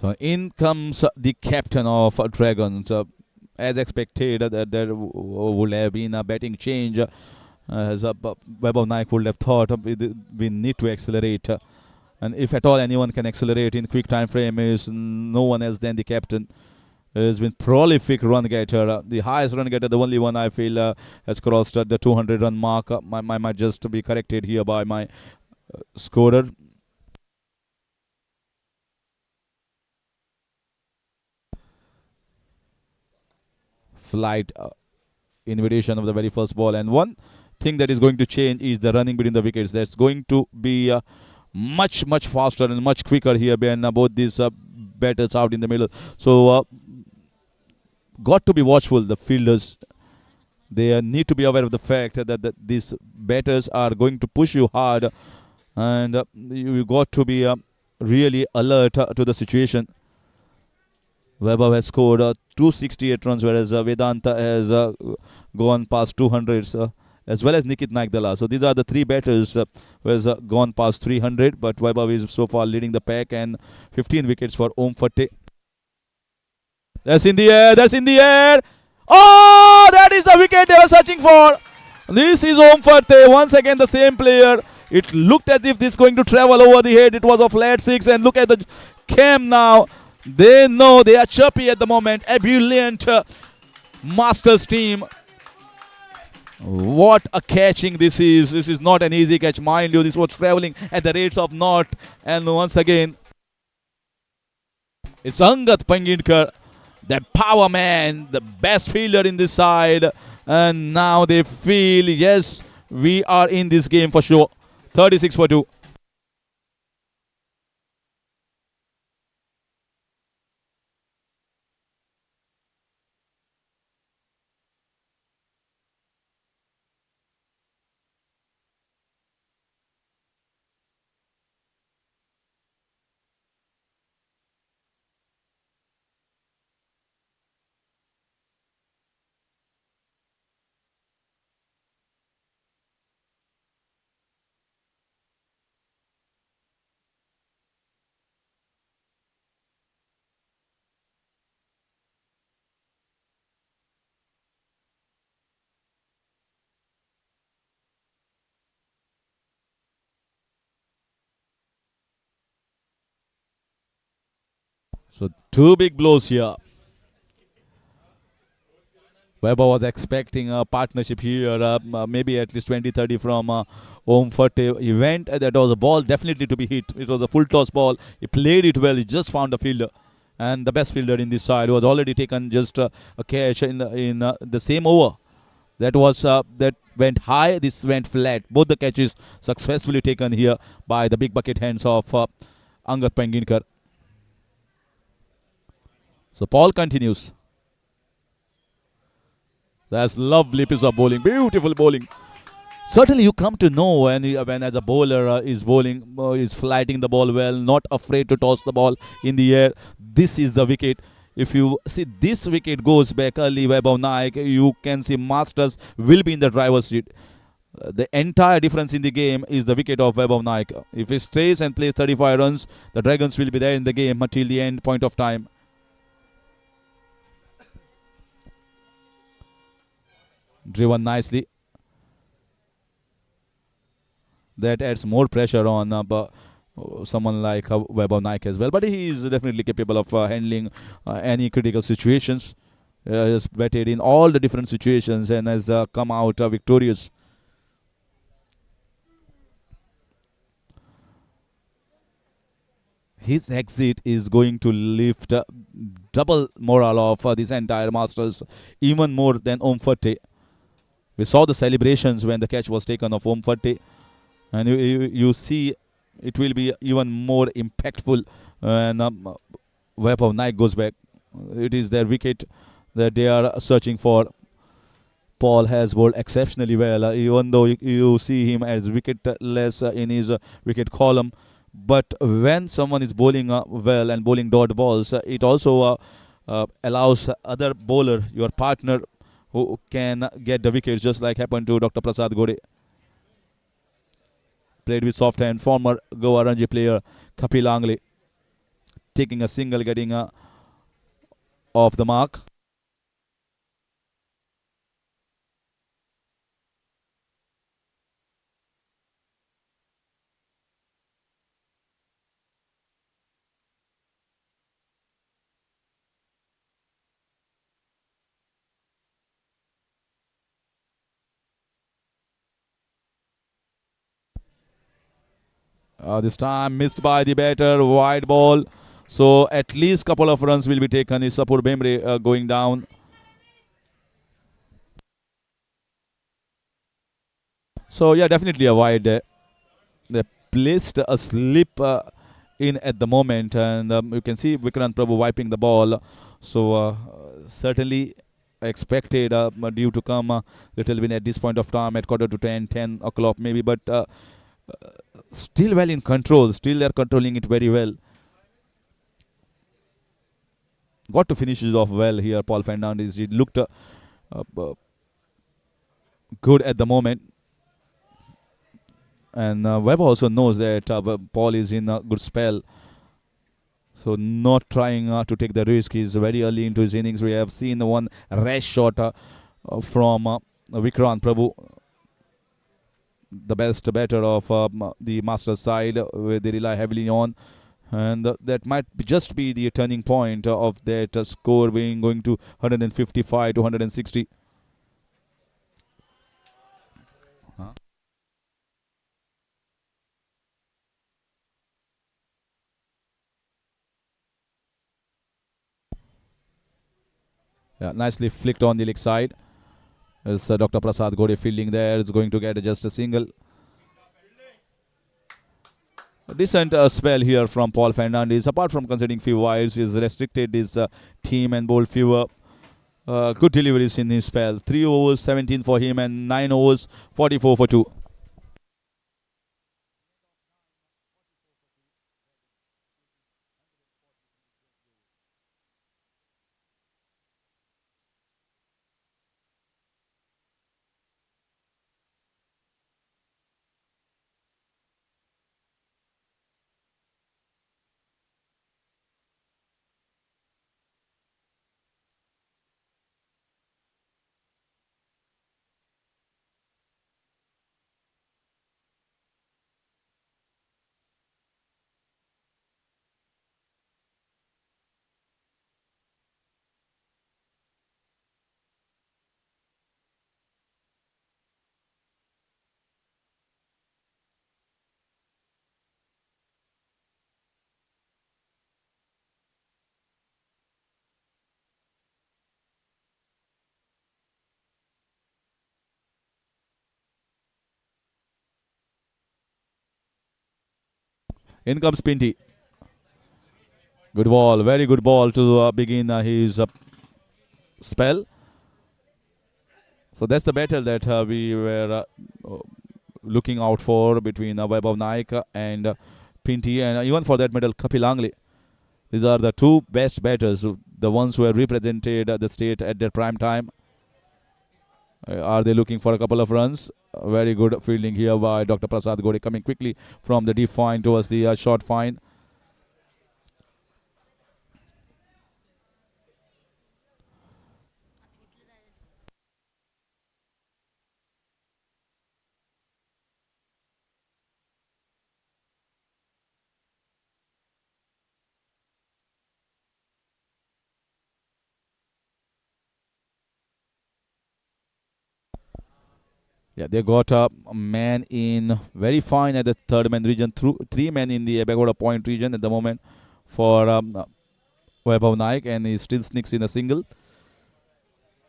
So in comes the captain of Dragons. As expected, that there would have been a batting change. As Vaibhav Naik would have thought, we need to accelerate. And if at all anyone can accelerate in quick time frame, is no one else than the captain. has been prolific run getter. The highest run getter, the only one I feel has crossed the 200 run mark. Might just be corrected here by my scorer. Flight invitation of the very first ball, and one thing that is going to change is the running between the wickets. That's going to be much faster and much quicker here when both these batters out in the middle. So got to be watchful. The fielders, they need to be aware of the fact that these batters are going to push you hard, and you got to be really alert to the situation. Weber has scored 268 runs, whereas Vedanta has gone past 200, as well as Nikit Nagdala. So these are the three batters who has gone past 300, but Weber is so far leading the pack, and 15 wickets for Om Fatte. That's in the air, that's in the air. Oh, that is the wicket they were searching for. This is Om Fatte, once again the same player. It looked as if this is going to travel over the head. It was a flat six, and look at the cam now. They know they are chirpy at the moment. Ebullient Masters team. What a catching this is. This is not an easy catch, mind you. This was traveling at the rates of naught. And once again, it's Angat Panginkar, the power man, the best fielder in this side. And now they feel, yes, we are in this game for sure. 36 for 2. So two big blows here. Weber was expecting a partnership here, maybe at least 20-30 from Om Fatte. He went, that was a ball definitely to be hit. It was a full toss ball. He played it well. He just found a fielder. And the best fielder in this side was already taken just a catch in the same over. That was that went high. This went flat. Both the catches successfully taken here by the big bucket hands of Angat Panginkar. So Paul continues. That's lovely piece of bowling. Beautiful bowling. Certainly you come to know when as a bowler is bowling, is flighting the ball well, not afraid to toss the ball in the air. This is the wicket. If you see this wicket goes back early, Vaibhav Naik, you can see Masters will be in the driver's seat. The entire difference in the game is the wicket of Vaibhav Naik. If he stays and plays 35 runs, the Dragons will be there in the game until the end point of time. Driven nicely. That adds more pressure on someone like Vaibhav Naik as well. But he is definitely capable of handling any critical situations. He has batted in all the different situations and has come out victorious. His exit is going to lift double morale of this entire Masters, even more than Om Fatte. We saw the celebrations when the catch was taken of Om Fatte, and you see it will be even more impactful when Vaibhav Naik goes back. It is their wicket that they are searching for. Paul has bowled exceptionally well, even though you see him as wicketless in his wicket column. But when someone is bowling well and bowling dot balls, it also allows other bowler, your partner, who can get the wickets, just like happened to Dr. Prasad Gode. Played with soft hand, former Goa Ranji player Kapil Angle, taking a single, getting off the mark. This time missed by the batter, wide ball. So at least couple of runs will be taken. Is Sapur Bemre going down? So yeah, definitely a wide. They placed a slip in at the moment, and you can see Vikrant Prabhu wiping the ball. So certainly expected due to come little bit at this point of time at quarter to 10 o'clock maybe, but still well in control. Still they're controlling it very well. Got to finish it off well here. Paul Fernandes. He looked good at the moment. And Webb also knows that Paul is in a good spell. So not trying to take the risk. He's very early into his innings. We have seen one rash shot from Vikrant Prabhu, the best batter of the Masters side, where they rely heavily on. And that might just be the turning point of that score being going to 155 to 160. Yeah, nicely flicked on the leg side. As Dr. Prasad Gode fielding there is going to get just a single. A decent spell here from Paul Fernandes. Apart from conceding few wides, he's restricted his team and bowled fewer good deliveries in his spell. 3 overs, 17 for him, and 9 overs, 44 for 2. In comes Pinty. Good ball, very good ball to begin his spell. So that's the battle that we were looking out for between Vaibhav Naik and Pinty, and even for that matter, Kapil Angle. These are the two best batters, the ones who have represented the state at their prime time. Are they looking for a couple of runs? Very good fielding here by Dr. Prasad Gode, coming quickly from the deep fine towards the short fine. Yeah, they got a man in very fine at the third man region, through 3 men in the Abagoda point region at the moment for Vaibhav Naik, and he still sneaks in a single.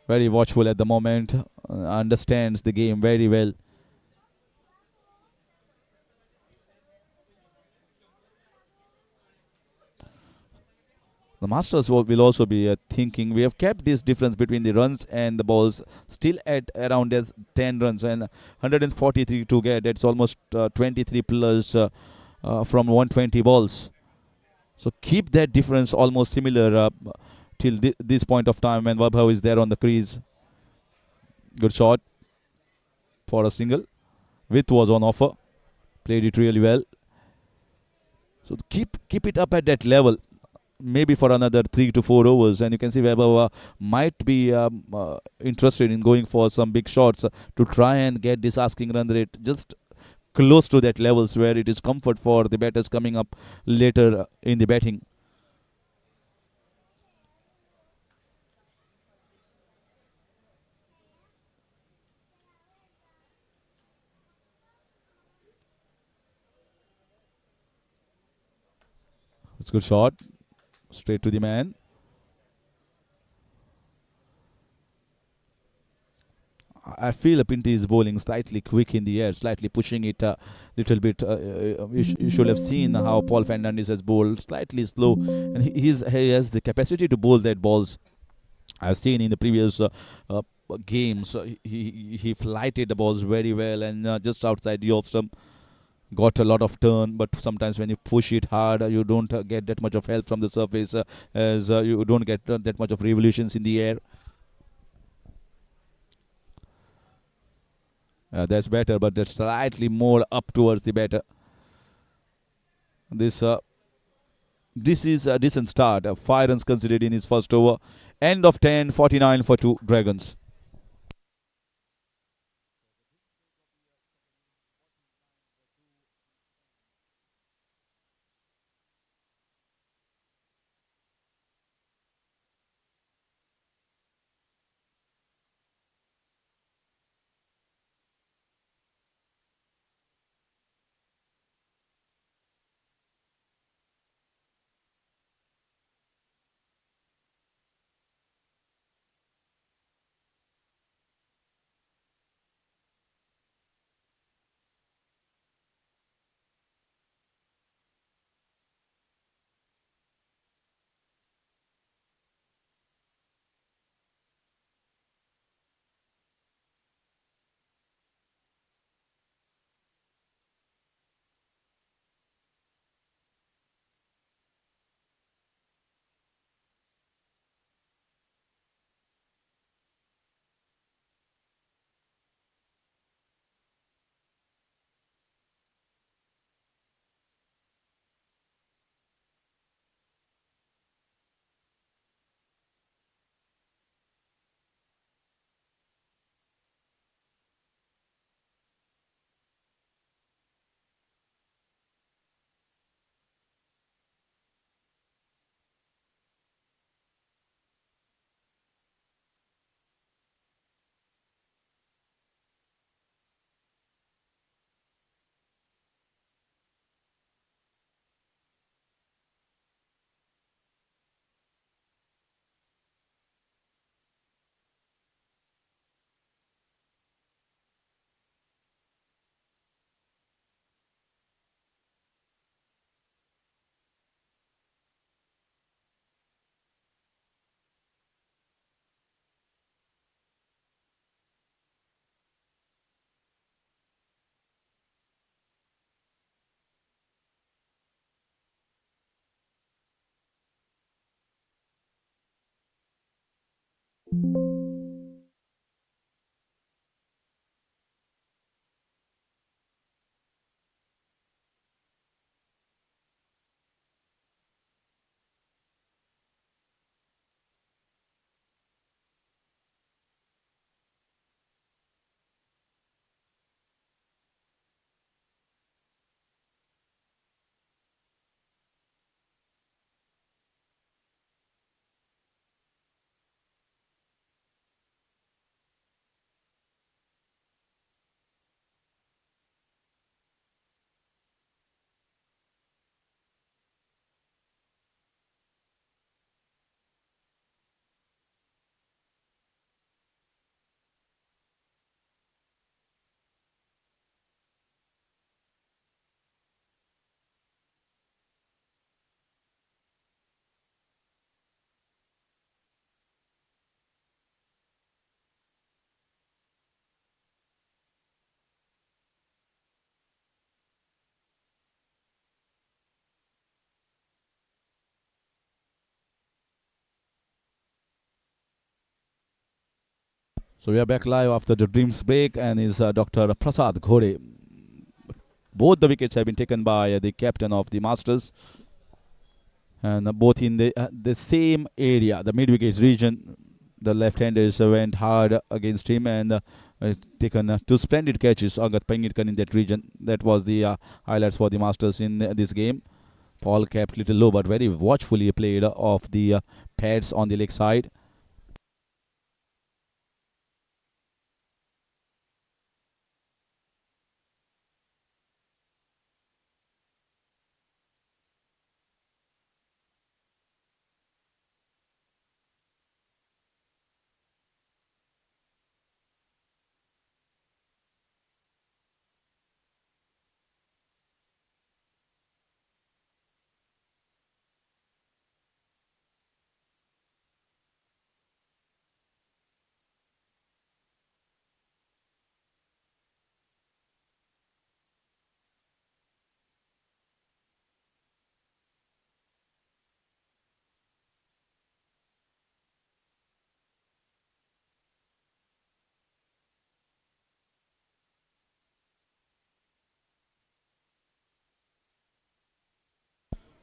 Very watchful at the moment, understands the game very well. The Masters will also be thinking. We have kept this difference between the runs and the balls still at around 10 runs, and 143 to get. That's almost 23 plus from 120 balls. So keep that difference almost similar till this point of time when Vaibhav is there on the crease. Good shot for a single. Width was on offer. Played it really well. So keep it up at that level. Maybe for another 3 to 4 overs, and you can see Vaibhav might be interested in going for some big shots to try and get this asking run rate just close to that levels where it is comfort for the batters coming up later in the batting. It's a good shot. Straight to the man. I feel Pinty is bowling slightly quick in the air, slightly pushing it a little bit. You should have seen how Paul Fernandes has bowled slightly slow, and he has the capacity to bowl that balls. I've seen in the previous uh, games, he flighted the balls very well, and just outside the off stump, got a lot of turn. But sometimes when you push it hard, you don't get that much of help from the surface, as you don't get that much of revolutions in the air. That's better, but that's slightly more up towards the better. This this is a decent start. 5 runs considered in his first over. End of 10, 49 for 2 Dragons. So we are back live after the Dreams break, and is Dr. Prasad Ghore. Both the wickets have been taken by the captain of the Masters, and both in the same area, the mid wickets region. The left-handers went hard against him, and taken 2 splendid catches. Agat Pengirkan in that region. That was the highlights for the Masters in this game. Paul kept little low, but very watchfully played off the pads on the leg side.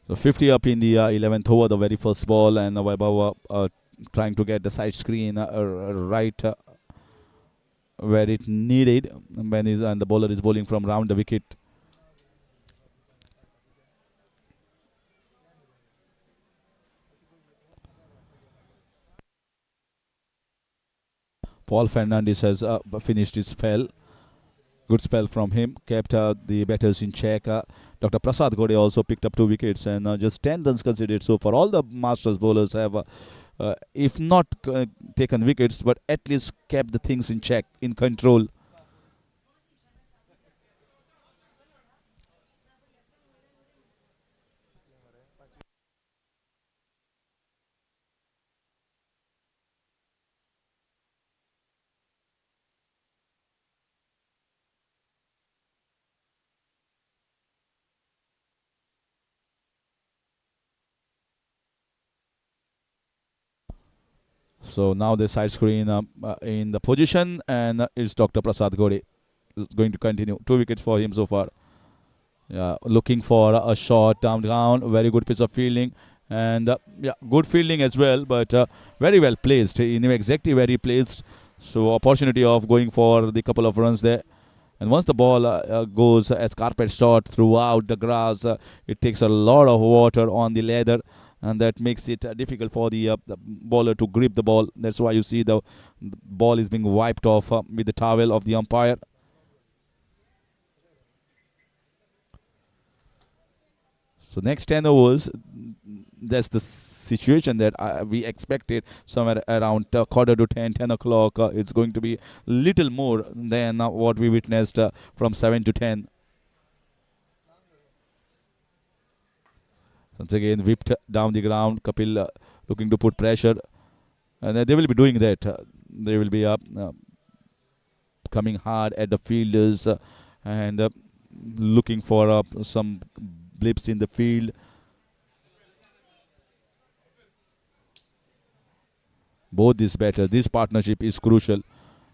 So 50 up in the 11th over, the very first ball, and Vaibhav trying to get the side screen right where it needed when and the bowler is bowling from round the wicket. Paul Fernandes has finished his spell. Good spell from him, kept the batters in check. Dr. Prasad Gode also picked up 2 wickets and just 10 runs conceded so far. All the Masters bowlers have, if not taken wickets, but at least kept the things in check, in control. So now the side screen in the position, and it's Dr. Prasad Gode is going to continue. 2 wickets for him so far. Yeah, looking for a shot down. Very good piece of fielding, and yeah, good fielding as well, but very well placed. He knew exactly where he placed. So opportunity of going for the couple of runs there. And once the ball goes as carpet shot throughout the grass, it takes a lot of water on the leather, and that makes it difficult for the bowler to grip the ball. That's why you see the ball is being wiped off with the towel of the umpire. So next 10 overs, that's the situation that we expected somewhere around quarter to 10, 10 o'clock. It's going to be little more than what we witnessed from 7 to 10. Once again, whipped down the ground. Kapil looking to put pressure. And they will be doing that. They will be coming hard at the fielders and looking for some blips in the field. Both these batters, this partnership is crucial.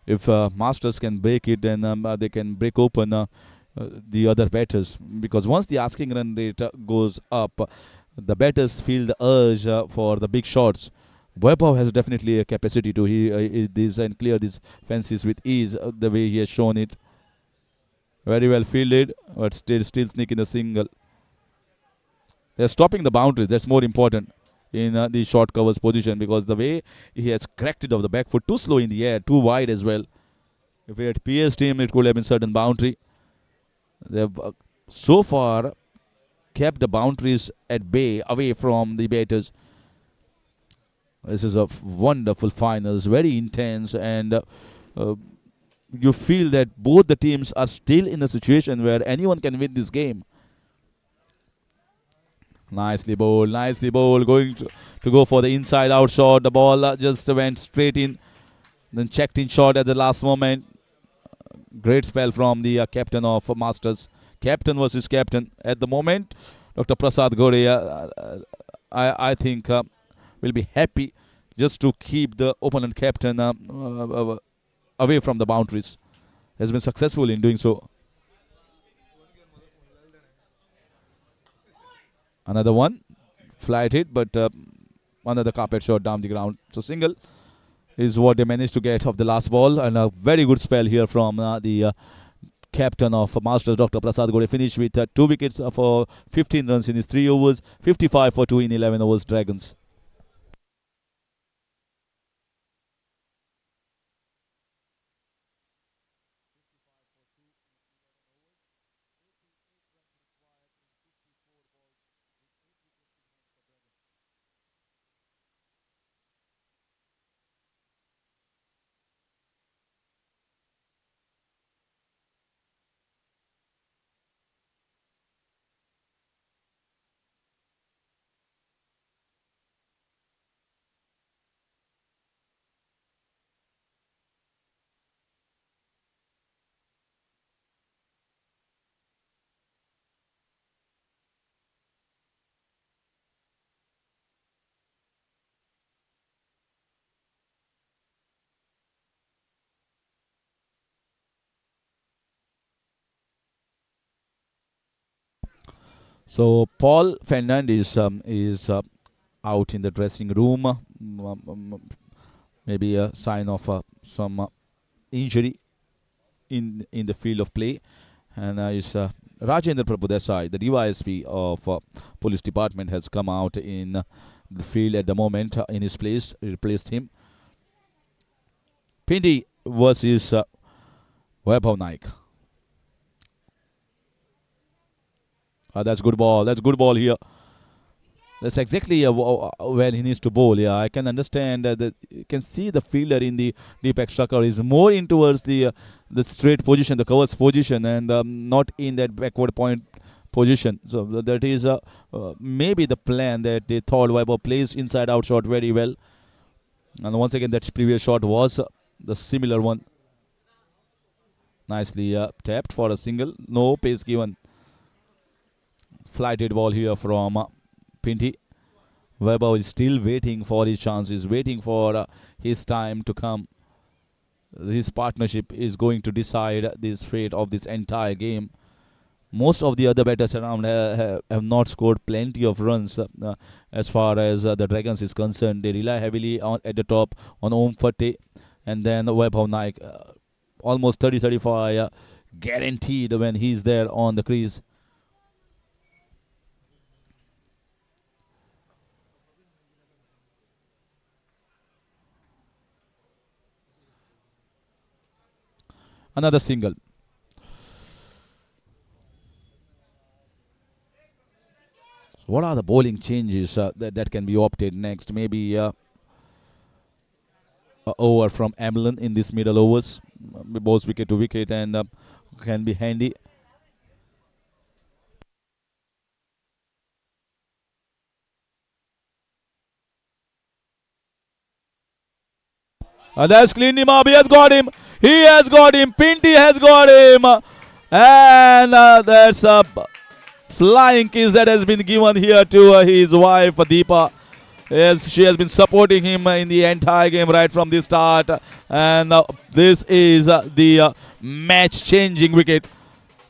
If Masters can break it, then they can break open the other batters. Because once the asking run rate goes up, the batters feel the urge for the big shots. Vaibhav has definitely a capacity to this and clear these fences with ease, the way he has shown it. Very well fielded, but still sneaking the single. They're stopping the boundaries. That's more important in the short covers position, because the way he has cracked it off the back foot, too slow in the air, too wide as well. If he had pierced him, it could have been certain boundary. They've so far kept the boundaries at bay, away from the batters. This is a wonderful finals, very intense, and you feel that both the teams are still in a situation where anyone can win this game. Nicely bowled, going to go for the inside out shot. The ball just went straight in, then checked in shot at the last moment. Great spell from the captain of Masters. Captain versus captain. At the moment, Dr. Prasad Gode, I think, will be happy just to keep the opponent captain away from the boundaries. Has been successful in doing so. Another one, flight hit, but another carpet shot down the ground. So single is what they managed to get of the last ball, and a very good spell here from the captain of Masters, Dr. Prasad Gode. Finished with 2 wickets for 15 runs in his 3 overs, 55 for 2 in 11 overs, Dragons. So Paul Fernandes is out in the dressing room. Maybe a sign of some injury in the field of play. And is Rajendra Prabhudesai, the DYSP of Police Department, has come out in the field at the moment in his place, replaced him. Pindi versus Vaibhav Naik. That's good ball. That's good ball here. That's exactly where he needs to bowl. Yeah, I can understand that you can see the fielder in the deep extra cover is more in towards the straight position, the covers position, and not in that backward point position. So that is maybe the plan that they thought Vaibhav plays inside out shot very well. And once again, that previous shot was the similar one. Nicely tapped for a single. No pace given. Flighted ball here from Pinty. Vaibhav is still waiting for his chances, waiting for his time to come. This partnership is going to decide this fate of this entire game. Most of the other batters around have not scored plenty of runs as far as the Dragons is concerned. They rely heavily on at the top on Om Fateh and then Vaibhav Naik. Almost 30-35 guaranteed when he's there on the crease. Another single. So what are the bowling changes that can be opted next? Maybe over from Amlin in this middle overs. Bowls wicket to wicket and can be handy. That's cleaned him up. He has got him. He has got him. Pinty has got him. And that's a flying kiss that has been given here to his wife, Deepa. Yes, she has been supporting him in the entire game right from the start. And this is the match-changing wicket.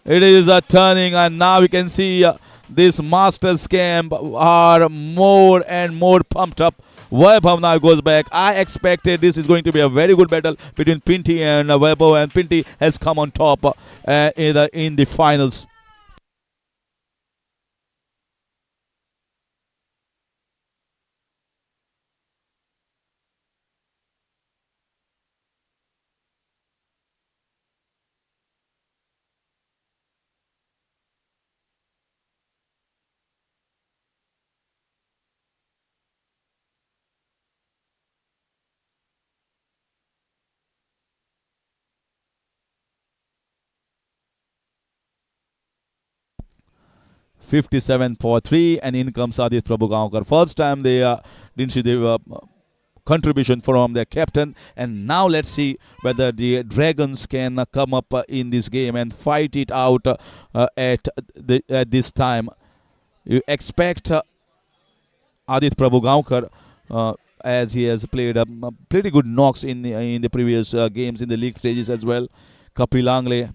It is turning, and now we can see this Masters camp are more and more pumped up. Vaibhav now goes back. I expected this is going to be a very good battle between Pinty and Vaibhav, and Pinty has come on top in the finals. $57 for 3, and in comes Adit Prabhugaonkar. First time they didn't see the contribution from their captain, and now let's see whether the Dragons can come up in this game and fight it out at this time. You expect Adit Prabhugaonkar, as he has played pretty good knocks in the previous games in the league stages as well. Kapil Angle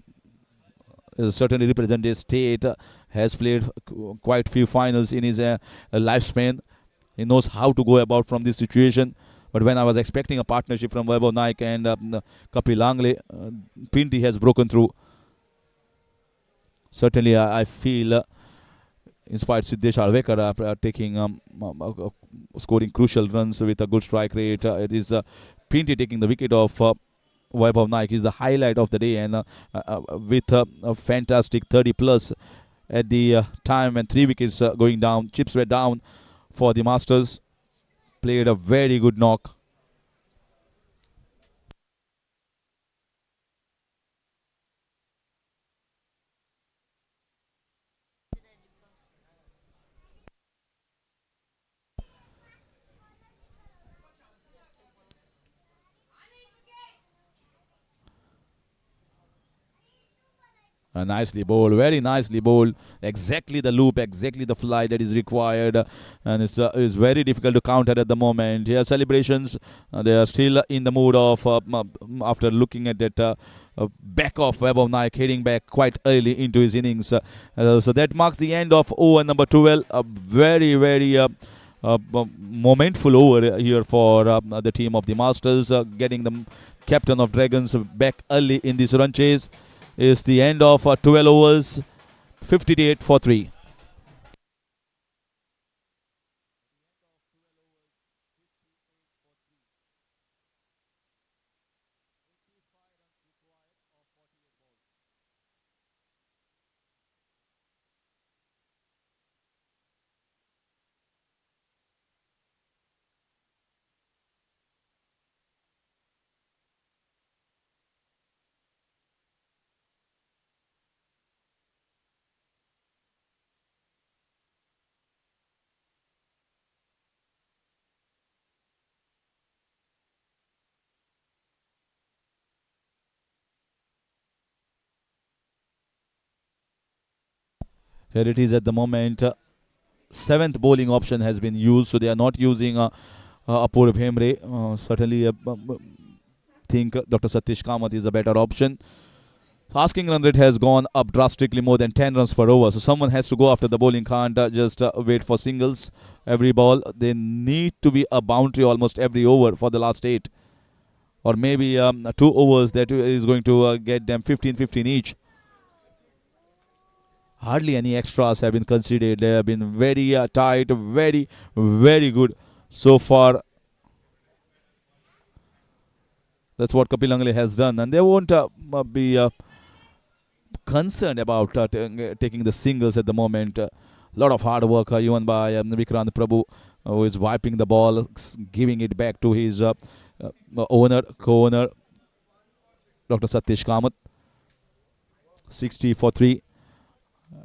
certainly represented state, has played quite few finals in his lifespan. He knows how to go about from this situation. But when I was expecting a partnership from Vaibhav Naik and Kapil Angle, Pinty has broken through. Certainly, I feel inspired Siddesh Alvekar after taking scoring crucial runs with a good strike rate. It is Pinty taking the wicket of Vaibhav Naik is the highlight of the day, and with a fantastic 30 plus at the time when 3 wickets going down, chips were down for the Masters. Played a very good knock. Nicely bowled, very nicely bowled. Exactly the loop, exactly the fly that is required, and it's very difficult to counter at the moment. Here, celebrations. They are still in the mood of after looking at that back off Vaibhav Naik, heading back quite early into his innings. So that marks the end of over number 12. A very, very momentful over here for the team of the Masters, getting the captain of Dragons back early in this run chase. Is the end of 12 overs, 58 for 3. Here it is at the moment. Seventh bowling option has been used, so they are not using Apurv Hemre. Certainly, think Dr. Satish Kamath is a better option. Asking run rate has gone up drastically, more than 10 runs per over. So someone has to go after the bowling, can't just wait for singles every ball. They need to be a boundary almost every over for the last 8. Or maybe 2 overs that is going to get them 15-15 each. Hardly any extras have been considered. They have been very tight, very, very good so far. That's what Kapil Angle has done. And they won't be concerned about taking the singles at the moment. A lot of hard work even by Vikrant Prabhu, who is wiping the ball, giving it back to his co-owner, Dr. Satish Kamath. 60 for 3.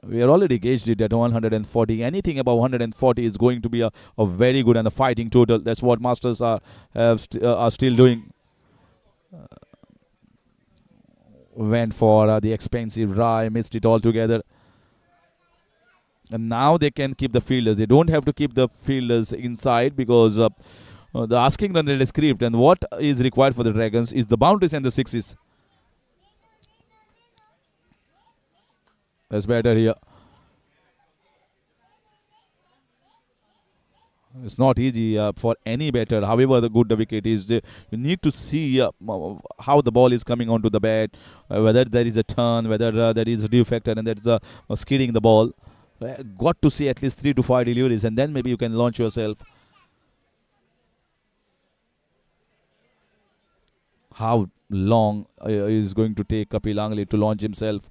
We are already gauged it at 140. Anything above 140 is going to be a very good and a fighting total. That's what Masters are still doing. Went for the expensive Rai, missed it altogether. And now they can keep the fielders. They don't have to keep the fielders inside because the asking run rate is creeped. And what is required for the Dragons is the boundaries and the sixes. That's better here. It's not easy for any batter. However, the good the wicket is, you need to see how the ball is coming onto the bat, whether there is a turn, whether there is a defector, and that's skidding the ball. Got to see at least 3 to 5 deliveries, and then maybe you can launch yourself. How long is going to take Kapil Angle to launch himself?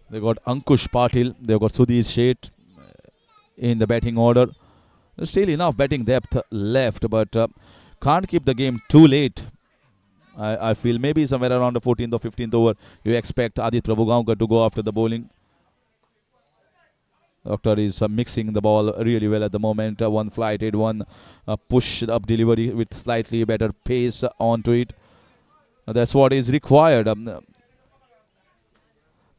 They got Ankush Patil. They got Sudhir Sheth in the batting order. There's still enough batting depth left, but can't keep the game too late. I feel maybe somewhere around the 14th or 15th over, you expect Adit Prabhugaonkar to go after the bowling. Doctor is mixing the ball really well at the moment. One flighted, one push up delivery with slightly better pace onto it. That's what is required.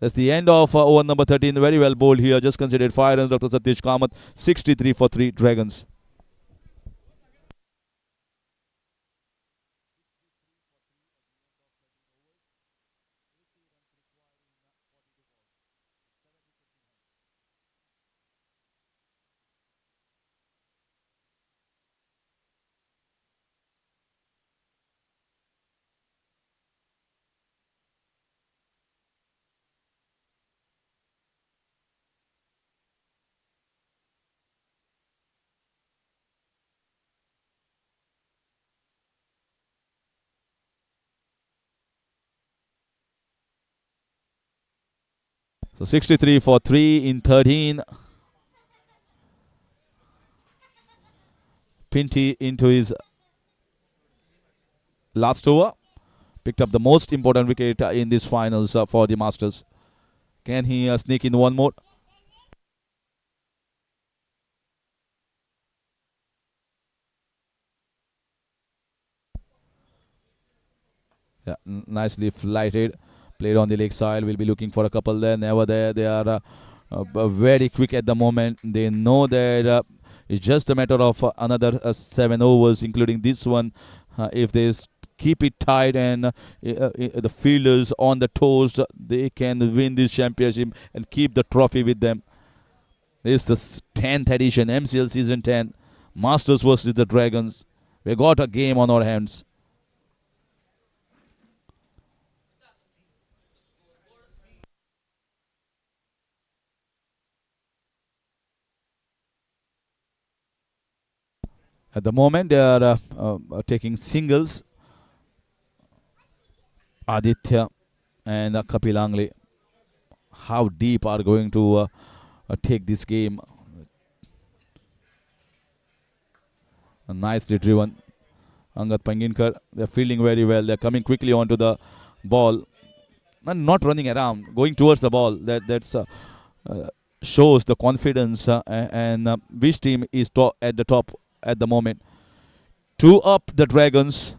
That's the end of over number 13. Very well bowled here. Just considered 5 runs. Dr. Satish Kamath, 63 for 3 Dragons. So 63 for 3 in 13. Pinty into his last over. Picked up the most important wicket in this finals for the Masters. Can he sneak in one more? Yeah, nicely flighted. Played on the leg side. We'll be looking for a couple there. Never there. They are very quick at the moment. They know that It's just a matter of another 7 overs, including this one. If they keep it tight and the fielders on the toes, they can win this championship and keep the trophy with them. This is the 10th edition, MCL Season 10, Masters versus the Dragons. We got a game on our hands. At the moment, they are taking singles. Aditya and Kapil Angle. How deep are going to take this game? Nicely driven. Angat Panginkar. They're fielding very well. They're coming quickly onto the ball. And not running around, going towards the ball. That's shows the confidence and which team is at the top at the moment. 2 up the Dragons.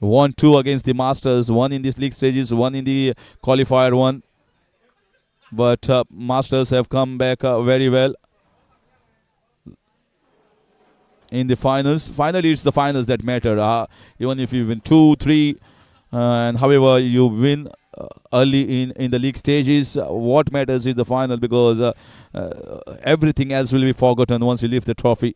1-2 against the Masters. 1 in this league stages, 1 in the qualifier 1. But Masters have come back very well in the finals. Finally, it's the finals that matter. Even if you win 2-3, and however you win early in the league stages, what matters is the final, because everything else will be forgotten once you lift the trophy.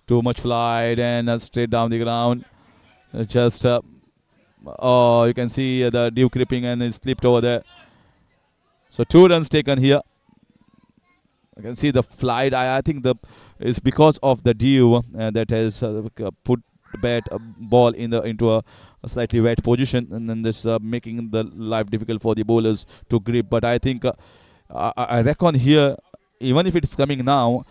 Too much flight and straight down the ground. Just oh, you can see the dew creeping and it slipped over there. So 2 runs taken here. You can see the flight. I think it's because of the dew that has put the ball into a slightly wet position, and then this making the life difficult for the bowlers to grip. But I think I reckon here, even if it's coming now,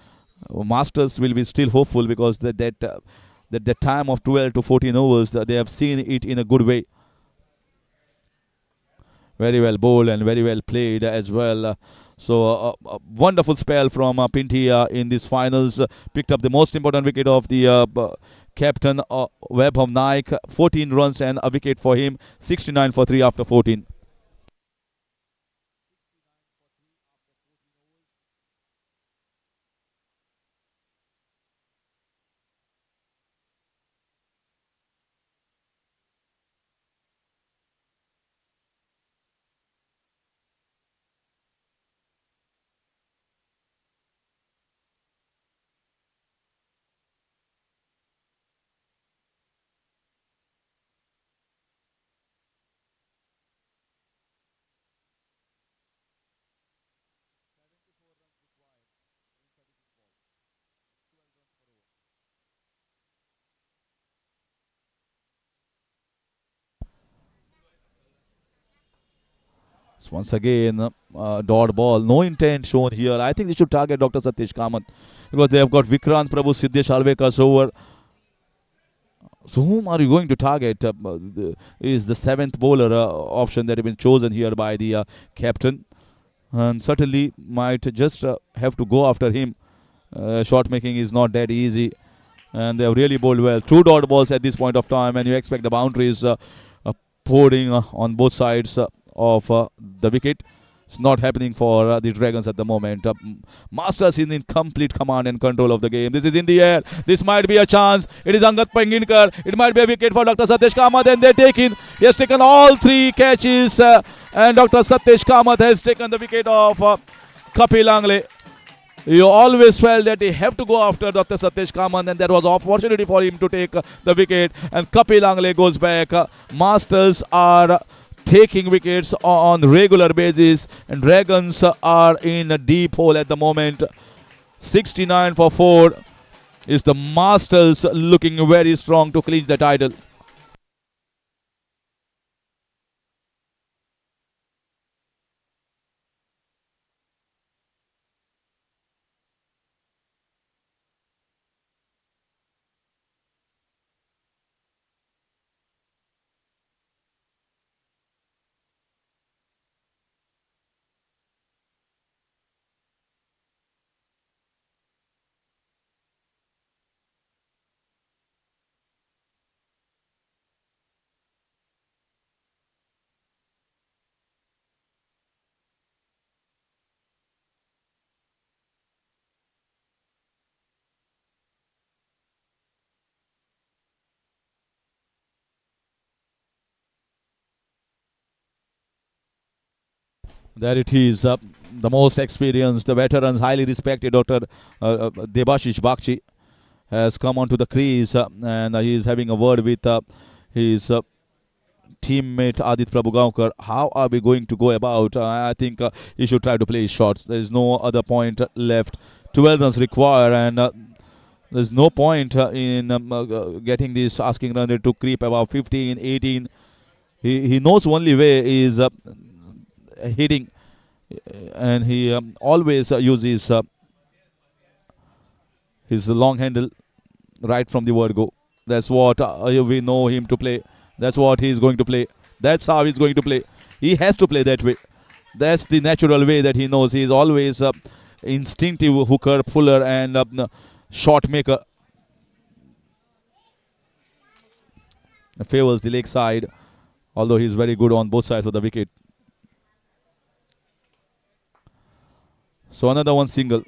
Masters will be still hopeful, because that time of 12 to 14 overs, they have seen it in a good way. Very well bowled and very well played as well. So a wonderful spell from Pinty in these finals. Picked up the most important wicket of the captain, Vaibhav Naik. 14 runs and a wicket for him. 69 for 3 after 14. So once again, dot ball. No intent shown here. I think they should target Dr. Satish Kamath, because they have got Vikrant Prabhu, Siddesh Alvekas over. So whom are you going to target? Is the 7th bowler option that has been chosen here by the captain, and certainly might just have to go after him. Shot making is not that easy, and they have really bowled well. 2 dot balls at this point of time, and you expect the boundaries pouring on both sides of the wicket. It's not happening for the Dragons at the moment. Masters is in complete command and control of the game. This is in the air. This might be a chance. It is Angat Panginkar. It might be a wicket for Dr. Satish Kamath, and he has taken all 3 catches, and Dr. Satish Kamath has taken the wicket of Kapil Angle. You always felt that they have to go after Dr. Satish Kamath, and there was opportunity for him to take the wicket, and Kapil Angle goes back. Masters are taking wickets on regular basis, and Dragons are in a deep hole at the moment. 69 for 4 is the Masters, looking very strong to clinch the title. There it is. The most experienced, the veterans, highly respected Dr. Debashish Bakshi has come onto the crease and he is having a word with his teammate Adit Prabhugaonkar. How are we going to go about? I think he should try to play his shots. There is no other point left. 12 runs required, and there's no point in getting this asking run rate to creep above 15, 18. He knows only way is hitting, and he always uses his long handle right from the word go. That's what we know him to play. That's what he's going to play. That's how he's going to play. He has to play that way. That's the natural way that he knows. He's always instinctive hooker, puller, and shot maker. Favors the leg side, although he's very good on both sides of the wicket. So another one single.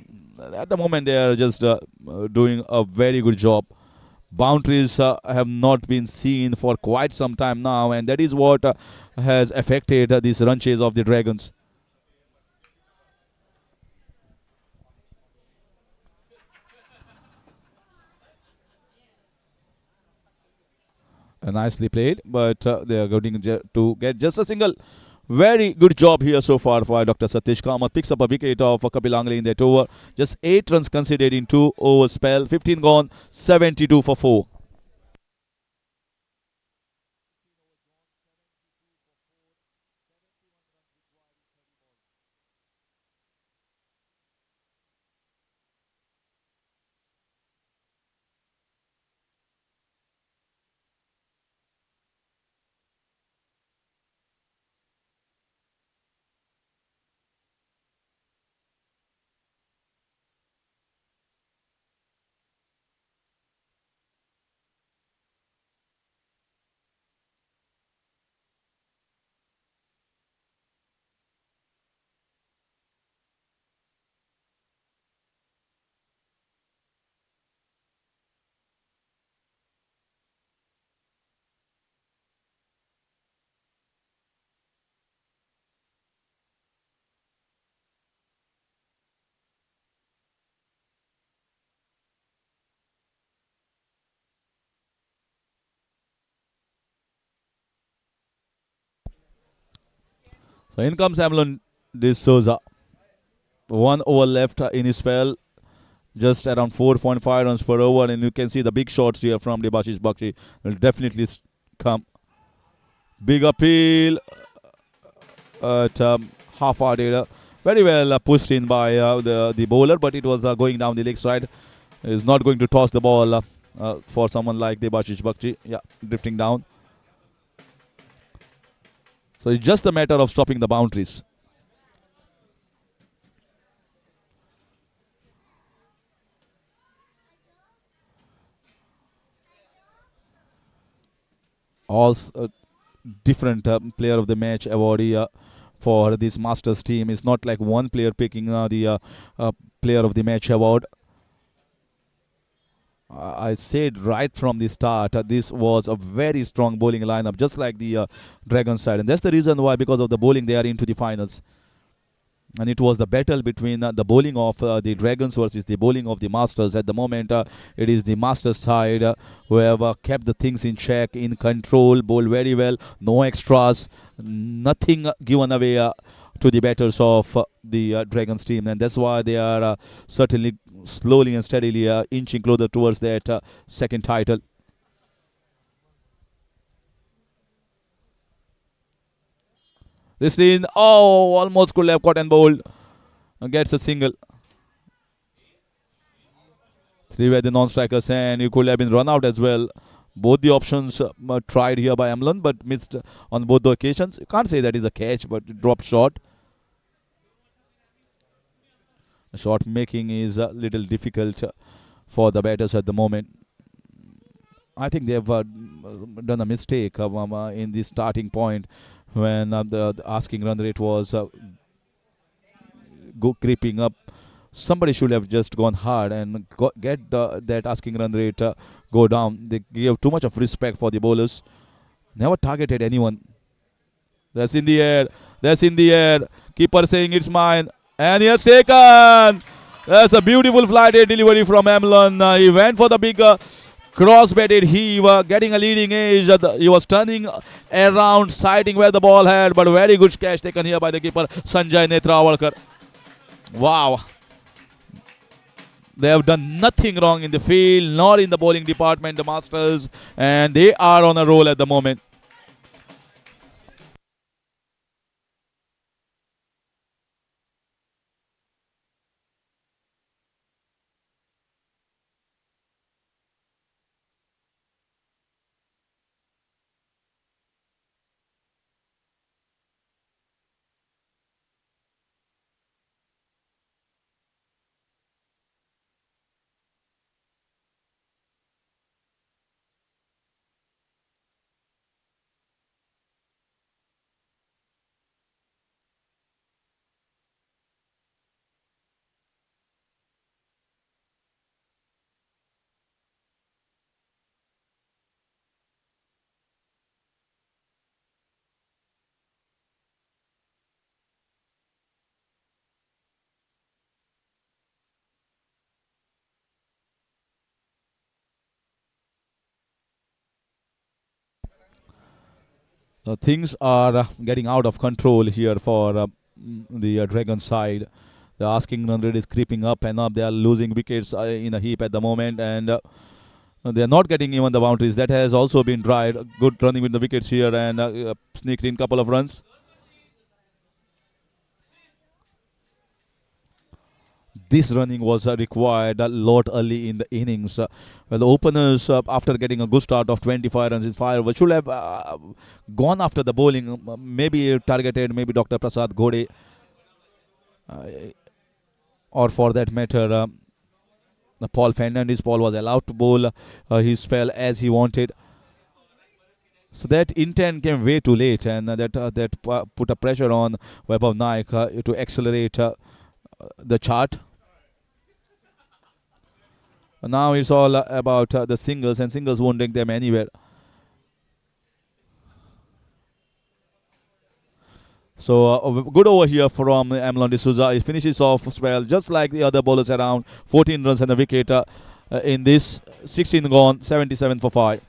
At the moment, they are just doing a very good job. Boundaries have not been seen for quite some time now, and that is what has affected this run chase of the Dragons. Nicely played, but they are going to get just a single. Very good job here so far for Dr. Satish Kamath. Picks up a wicket of Kapil Angle in that over. Just 8 runs conceded in 2 over spell. 15 gone, 72 for 4. So in comes Amlon D'Souza. 1 over left in his spell. Just around 4.5 runs per over, and you can see the big shots here from Debashish Bakshi will definitely come. Big appeal at half-hearted. Very well pushed in by the bowler, but it was going down the leg side. Is not going to toss the ball for someone like Debashish Bakshi. Yeah, drifting down. So it's just a matter of stopping the boundaries. All different player of the match awardee for this Masters team. It's not like one player picking the player of the match award. I said right from the start, this was a very strong bowling lineup, just like the Dragon side. And that's the reason why, because of the bowling, they are into the finals. And it was the battle between the bowling of the Dragons versus the bowling of the Masters. At the moment, it is the Masters side who have kept the things in check, in control, bowl very well, no extras, nothing given away to the batters of the Dragons team. And that's why they are certainly slowly and steadily inching closer towards that second title. This in, almost could have caught and bowled. Gets a single. 3 were the non-strikers, and you could have been run out as well. Both the options tried here by Amlan, but missed on both the occasions. You can't say that is a catch, but dropped short. Shot making is a little difficult for the batters at the moment. I think they have done a mistake in the starting point when the asking run rate was creeping up. Somebody should have just gone hard and get that asking run rate go down. They gave too much of respect for the bowlers. Never targeted anyone. That's in the air. That's in the air. Keeper saying it's mine. And he has taken. That's a beautiful flight delivery from Emlyn. He went for the big cross-bedded heave, getting a leading edge. He was turning around, sighting where the ball had, but very good catch taken here by the keeper, Sanjay Netrawalkar. Wow. They have done nothing wrong in the field, nor in the bowling department, the Masters, and they are on a roll at the moment. Things are getting out of control here for the Dragon side. The asking run rate is creeping up and up. They are losing wickets in a heap at the moment, and they are not getting even the boundaries. That has also been tried. Good running with the wickets here, and sneaked in couple of runs. This running was required a lot early in the innings. Well, the openers, after getting a good start of 25 runs in 5, should have gone after the bowling, maybe targeted maybe Dr. Prasad Ghode, or for that matter, Paul Fernandes. Paul was allowed to bowl his spell as he wanted. So that intent came way too late, and that put a pressure on Vaibhav Naik to accelerate the chart. Now it's all about the singles, and singles won't take them anywhere. So good over here from Amlon D'Souza. He finishes off well, just like the other bowlers around. 14 runs and a wicket in this. 16 gone, 77 for 5.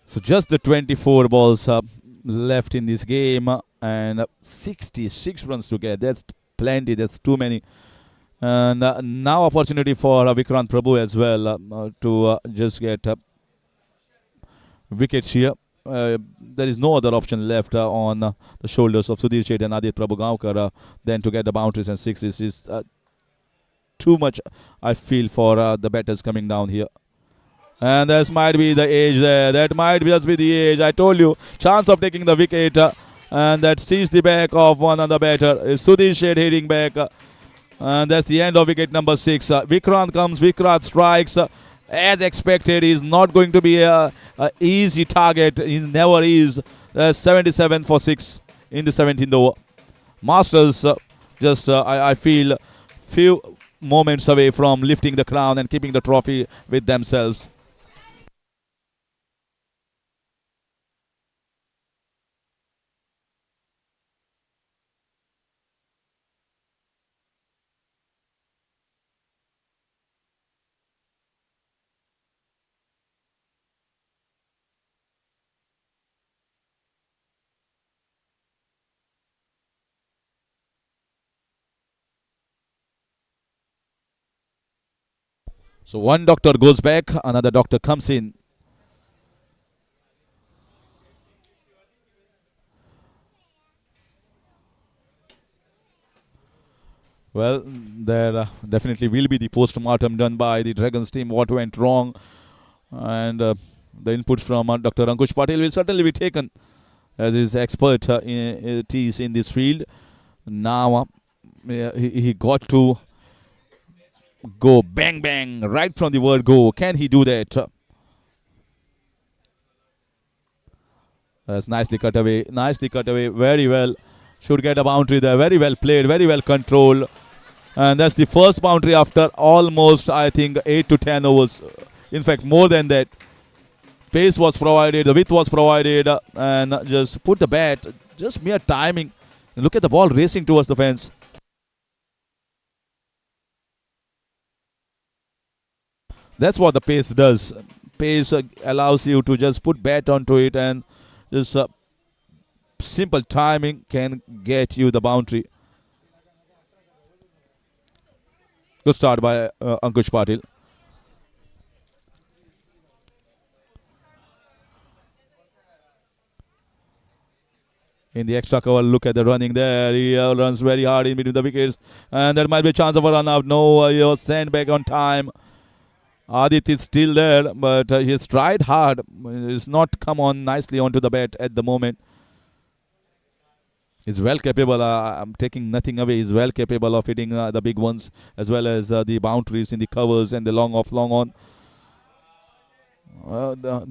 So just the 24 balls left in this game, and 66 runs to get. That's plenty. That's too many. And now opportunity for Vikrant Prabhu as well to just get wickets here. There is no other option left on the shoulders of Sudhir Shetty and Adit Prabhugaonkar than to get the boundaries and sixes. Is too much, I feel, for the batters coming down here. And that might be the age there. That might just be the age. I told you. Chance of taking the wicket. And that sees the back of one of the batter. Sudhi Shade hitting back. And that's the end of wicket number 6. Vikrant comes. Vikrant strikes. As expected, he's not going to be a easy target. He never is. 77 for 6 in the 17th over. Masters I feel few moments away from lifting the crown and keeping the trophy with themselves. So one doctor goes back, another doctor comes in. Well, there definitely will be the post-mortem done by the Dragons team, what went wrong. And the inputs from Dr. Ankush Patil will certainly be taken as his expert in this field. Now he got to go bang bang right from the word go. Can he do that? That's nicely cut away. Nicely cut away. Very well. Should get a boundary there. Very well played. Very well controlled. And that's the first boundary after almost, I think, 8 to 10 overs. In fact, more than that. Pace was provided. The width was provided. And just put the bat. Just mere timing. Look at the ball racing towards the fence. That's what the pace does. Pace allows you to just put bat onto it, and just simple timing can get you the boundary. Good start by Ankush Patil. In the extra cover, look at the running there. He runs very hard in between the wickets, and there might be a chance of a run out. No, he was sent back on time. Adit is still there, but he's tried hard. He's not come on nicely onto the bat at the moment. He's well capable. I'm taking nothing away. He's well capable of hitting the big ones as well as the boundaries in the covers and the long off, long on.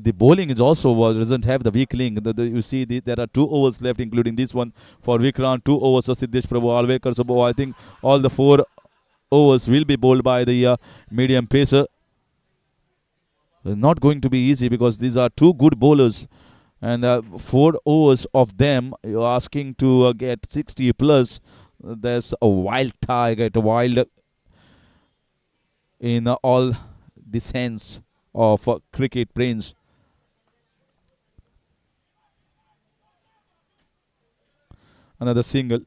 The bowling is also doesn't have the weak link. You see, there are 2 overs left, including this one for Vikrant. 2 overs for Siddesh Prabhu Alvekar. So I think all the 4 overs will be bowled by the medium pacer. It's not going to be easy because these are 2 good bowlers, and 4 overs of them you're asking to get 60 plus. There's a wild target, wild in all the sense of cricket brains. Another single.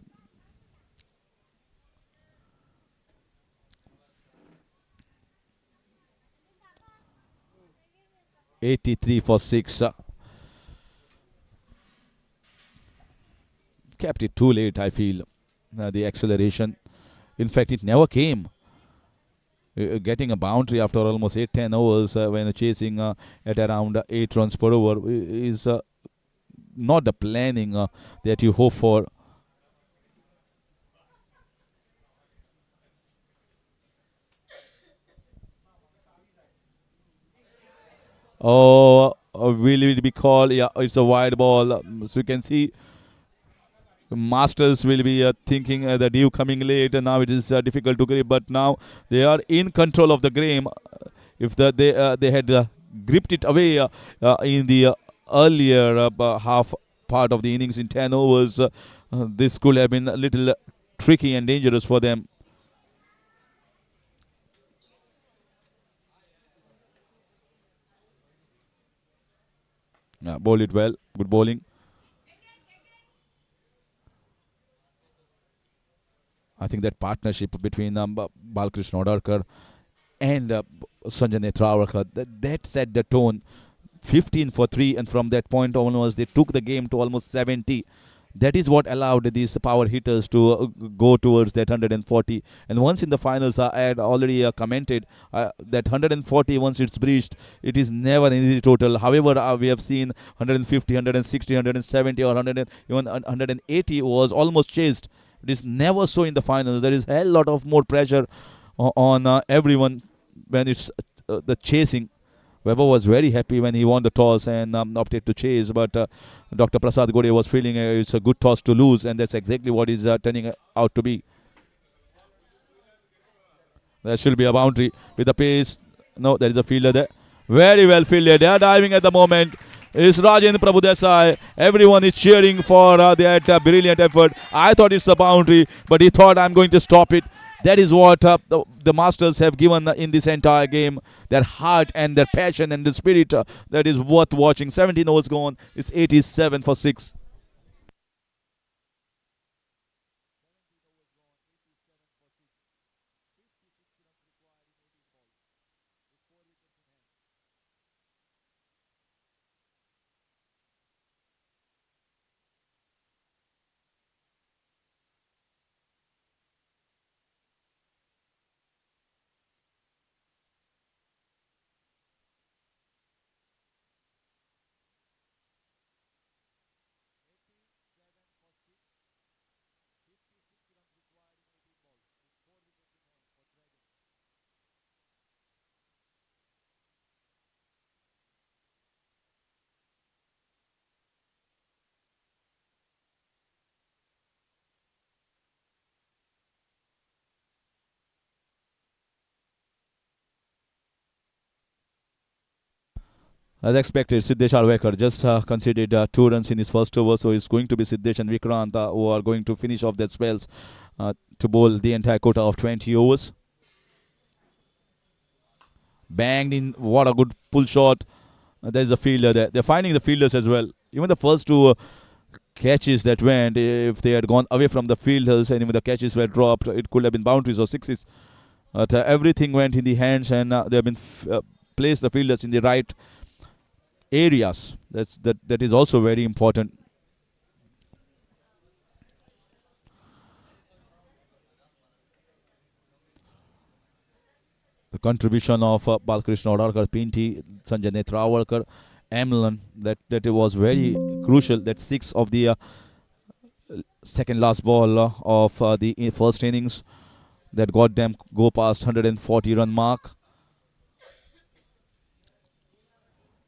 $83 for 6. Kept it too late, I feel. The acceleration. In fact, it never came. Getting a boundary after almost 8-10 overs when chasing at around 8 runs per over is not the planning that you hope for. Oh, will it be called? Yeah, it's a wide ball. So you can see Masters will be thinking the dew coming late, and now it is difficult to grip. But now they are in control of the game. If they had gripped it away in the earlier half part of the innings in 10 overs, this could have been a little tricky and dangerous for them. Yeah, bowled it well. Good bowling. I think that partnership between Balkrishna Odarkar and Sanjay Netravalkar, that set the tone. 15 for 3, and from that point onwards, they took the game to almost 70. That is what allowed these power hitters to go towards that 140. And once in the finals, I had already commented that 140, once it's breached, it is never an easy total. However, we have seen 150, 160, 170, or 100, even 180 was almost chased. It is never so in the finals. There is a hell lot of more pressure on everyone when it's the chasing. Weber was very happy when he won the toss and opted to chase, but Dr. Prasad Gode was feeling it's a good toss to lose, and that's exactly what is turning out to be. There should be a boundary with the pace. No, there is a fielder there. Very well fielded. They are diving at the moment. It's Rajendra Prabhudesai. Everyone is cheering for that brilliant effort. I thought it's a boundary, but he thought I'm going to stop it. That is what the Masters have given in this entire game. Their heart and their passion and the spirit that is worth watching. 17 overs gone. It's 87 for 6. As expected, Siddesh Arwekar just conceded 2 runs in his first over, so it's going to be Siddesh and Vikrant who are going to finish off their spells to bowl the entire quota of 20 overs. Banged in, what a good pull shot. There's a fielder there. They're finding the fielders as well. Even the first 2 catches that went, if they had gone away from the fielders and even the catches were dropped, it could have been boundaries or sixes. But everything went in the hands, and they have been placed the fielders in the right areas. That is also very important. The contribution of Balkrishna Odarkar, Pinty, Sanjay Netrawalkar, Amlan, that was very crucial. That 6 of the second last ball of the first innings that got them go past 140 run mark.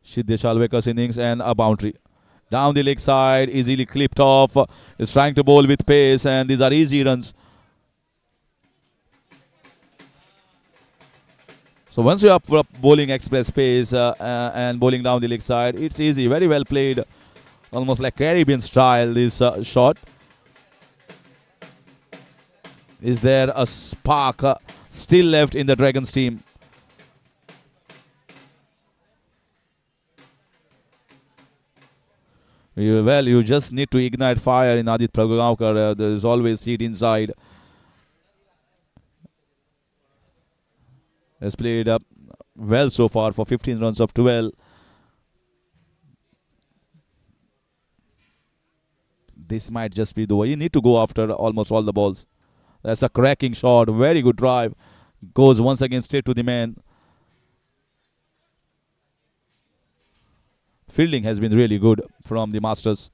Siddesh Alwekar's innings and a boundary. Down the leg side, easily clipped off. Is trying to bowl with pace, and these are easy runs. So once you are bowling express pace and bowling down the leg side, it's easy. Very well played. Almost like Caribbean style, this shot. Is there a spark still left in the Dragons team? Well, you just need to ignite fire in Adit Prabhagaonkar. There is always heat inside. Has played well so far for 15 runs of 12. This might just be the way. You need to go after almost all the balls. That's a cracking shot. Very good drive. Goes once again straight to the man. Fielding has been really good from the Masters.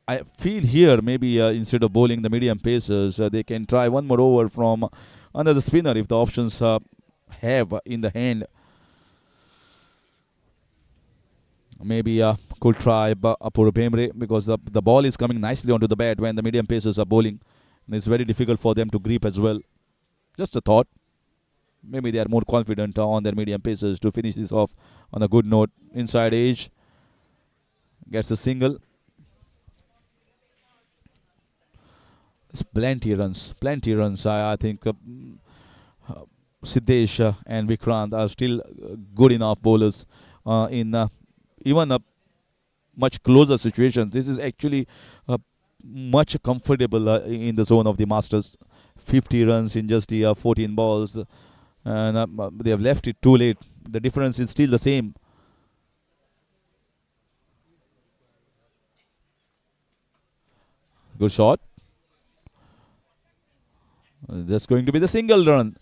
I feel here maybe instead of bowling the medium pacers, they can try one more over from another spinner if the options have in the hand. Maybe could try Apur Bemre, because the ball is coming nicely onto the bat when the medium pacers are bowling. And it's very difficult for them to grip as well. Just a thought. Maybe they are more confident on their medium pacers to finish this off on a good note. Inside edge. Gets a single. It's plenty runs. Plenty runs. I think Siddesh and Vikrant are still good enough bowlers in even a much closer situation. This is actually much comfortable in the zone of the Masters. 50 runs in just the 14 balls. And they have left it too late. The difference is still the same. Good shot. That's going to be the single run.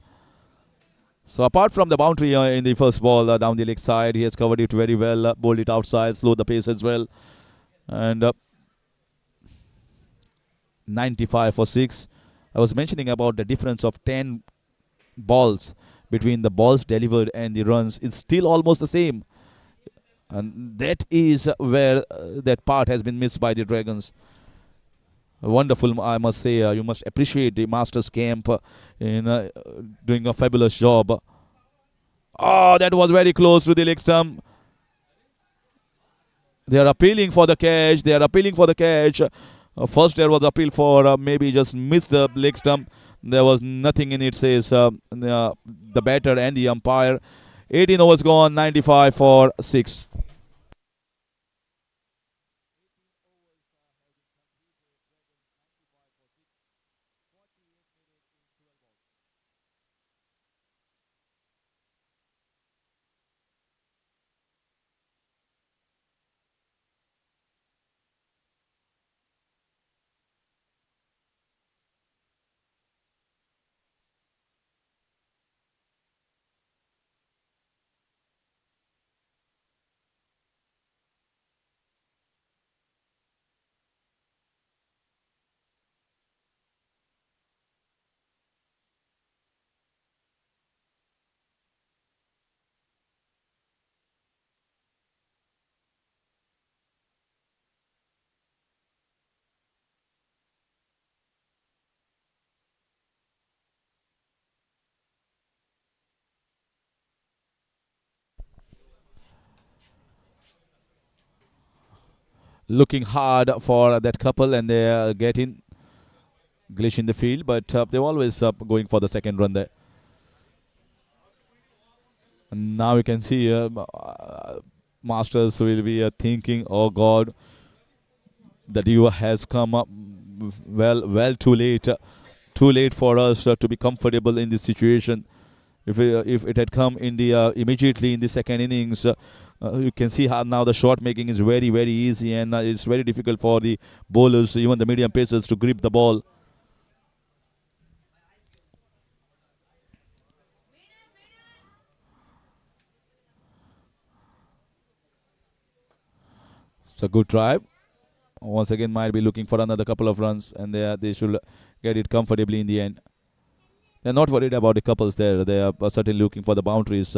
So apart from the boundary in the first ball down the leg side, he has covered it very well, bowled it outside, slowed the pace as well. And 95 for 6. I was mentioning about the difference of 10 balls between the balls delivered and the runs. It's still almost the same. And that is where that part has been missed by the Dragons. Wonderful, I must say. You must appreciate the Masters camp in doing a fabulous job. Oh, that was very close to the leg stump. They are appealing for the catch. First there was appeal for maybe just missed the leg stump. There was nothing in it, says the batter and the umpire. 18 overs gone, 95 for 6. Looking hard for that couple, and they are getting glitch in the field, but they're always going for the second run there. And now you can see Masters will be thinking, oh God, the duo has come up well too late. Too late for us to be comfortable in this situation. If it had come India immediately in the second innings, you can see how now the shot making is very easy, and it's very difficult for the bowlers, even the medium pacers, to grip the ball. It's a good drive. Once again, might be looking for another couple of runs, and they should get it comfortably in the end. They're not worried about the couples there. They are certainly looking for the boundaries.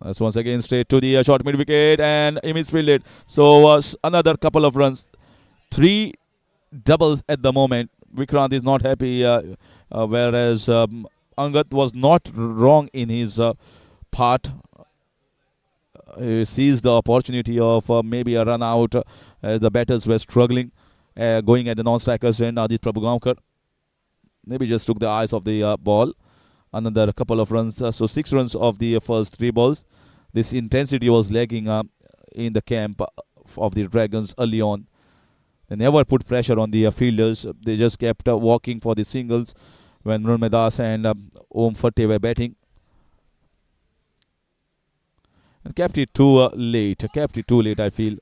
That's once again straight to the short mid wicket, and Ami's fielded. So another couple of runs. 3 doubles at the moment. Vikrant is not happy, whereas Angad was not wrong in his part. He seized the opportunity of maybe a run out as the batters were struggling, going at the non-strikers end. Ajit Prabhugaonkar maybe just took the eyes of the ball. Another couple of runs, so 6 runs of the first 3 balls. This intensity was lagging in the camp of the Dragons early on. They never put pressure on the fielders. They just kept walking for the singles when Mrunmay Das and Om Fatte were batting. And kept it too late. I feel.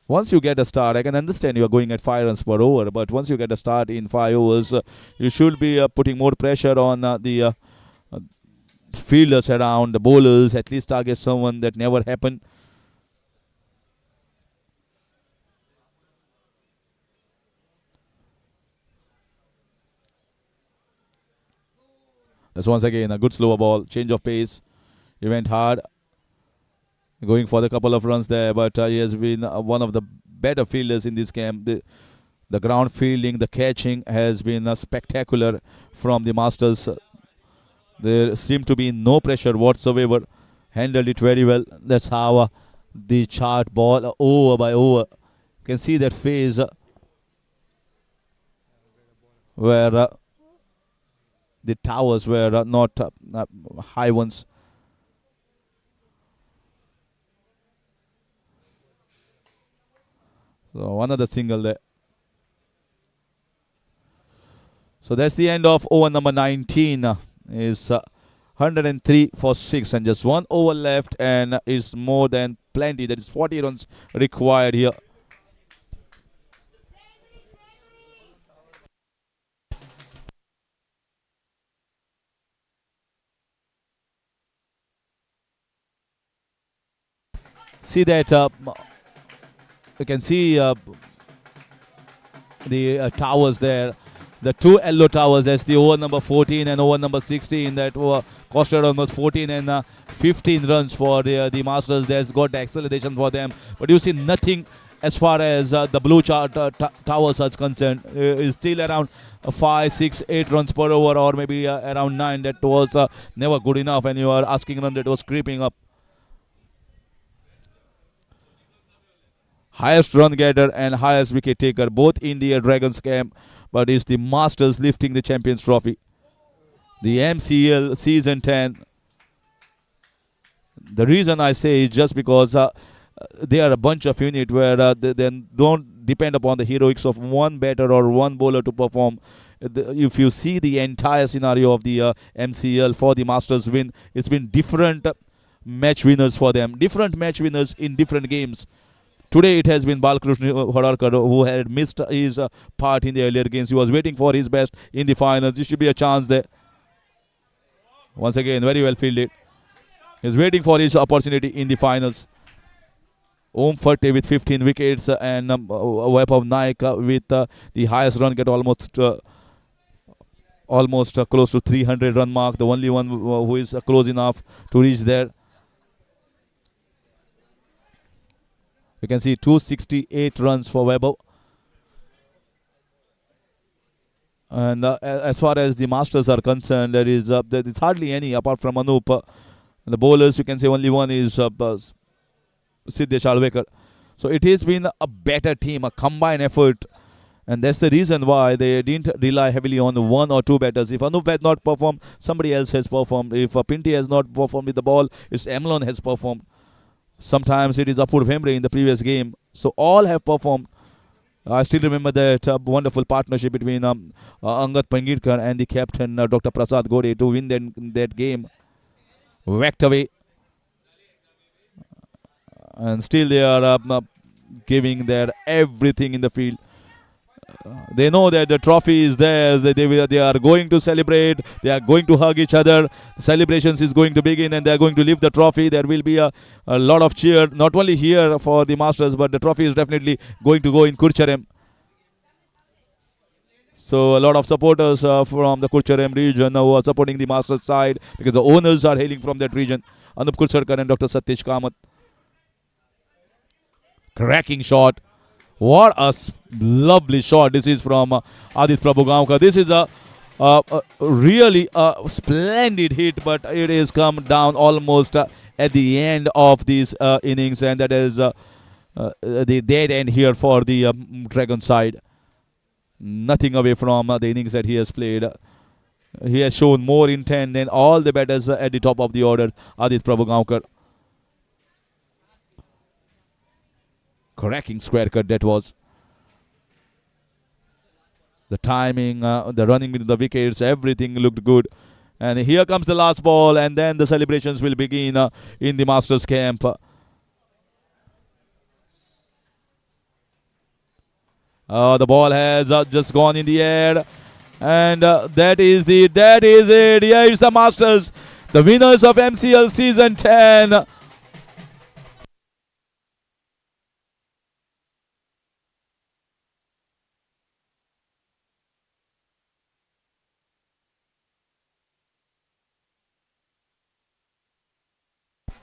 Once you get a start, I can understand you are going at 5 runs per over, but once you get a start in 5 overs, you should be putting more pressure on the fielders around, the bowlers, at least target someone. That never happened. That's once again a good slower ball, change of pace. He went hard, going for the couple of runs there, but he has been one of the better fielders in this camp. The ground fielding, the catching has been spectacular from the Masters. There seemed to be no pressure whatsoever. Handled it very well. That's how the chart ball over by over. You can see that phase where the towers were not high ones. So another single there. So that's the end of over number 19. Is 103 for 6 and just 1 over left, and is more than plenty. That is 40 runs required here. See that you can see the towers there. The two yellow towers, that's the over number 14 and over number 16 that were costed almost 14 and 15 runs for the Masters. There's got the acceleration for them. But you see nothing as far as the blue towers are concerned. Is still around 5, 6, 8 runs per over, or maybe around 9. That was never good enough, and you are asking run that was creeping up. Highest run getter and highest wicket taker, both India Dragons camp, but is the Masters lifting the Champions Trophy. The MCL Season 10. The reason I say is just because they are a bunch of unit where they don't depend upon the heroics of one batter or one bowler to perform. If you see the entire scenario of the MCL for the Masters win, it's been different match winners for them. Different match winners in different games. Today it has been Balkrishna Hodarkar who had missed his part in the earlier games. He was waiting for his best in the finals. This should be a chance there. Once again, very well fielded. He's waiting for his opportunity in the finals. Om Farte with 15 wickets and Vaibhav Naik with the highest run get almost close to 300 run mark. The only one who is close enough to reach there. You can see 268 runs for Vaibhav. And as far as the Masters are concerned, there is hardly any apart from Anup. The bowlers, you can say only one is Siddesh Alvekar. So it has been a better team, a combined effort. And that's the reason why they didn't rely heavily on one or two batters. If Anup has not performed, somebody else has performed. If Pinty has not performed with the ball, it's Emlon has performed. Sometimes it is Apur Vemre in the previous game. So all have performed. I still remember that wonderful partnership between Angad Pangirkar and the captain Dr. Prasad Gode to win that game. Whacked away. And still they are giving their everything in the field. They know that the trophy is theirs. They are going to celebrate. They are going to hug each other. The celebrations is going to begin and they are going to lift the trophy. There will be a lot of cheer, not only here for the Masters, but the trophy is definitely going to go in Kurcharem. So a lot of supporters from the Kurcharem region who are supporting the Masters side because the owners are hailing from that region. Anup Kurcharkar and Dr. Satish Kamath. Cracking shot. What a lovely shot. This is from Adit Prabhugaonkar. This is a really splendid hit, but it has come down almost at the end of this innings, and that is the dead end here for the Dragon side. Nothing away from the innings that he has played. He has shown more intent than all the batters at the top of the order, Adit Prabhugaonkar. Cracking square cut that was. The timing, the running with the wickets, everything looked good. And here comes the last ball, and then the celebrations will begin in the Masters camp. The ball has just gone in the air, and that is it. Here is the Masters, the winners of MCL Season 10.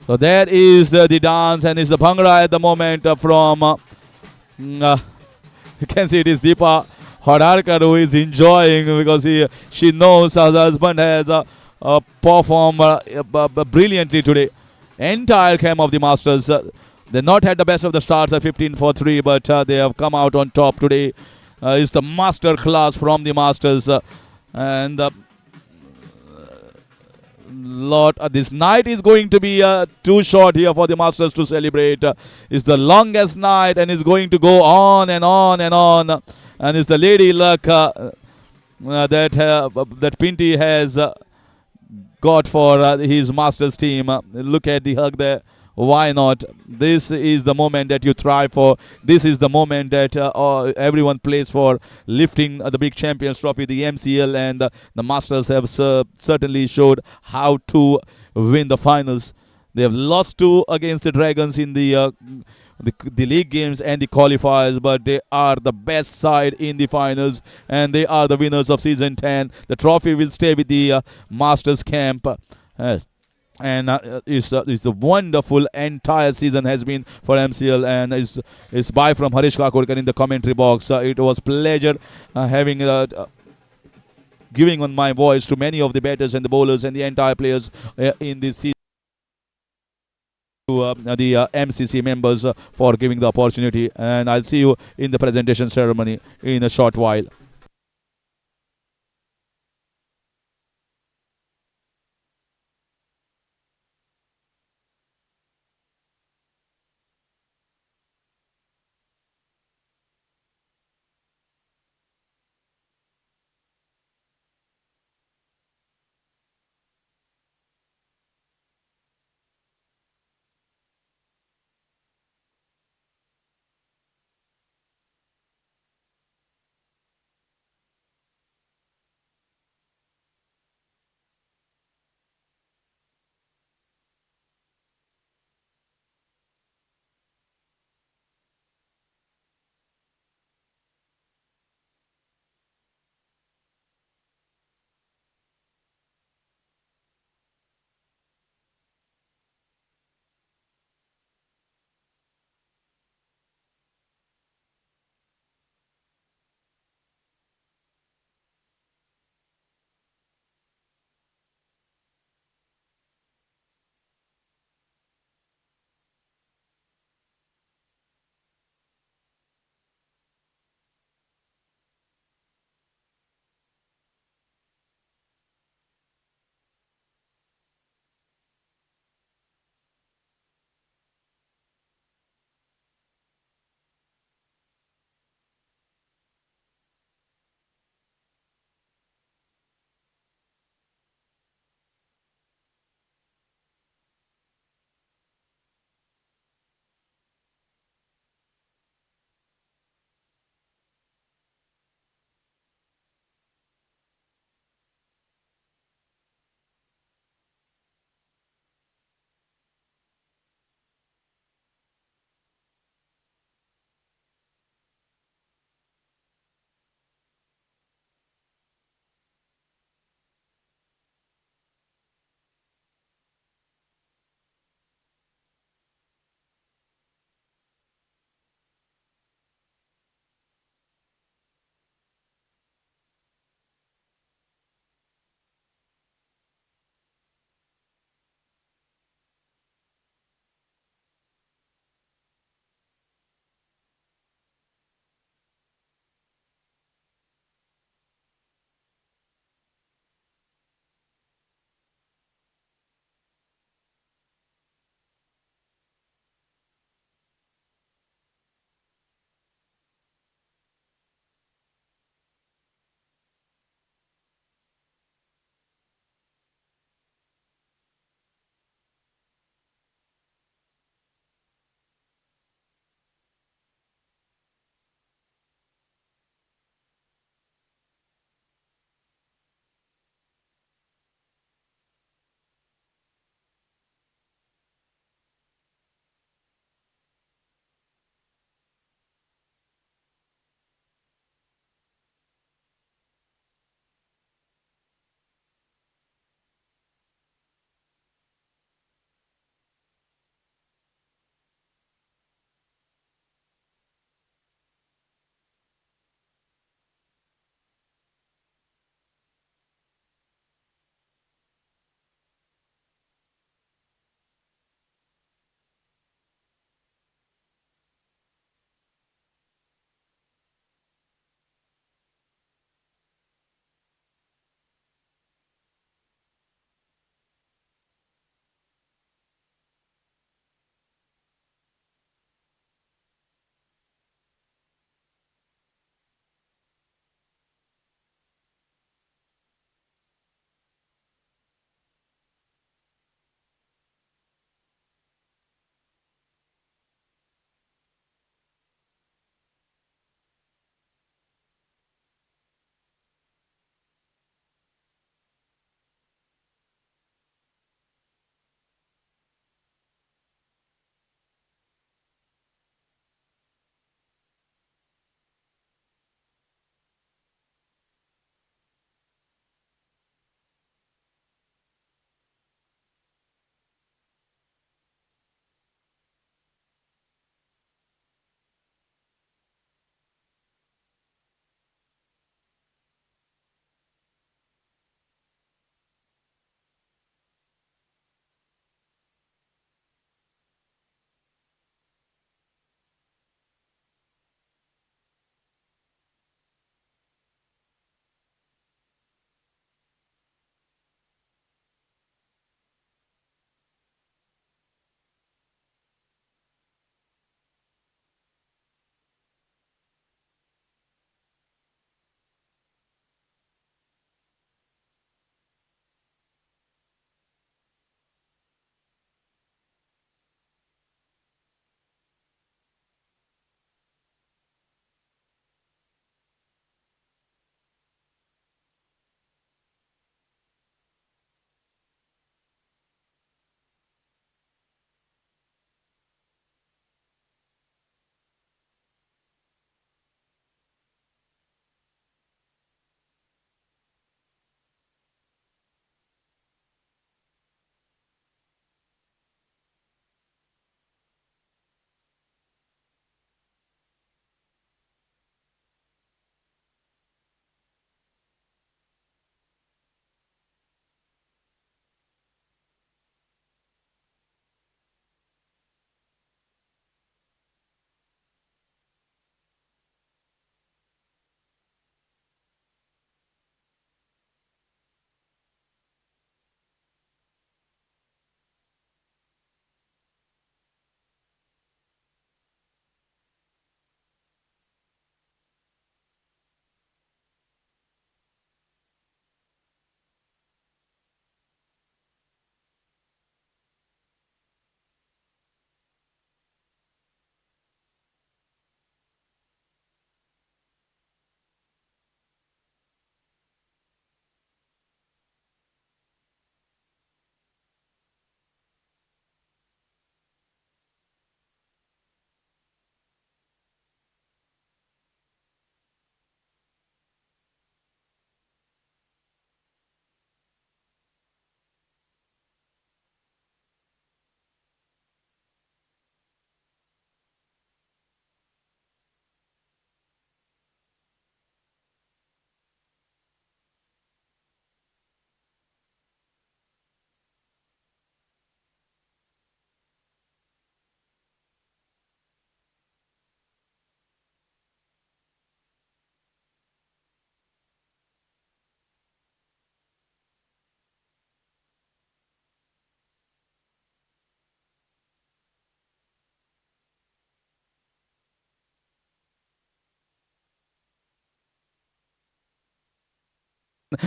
So that is the dance, and it's the Bhangra at the moment from, you can see it is Deepa Hodarkar who is enjoying because she knows her husband has performed brilliantly today. Entire camp of the Masters, they not had the best of the starts at 15 for 3, but they have come out on top today. It's the master class from the Masters, and lot. This night is going to be too short here for the Masters to celebrate. It's the longest night and it's going to go on and on and on. And it's the lady luck that Pinty has got for his Masters team. Look at the hug there. Why not? This is the moment that you thrive for. This is the moment that everyone plays for, lifting the big Champions Trophy, the MCL, and the Masters have certainly showed how to win the finals. They have lost two against the Dragons in the league games and the qualifiers, but they are the best side in the finals, and they are the winners of season 10. The trophy will stay with the Masters camp. And it's a wonderful entire season has been for MCL, and is bye from Harish Kakodkar in the commentary box. It was pleasure having giving on my voice to many of the batters and the bowlers and the entire players in this season. To the MCC members for giving the opportunity, and I'll see you in the presentation ceremony in a short while.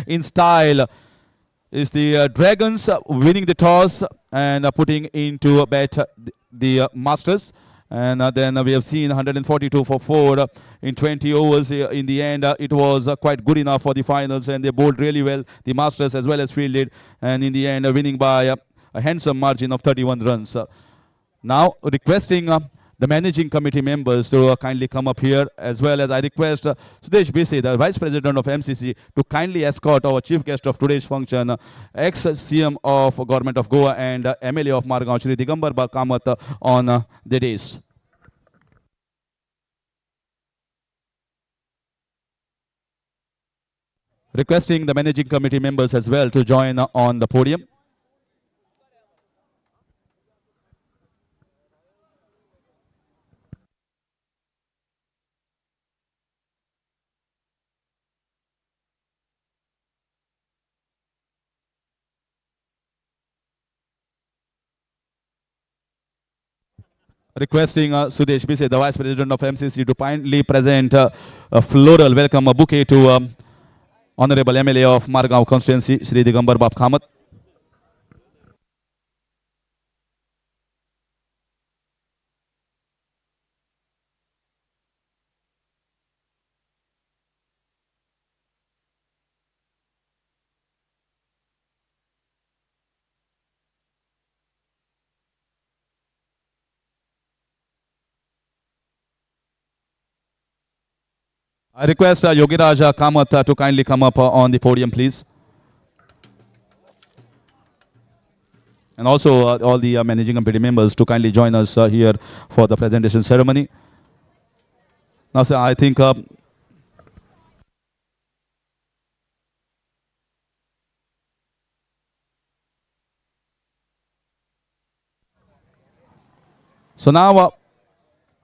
in style is the Dragons winning the toss and putting into a bet the Masters. And then we have seen 142 for 4 in 20 overs. In the end, it was quite good enough for the finals, and they bowled really well, the Masters as well as fielded, and in the end, winning by a handsome margin of 31 runs. Now, requesting the managing committee members to kindly come up here, as well as I request Sudesh Bise, the Vice President of MCC, to kindly escort our chief guest of today's function, ex-CM of Government of Goa and MLA of Margao, Shri Digambar Kamath, on the days. Requesting the managing committee members as well to join on the podium. Requesting Sudesh Bise, the Vice President of MCC, to kindly present a floral welcome, a bouquet to Honorable MLA of Margao constituency, Shri Digambar Kamath. I request Yogiraj Kamath to kindly come up on the podium, please. And also all the managing committee members to kindly join us here for the presentation ceremony. Now, sir, I think so now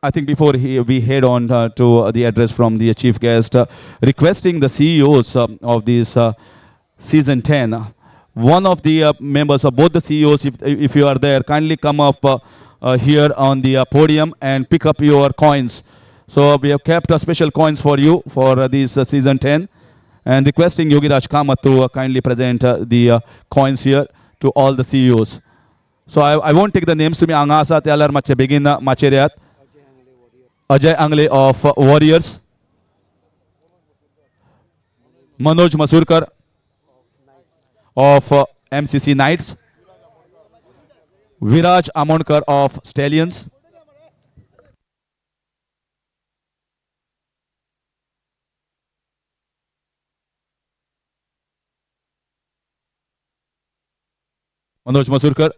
I think before we head on to the address from the chief guest, requesting the CEOs of this season 10, one of the members of both the CEOs, if you are there, kindly come up here on the podium and pick up your coins. So we have kept special coins for you for this season 10, and requesting Yogiraj Kamath to kindly present the coins here to all the CEOs. So I won't take the names to me. Angasa Tealar Mache begin Macheriat. Ajay Angle of Warriors, Manoj Masurkar of MCC Knights, Viraj Amonkar of Stallions, Manoj Masurkar,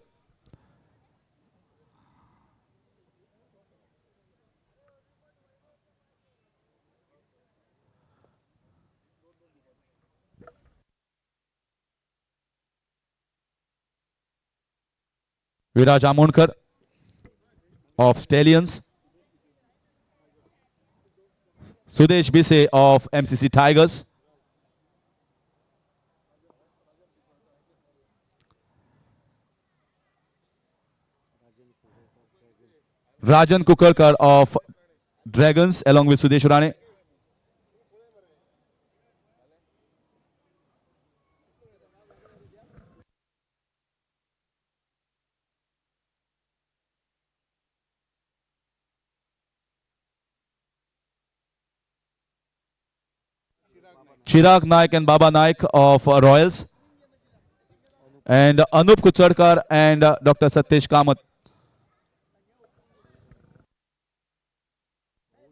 Viraj Amonkar of Stallions, Sudesh Bise of MCC Tigers, Rajan Kukarkar of Dragons along with Sudesh Rane, Chirag Naik and Baba Naik of Royals, and Anup Kuchadkar and Dr. Satyesh Kamath.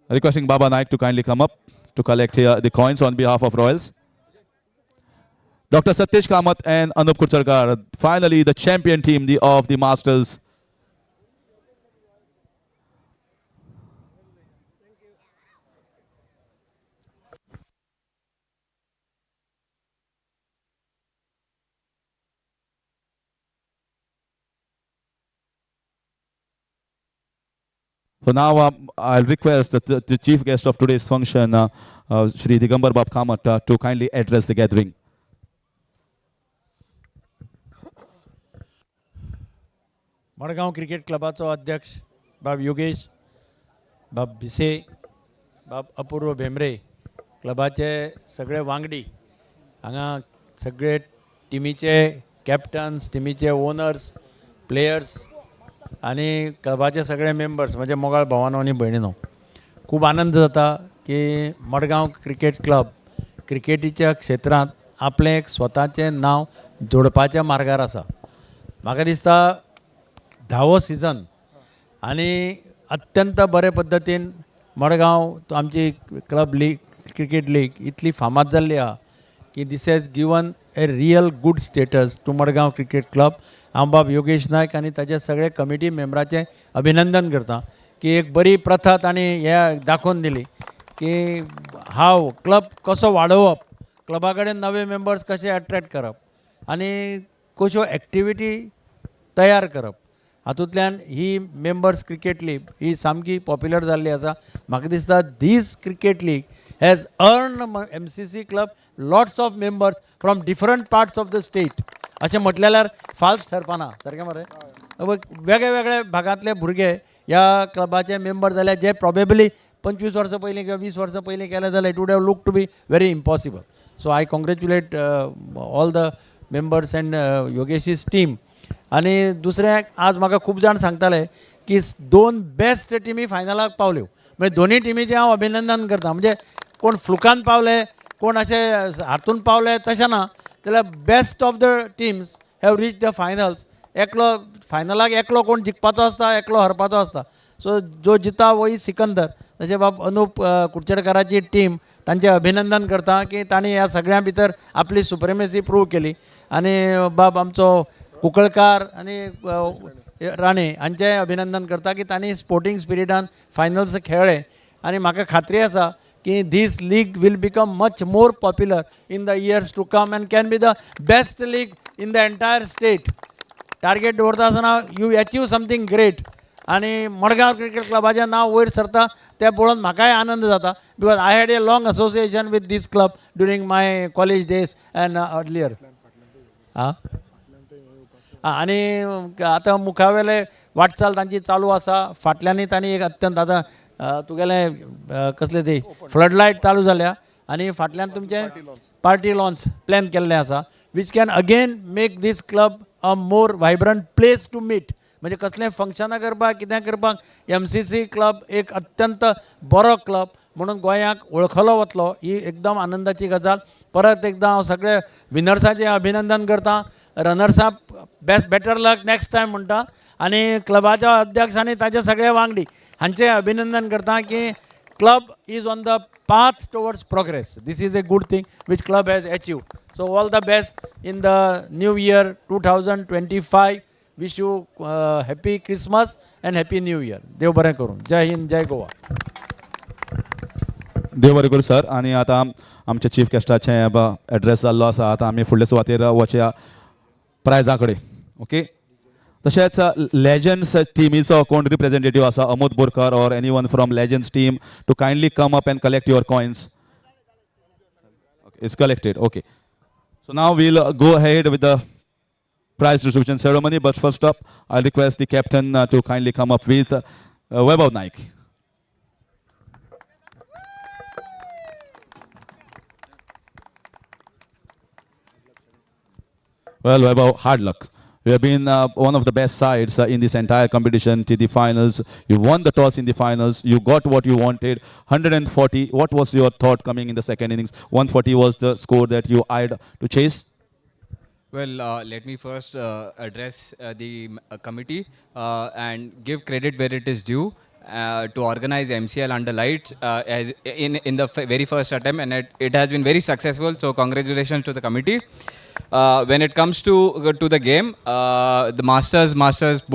Requesting Baba Naik to kindly come up to collect here the coins on behalf of Royals. Dr. Satyesh Kamath and Anup Kuchadkar, finally the champion team of the Masters. So now I'll request the chief guest of today's function, Shri Digambar Kamath, to kindly address the gathering. Madgaon cricket क्लबाचो अध्यक्ष बाब योगेश, बाब भिसे, बाब अपूर्व भेंब्रे, क्लबाचे सगळे वांगडी हांगा सगळे टिमीचे captains, टिमीचे owners, players आणि क्लबाचे सगळे मेंबर्स म्हणजे मोगाळ भावांनो आनी भयणीनो, खूब आनंद जाता की मडगांव क्रिकेट क्लब क्रिकेटीच्या क्षेत्रांत आपलें एक स्वताचें नांव जोडपाच्या मार्गार आसा. म्हाका दिसता 10वो सिजन आनी अत्यंत बरे पद्दतीन मडगांव आमची क्लब लीग क्रिकेट लीग इतली फामाद जाल्ली आहा की this has given a real good status to Madgaon cricket club. हांव बाब योगेश नायक आनी ताचे सगळे कमिटी मेंबराचें अभिनंदन करता की एक बरी प्रथा तांणी ह्या दाखोवन दिली की हाव क्लब कसो वाडोवप, क्लबा कडेन नवे मेंबर्स कशे अट्रॅक्ट करप आनी कश्यो एक्टिविटी तयार करप. हातूंतल्यान ही मेंबर्स क्रिकेट लीग ही सामकी पॉप्युलर जाल्ली आसा. म्हाका दिसता this cricket league has earn MCC club lots of members from different parts of the state. अशें म्हटल्यार फाल्स ठरपाना, सारकें मरे. वेगळे वेगळे भागांतले भुरगे ह्या क्लबाचे मेंबर जाले जे प्रॉबेबली 25 वर्सां पयलीं किंवा 20 वर्सां पयलीं केले जाल्यार it would have look to be very impossible. So I congratulate all the members and Yogesh's team. आनी दुसरें आज म्हाका खूब जाण सांगताले की 2 बेस्ट टिमी फायनलाक पावल्यो. म्हणजे दोनी टिमीचें हांव अभिनंदन करता. म्हणजे कोण फ्लुकान पावले, कोण अशें हातून पावले तशें ना, जाल्यार best of the teams have reach the finals. एकलो फायनलाक एकलो कोण जिखपाचो आसता, एकलो हरपाचो आसता. सो जो जिता वही सिकंदर. तशें बाब अनूप कुडचडकराची टीम तांचें अभिनंदन करता की तांणी ह्या सगळ्यां भितर आपली सुप्रेमेसी प्रूव केली. आनी बाब आमचो कुंकळकार आनी राणे हांचें अभिनंदन करता की तांणी स्पोर्टिंग स्पिरिटान फायनल्स खेळ्ळे. आनी म्हाका खात्री आसा की this league will become much more popular in the years to come and can be the best league in the entire state. Target दवरता आसतना यू अचीव समथींग ग्रेट. आनी मडगांव क्रिकेट क्लबाचें नांव वयर सरता तें पळोवन म्हाकाय आनंद जाता. Because I had a long association with this club during my college days and earlier. आनी आतां मुखावेले वाटचाल तांची चालू आसा. फाटल्यानूय तांणी एक अत्यंत आतां तुगेलें कसलें ती फ्लड लायट चालू जाल्या आनी फाटल्यान तुमचें पार्टी लॉन्च प्लॅन केल्लें आसा which can again make this club a more vibrant place to meet. म्हणजे कसलें फंक्शनां करपाक कितें करपाक MCC क्लब एक अत्यंत बरो क्लब म्हणून गोंयाक वळखलो वतलो ही एकदम आनंदाची गजाल. परत एकदां हांव सगळे विनर्साचें अभिनंदन करता. रनर्साक बेटर लक नेक्स्ट टायम म्हणटा. आनी क्लबाच्या अध्यक्ष आनी ताचे सगळे वांगडी हांचें अभिनंदन करता की club is on the path towards progress. This is a good thing which club has achieved. So all the best in the new year 2025. Wish you happy Christmas and happy new year. देव बरें करूं. जय हिंद, जय गोवा. देव बरें करूं sir. आनी आतां आमच्या chief गेस्टाचें address जाल्लो आसा. आतां आमी फुडले सुवातेर वचया प्रायजा कडेन. ओके. तशेंच लेजंड्स टिमीचो कोण रिप्रेझेंटेटिव्ह आसा, Amod Borkar or any one from legends team to kindly come up and collect your coins. It's collected. Okay. So now will go ahead with the prize distribution ceremony, but first up I'll request the captain to kindly come up with Vaibhav Naik. Well, Vaibhav, hard luck. You have been one of the best sides in this entire competition to the finals. You won the toss in the finals. You got what you wanted, 140. What was your thought coming in the second innings? 140 was the score that you eyed to chase. Well, let me first address the committee and give credit where it is due to organize MCL under lights as in the very first attempt, and it has been very successful. So congratulations to the committee. When it comes to the game, the Masters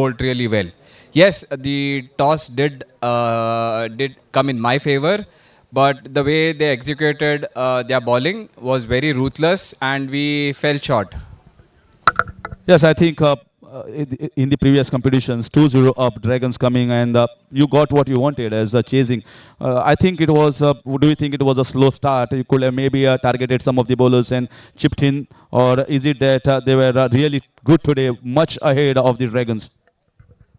bowled really well. Yes, the toss did come in my favor, but the way they executed their bowling was very ruthless, and we fell short. Yes, I think in the previous competitions, 2-0 up, Dragons coming, and you got what you wanted as chasing. I think it was, do you think it was a slow start? You could have maybe targeted some of the bowlers and chipped in, or is it that they were really good today, much ahead of the Dragons?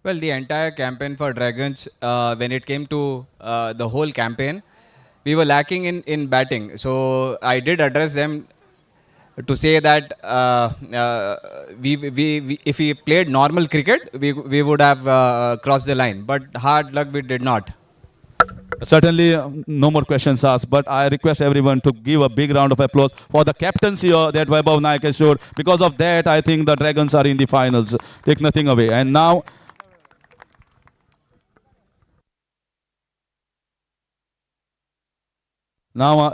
Well, the entire campaign for Dragons, when it came to the whole campaign, we were lacking in batting. So I did address them to say that if we played normal cricket, we would have crossed the line. But hard luck, we did not. Certainly, no more questions asked, but I request everyone to give a big round of applause for the captaincy that Vaibhav Naik has showed. Because of that, I think the Dragons are in the finals. Take nothing away. And now,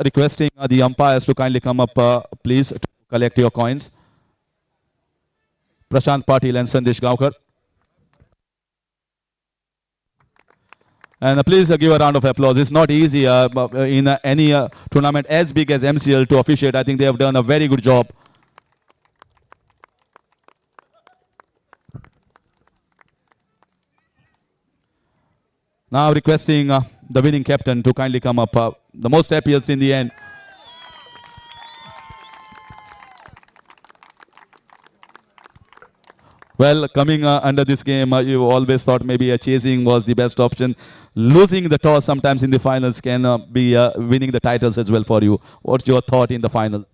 requesting the umpires to kindly come up, please, to collect your coins. Prashant Patil and Sandesh Gaukar. And please give a round of applause. It's not easy in any tournament as big as MCL to officiate. I think they have done a very good job. Now requesting the winning captain to kindly come up. The most happiest in the end. Well, coming under this game, you always thought maybe chasing was the best option. Losing the toss sometimes in the finals can be winning the titles as well for you. What's your thought in the final?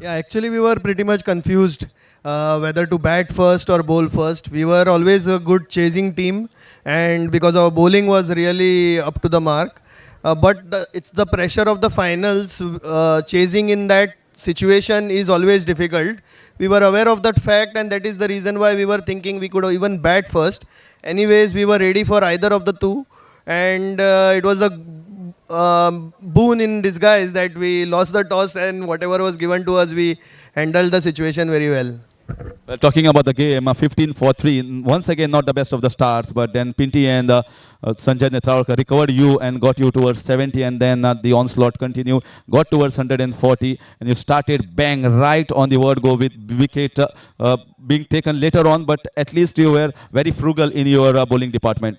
Yeah, actually we were pretty much confused whether to bat first or bowl first. We were always a good chasing team, and because our bowling was really up to the mark. It's the pressure of the finals. Chasing in that situation is always difficult. We were aware of that fact, and that is the reason why we were thinking we could even bat first. Anyways, we were ready for either of the two, and it was a boon in disguise that we lost the toss, and whatever was given to us, we handled the situation very well. Well, talking about the game, 15 for 3. Once again, not the best of the starts, but then Pinty and Sanjay Netravalkar recovered you and got you towards 70, and then the onslaught continued, got towards 140, and you started bang right on the word go with wicket being taken later on, but at least you were very frugal in your bowling department.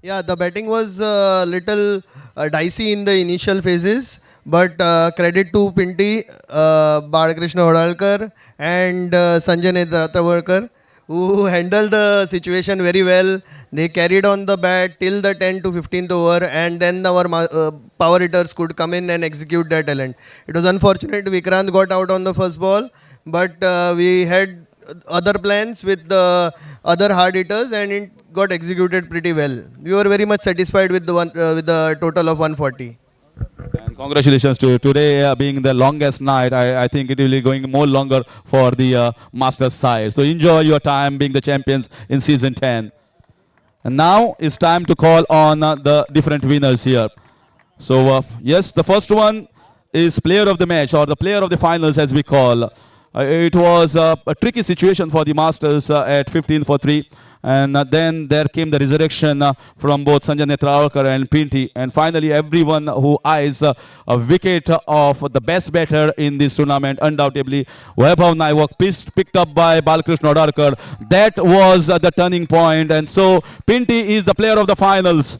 Yeah, the batting was a little dicey in the initial phases, but credit to Pinty, Balakrishna Hodalkar and Sanjay Netravalkar, who handled the situation very well. They carried on the bat till the 10th to 15th over, and then our power hitters could come in and execute their talent. It was unfortunate Vikrant got out on the first ball, but we had other plans with the other hard hitters, and it got executed pretty well. We were very much satisfied with the total of 140. And congratulations to you. Today being the longest night, I think it will be going more longer for the Masters side. So enjoy your time being the champions in season 10. And now it's time to call on the different winners here. So yes, the first one is player of the match, or the player of the finals as we call. It was a tricky situation for the Masters at 15 for 3. And then there came the resurrection from both Sanjay Netravalkar and Pinty. And finally, everyone who eyes a wicket of the best batter in this tournament, undoubtedly, Vaibhav Naik, picked up by Balakrishna Hodalkar. That was the turning point. And so, Pinty is the player of the finals.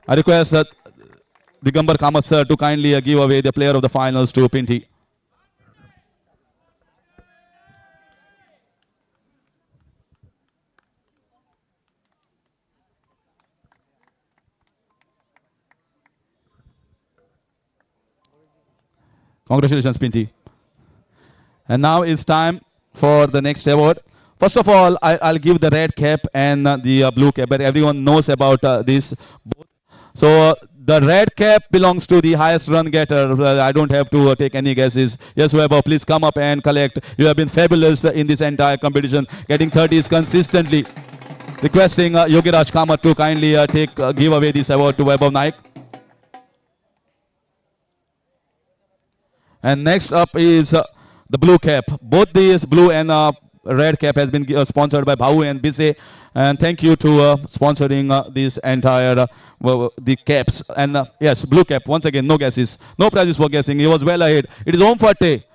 I request Digambar Kamath sir to kindly give away the player of the finals to Pinty. Congratulations, Pinty. And now it's time for the next award. First of all, I'll give the red cap and the blue cap, but everyone knows about this. So the red cap belongs to the highest run getter. I don't have to take any guesses. Yes, Vaibhav, please come up and collect. You have been fabulous in this entire competition, getting 30s consistently. Requesting Yogiraj Kamath to kindly give away this award to Vaibhav Naik. And next up is the blue cap. Both these blue and red cap has been sponsored by Bhau and Bise. And thank you to sponsoring this entire the caps. And yes, blue cap. Once again, no guesses, no prizes for guessing. He was well ahead. It is Om Fate. It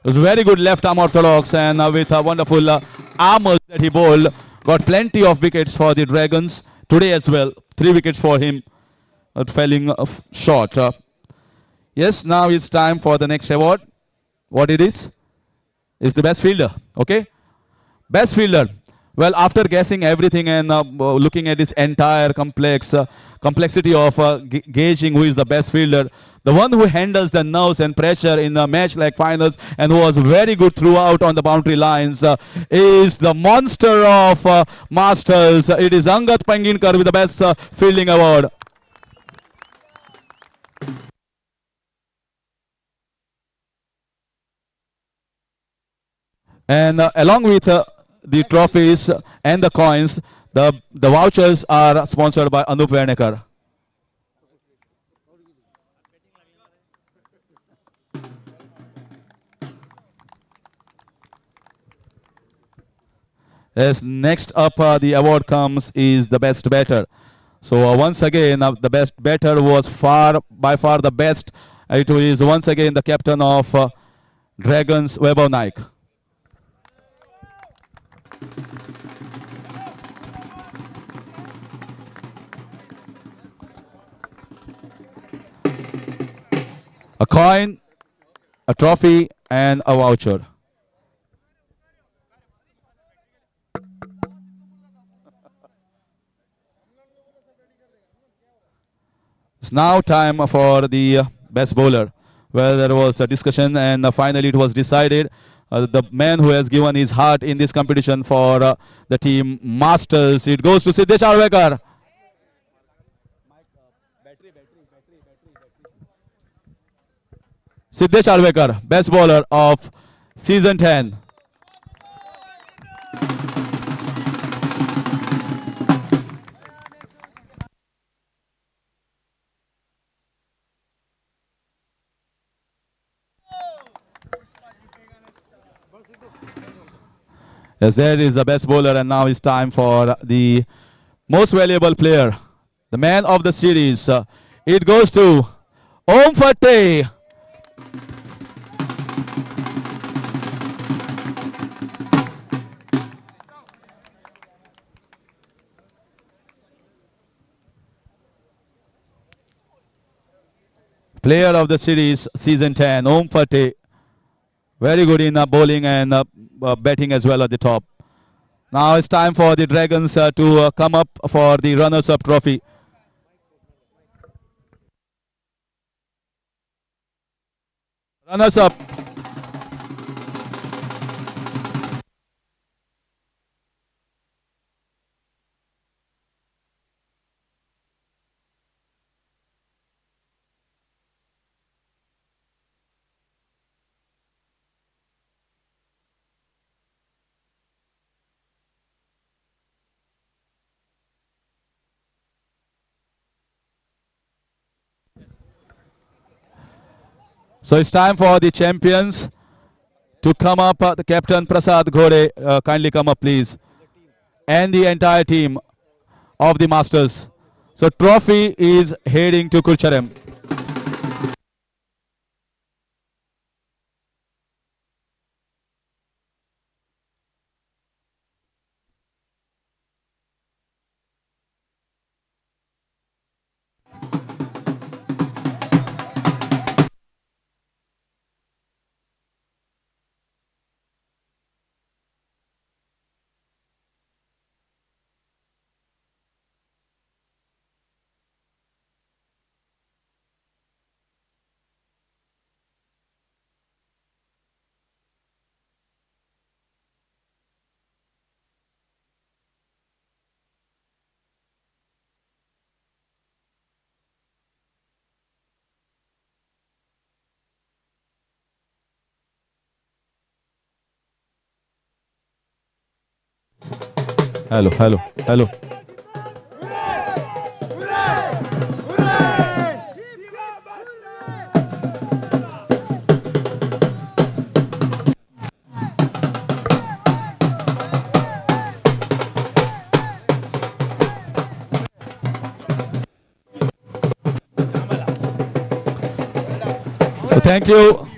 was very good left arm orthodox, and with wonderful armors that he bowled, got plenty of wickets for the Dragons today as well. 3 wickets for him, falling short. Yes, now it's time for the next award. What it is? It's the best fielder. Okay, best fielder. Well, after guessing everything and looking at this entire complexity of gauging who is the best fielder, the one who handles the nerves and pressure in a match like finals and who was very good throughout on the boundary lines is the monster of Masters. It is Angat Panginkar with the best fielding award. And along with the trophies and the coins, the vouchers are sponsored by Anup Vernekar. Yes, next up the award comes is the best batter. So once again the best batter was by far the best. It is once again the captain of Dragons, Vaibhav Naik. A coin, a trophy, and a voucher. It's now time for the best bowler, where there was a discussion and finally it was decided. The man who has given his heart in this competition for the team Masters, it goes to Siddesh Arvekar. Siddesh Arvekar, best bowler of season 10. Yes, there is the best bowler, and now it's time for the most valuable player, the man of the series. It goes to Om Fateh. Player of the series, season 10, Om Fateh. Very good in bowling and batting as well at the top. Now it's time for the Dragons to come up for the runners-up trophy. Runners-up. So it's time for the champions to come up. The captain Prasad Ghode, kindly come up please. And the entire team of the Masters. So trophy is heading to Kurcharem. Hello, hello, hello. So thank you.